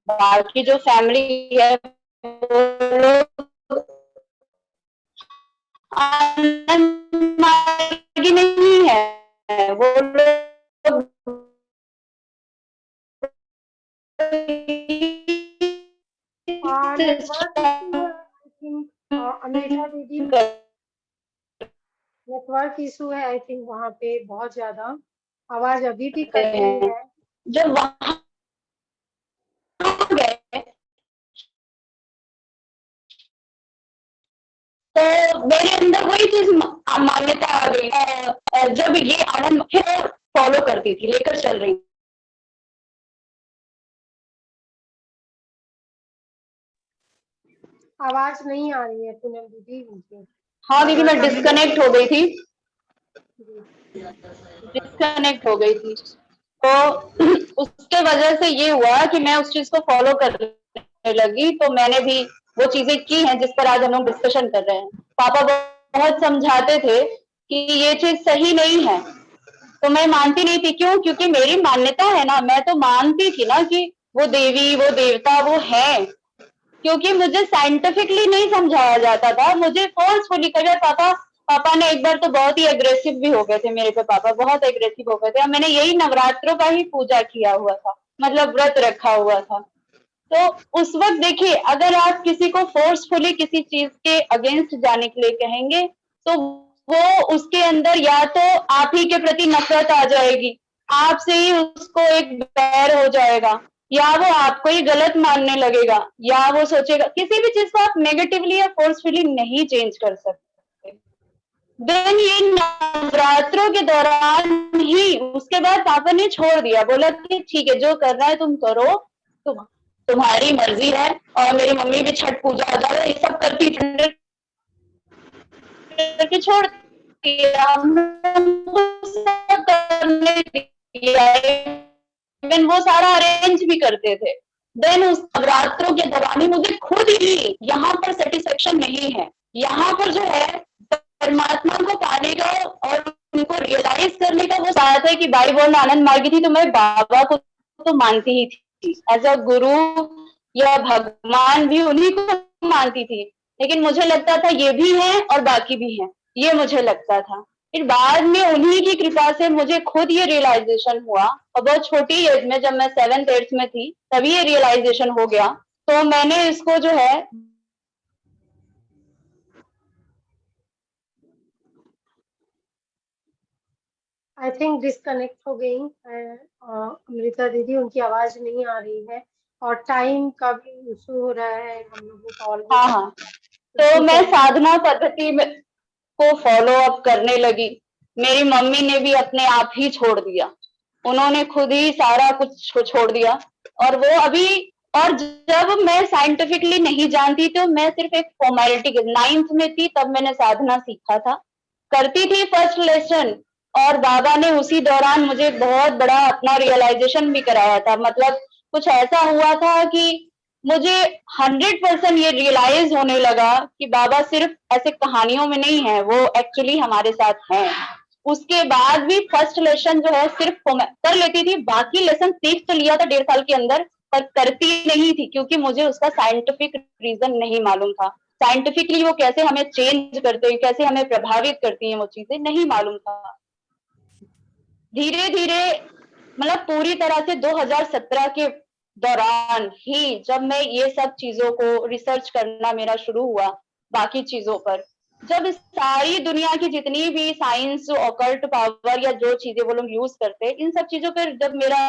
बाकी जो फैमिली है वो लोग आनंद मार्गी नहीं है, वो लोग अमृता दीदी, नेटवर्क इशू है आई थिंक वहाँ पे बहुत ज्यादा, आवाज अभी भी कट रही है। जब वहां गए तो मेरे अंदर वही चीज मान्यता आ गई। जब ये आनंद फॉलो करती थी, लेकर चल रही। आवाज नहीं आ रही है पूनम दीदी मुझे। हाँ दीदी, मैं डिस्कनेक्ट हो गई थी, डिस्कनेक्ट हो गई थी। तो उसके वजह से ये हुआ कि मैं उस चीज को फॉलो करने लगी। तो मैंने भी वो चीजें की हैं जिस पर आज हम लोग डिस्कशन कर रहे हैं। पापा बहुत समझाते थे कि ये चीज सही नहीं है, तो मैं मानती नहीं थी। क्यों? क्योंकि मेरी मान्यता है ना, मैं तो मानती थी ना कि वो देवी, वो देवता, वो है। क्योंकि मुझे साइंटिफिकली नहीं समझाया जाता था, मुझे फोर्सफुली कर पापा ने एक बार तो बहुत ही एग्रेसिव भी हो गए थे मेरे पे। पापा बहुत एग्रेसिव हो गए थे। मैंने यही नवरात्रों का ही पूजा किया हुआ था, मतलब व्रत रखा हुआ था। तो उस वक्त देखिए, अगर आप किसी को फोर्सफुली किसी चीज के अगेंस्ट जाने के लिए कहेंगे तो वो उसके अंदर या तो आप ही के प्रति नफरत आ जाएगी, आपसे ही उसको एक बैर हो जाएगा, या वो आपको ही गलत मानने लगेगा, या वो सोचेगा। किसी भी चीज को आप नेगेटिवली या फोर्सफुली नहीं चेंज कर सकते। देन ये नवरात्रों के दौरान ही उसके बाद पापा ने छोड़ दिया, बोला कि ठीक है जो कर रहा है तुम करो, तुम्हारी मर्जी है। और मेरी मम्मी भी छठ पूजा ये सब करती थी, छोड़ दिया, इवन वो सारा अरेंज भी करते थे। देन उस नवरात्रों के दौरान ही मुझे खुद ही यहाँ पर सेटिस्फेक्शन नहीं है। यहाँ पर जो है परमात्मा को पाने का और उनको रियलाइज करने का वो साथ है कि बाई बॉर्न आनंद मार्गी थी तो मैं बाबा को तो मानती ही थी, एज अ गुरु या भगवान भी उन्हीं को मानती थी। लेकिन मुझे लगता था ये भी है और बाकी भी है, ये मुझे लगता था। फिर बाद में उन्हीं की कृपा से मुझे खुद ये रियलाइजेशन हुआ, और बहुत छोटी एज में, जब मैं 7th 8th में थी तभी ये रियलाइजेशन हो गया। तो मैंने इसको जो है आई थिंक डिस्कनेक्ट हो गई अमृता दीदी, उनकी आवाज नहीं आ रही है और टाइम का भी इशू हो रहा है हम लोगों का ऑलरेडी। हाँ, तो मैं साधना पद्धति में को फॉलो अप करने लगी। मेरी मम्मी ने भी अपने आप ही छोड़ दिया, उन्होंने खुद ही सारा कुछ छोड़ दिया। और वो अभी, और जब मैं साइंटिफिकली नहीं जानती तो मैं सिर्फ एक फॉर्मेलिटी के 9th में थी तब मैंने साधना सीखा था। करती थी फर्स्ट लेसन, और बाबा ने उसी दौरान मुझे बहुत बड़ा अपना रियलाइजेशन भी कराया था। मतलब कुछ ऐसा हुआ था कि मुझे 100% ये रियलाइज होने लगा कि बाबा सिर्फ ऐसे कहानियों में नहीं है, वो एक्चुअली हमारे साथ हैं। उसके बाद भी फर्स्ट लेसन जो है सिर्फ कर लेती थी, बाकी लेसन सीख तो लिया था 1.5 साल के अंदर, पर करती नहीं थी क्योंकि मुझे उसका साइंटिफिक रीजन नहीं मालूम था। साइंटिफिकली वो कैसे हमें चेंज करते हैं, कैसे हमें प्रभावित करती हैं, वो चीजें नहीं मालूम था। धीरे धीरे मतलब पूरी तरह से 2017 के दौरान ही जब मैं ये सब चीजों को रिसर्च करना मेरा शुरू हुआ बाकी चीजों पर, जब सारी दुनिया की जितनी भी साइंस, ऑकल्ट पावर या जो चीजें वो लोग यूज करते हैं, इन सब चीजों पर जब मेरा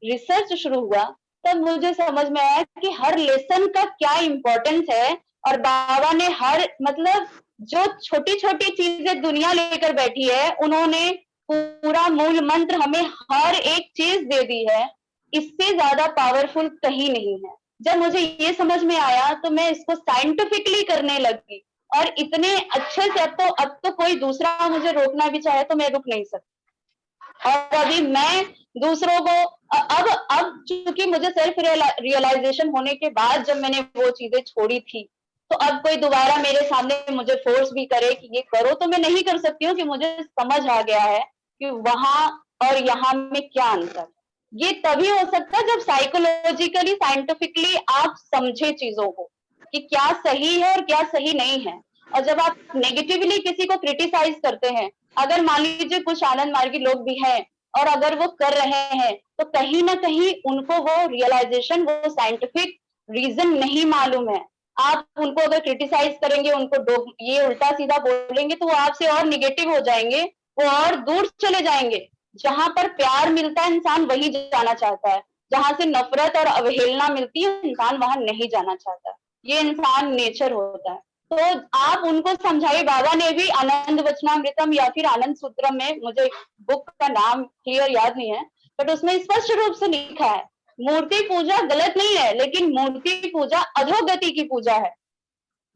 रिसर्च शुरू हुआ, तब मुझे समझ में आया कि हर लेसन का क्या इम्पोर्टेंस है। और बाबा ने हर मतलब जो छोटी छोटी चीजें दुनिया लेकर बैठी है, उन्होंने पूरा मूल मंत्र हमें हर एक चीज दे दी है। इससे ज्यादा पावरफुल कहीं नहीं है। जब मुझे ये समझ में आया तो मैं इसको साइंटिफिकली करने लगी, और इतने अच्छे से अब तो कोई दूसरा मुझे रोकना भी चाहे तो मैं रुक नहीं सकती। और अभी मैं दूसरों को अब चूंकि मुझे सेल्फ रियलाइजेशन होने के बाद जब मैंने वो चीजें छोड़ी थी, तो अब कोई दोबारा मेरे सामने मुझे फोर्स भी करे कि ये करो तो मैं नहीं कर सकती हूँ, कि मुझे समझ आ गया है कि वहां और यहाँ में क्या अंतर। ये तभी हो सकता है जब साइकोलॉजिकली, साइंटिफिकली आप समझे चीजों को कि क्या सही है और क्या सही नहीं है। और जब आप नेगेटिवली किसी को क्रिटिसाइज करते हैं, अगर मान लीजिए कुछ आनंद मार्गी लोग भी हैं और अगर वो कर रहे हैं, तो कहीं ना कहीं उनको वो रियलाइजेशन, वो साइंटिफिक रीजन नहीं मालूम है। आप उनको अगर क्रिटिसाइज करेंगे, उनको ये उल्टा सीधा बोलेंगे, तो वो आपसे और निगेटिव हो जाएंगे, वो और दूर चले जाएंगे। जहां पर प्यार मिलता है इंसान वही जाना चाहता है, जहां से नफरत और अवहेलना मिलती है इंसान वहां नहीं जाना चाहता। ये इंसान नेचर होता है। तो आप उनको समझाइए। बाबा ने भी आनंद वचनामृतम या फिर आनंद सूत्रम में, मुझे बुक का नाम क्लियर याद नहीं है, बट उसमें स्पष्ट रूप से लिखा है मूर्ति पूजा गलत नहीं है, लेकिन मूर्ति पूजा अधोगति की पूजा है।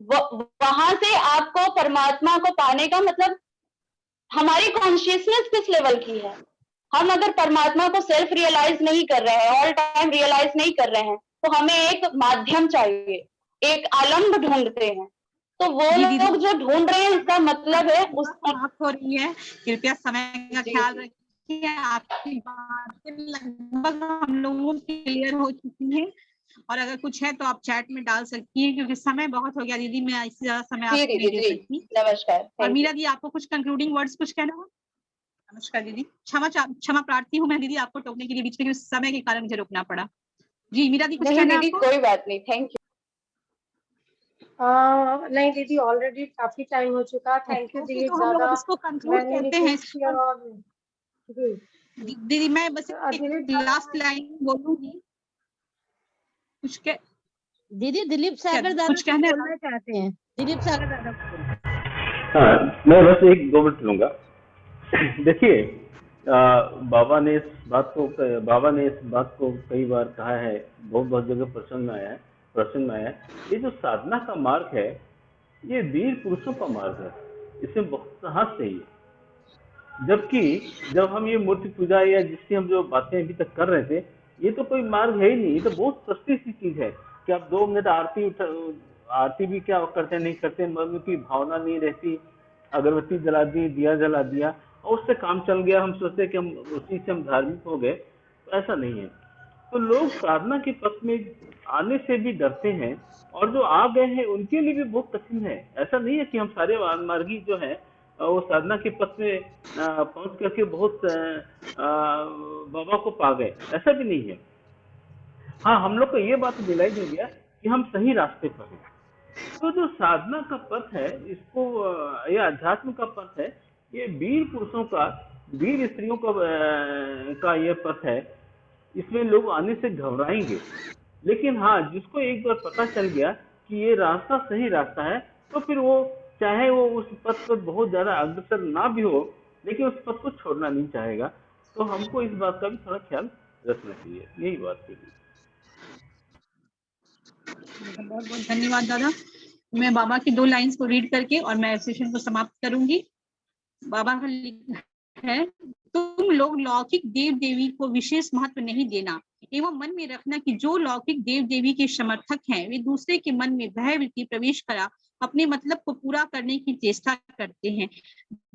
वहां से आपको परमात्मा को पाने का मतलब हमारी कॉन्शियसनेस किस लेवल की है। हम अगर परमात्मा को सेल्फ रियलाइज नहीं कर रहे हैं, ऑल टाइम रियलाइज नहीं कर रहे हैं, तो हमें एक माध्यम चाहिए, एक आलम्ब ढूंढते हैं। तो वो लोग जो ढूंढ रहे हैं, इसका मतलब है उस हो रही है। कृपया समय का ख्याल रखिए। आपकी बातें लगभग हम लोगों की क्लियर हो चुकी है, और अगर कुछ है तो आप चैट में डाल सकती हैं, क्योंकि समय बहुत हो गया दीदी, मैं इससे ज्यादा समय आपको नहीं दे सकती। नमस्कार। और मीरा दी, आपको कुछ कंक्लूडिंग वर्ड्स कुछ कहना हो? नमस्कार दीदी, क्षमा प्रार्थी हूँ मैं दीदी आपको टोकने के लिए बीच में, समय के कारण मुझे रुकना पड़ा। जी मीरा दी, कुछ कहना है आपको? कोई बात नहीं, थैंक यू। नहीं दीदी, ऑलरेडी काफी टाइम हो चुका। थैंक यू दीदी। तो हम लोग इसको कंक्लूड करते हैं। दीदी मैं बस लास्ट लाइन बोलूंगी कुछ के। दीदी दिलीप सागर दादा कुछ कहना चाहते हैं। दिलीप सागर दादा हाँ, मैं बस 1-2 मिनट लूंगा। देखिए, बाबा ने इस बात को कई बार कहा है, बहुत जगह प्रश्न में आया है। ये जो साधना का मार्ग है, ये वीर पुरुषों का मार्ग है, इसमें बहुत साहस चाहिए। जबकि जब हम ये मूर्ति पूजा या जिसकी हम जो बातें अभी तक कर रहे थे, ये तो कोई मार्ग है ही नहीं। ये तो बहुत सस्ती सी चीज है कि आप 2 मिनट आरती भी क्या करते नहीं करते, मन की भावना नहीं रहती, अगरबत्ती जला दी, दिया जला दिया और उससे काम चल गया। हम सोचते कि हम उसी से हम धार्मिक हो गए, तो ऐसा नहीं है। तो लोग साधना के पथ में आने से भी डरते हैं, और जो आ गए हैं उनके लिए भी बहुत कठिन है। ऐसा नहीं है कि हम सारे मार्गी जो है वो साधना के पथ में पहुंच करके बहुत बाबा को पा गए, ऐसा भी नहीं है। हाँ, हम लोग को ये बात दिलाई दे दिया कि हम सही रास्ते पर हैं। तो जो साधना का पथ है, इसको ये अध्यात्म का पथ है, ये वीर पुरुषों का, वीर स्त्रियों का ये पथ है। इसमें लोग आने से घबराएंगे, लेकिन हाँ, जिसको एक बार पता चल गया कि ये रास्ता सही रास्ता है, तो फिर वो चाहे वो उस पथ पर बहुत ज्यादा अग्रसर ना भी हो, लेकिन उस पथ को छोड़ना नहीं चाहेगा। तो हमको इस बात का भी थोड़ा ख्याल रखना चाहिए। यही बात है। बहुत बहुत धन्यवाद दादा। मैं बाबा की 2 लाइंस को रीड करके और मैं सेशन को समाप्त करूंगी। बाबा का लिखा है, तुम लोग लौकिक देव देवी को विशेष महत्व नहीं देना एवं मन में रखना कि जो लौकिक देव देवी के समर्थक हैं वे दूसरे के मन में भय वृत्ति प्रवेश करा अपने मतलब को पूरा करने की चेष्टा करते हैं।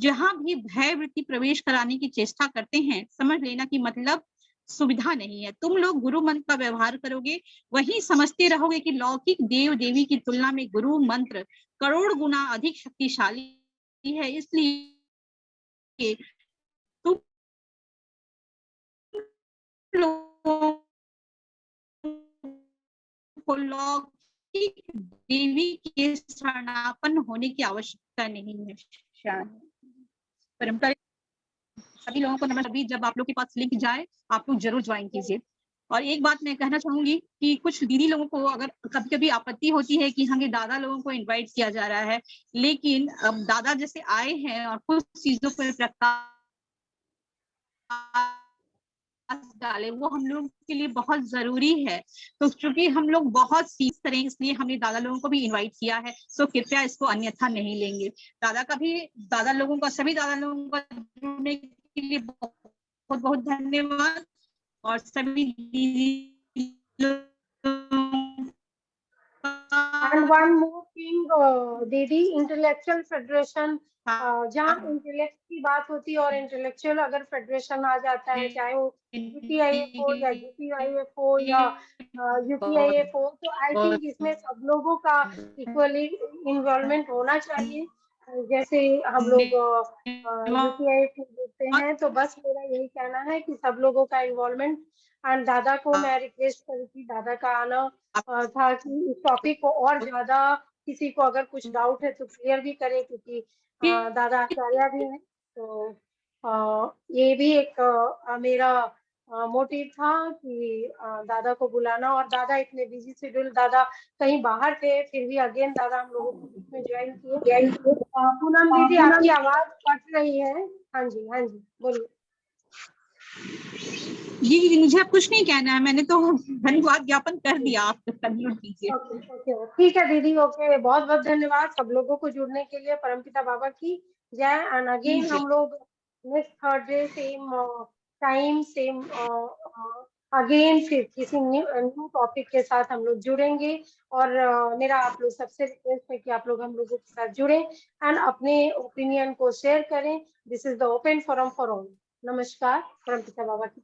जहां भी भय वृत्ति प्रवेश कराने की चेष्टा करते हैं, समझ लेना कि मतलब सुविधा नहीं है। तुम लोग गुरु मंत्र का व्यवहार करोगे, वही समझते रहोगे कि लौकिक देव देवी की तुलना में गुरु मंत्र करोड़ गुना अधिक शक्तिशाली है। इसलिए तुम लोगों को लौकिक देवी के शरणापन्न होने की आवश्यकता नहीं है। परंपरा सभी लोगों को नमस्कार। अभी जब आप लोग के पास लिंक जाए आप लोग जरूर ज्वाइन कीजिए। और एक बात मैं कहना चाहूंगी कि कुछ दीदी लोगों को अगर कभी कभी आपत्ति होती है कि हमें दादा लोगों को इनवाइट किया जा रहा है, लेकिन अब दादा जैसे आए हैं और कुछ चीजों पर प्रकाश डाले वो हम लोग के लिए बहुत जरूरी है। तो चूंकि हम लोग बहुत सीख करें इसलिए हमने दादा लोगों को भी इनवाइट किया है, तो कृपया इसको अन्यथा नहीं लेंगे। दादा लोगों का सभी दादा लोगों का जुड़ने के लिए बहुत बहुत धन्यवाद। और सभी And one more thing, दीदी, इंटेलेक्चुअल फेडरेशन, जहाँ इंटेलेक्ट की बात होती है और इंटेलेक्चुअल अगर फेडरेशन आ जाता है, चाहे वो UPIF हो या GPIF हो या UPIF हो, तो आई थिंक इसमें सब लोगों का इक्वली इन्वॉल्वमेंट होना चाहिए। जैसे हम लोग UPIF में देखते हैं, तो बस मेरा यही कहना है कि सब लोगों का इन्वॉल्वमेंट। एंड दादा को मैं रिक्वेस्ट करी थी, दादा का आना था कि इस टॉपिक को और ज्यादा किसी को अगर कुछ डाउट है तो क्लियर भी करें, क्योंकि दादा आचार्य भी हैं। तो ये भी एक मेरा मोटिव था कि दादा को बुलाना। और दादा इतने बिजी शेड्यूल, दादा कहीं बाहर थे, फिर भी अगेन दादा हम लोगों को इसमें ज्वाइन किए। पूनम दीदी, आपकी आवाज कट रही है। हाँ जी, हाँ जी, बोलिए। जी मुझे अब कुछ नहीं कहना है, मैंने तो धन्यवाद ज्ञापन कर दिया, आप कंक्लूड कीजिए। ओके, ठीक है दीदी, ओके, बहुत बहुत धन्यवाद सब लोगों को जुड़ने के लिए। परमपिता बाबा की जय। एंड अगेन हम लोग next Thursday same time same again फिर किसी न्यू टॉपिक के साथ हम लोग जुड़ेंगे। और मेरा आप लोग सबसे रिक्वेस्ट है कि आप लोग हम लोगों के साथ जुड़ें एंड अपने ओपिनियन को शेयर करें। This is the open forum for all. नमस्कार। परमपिता बाबा की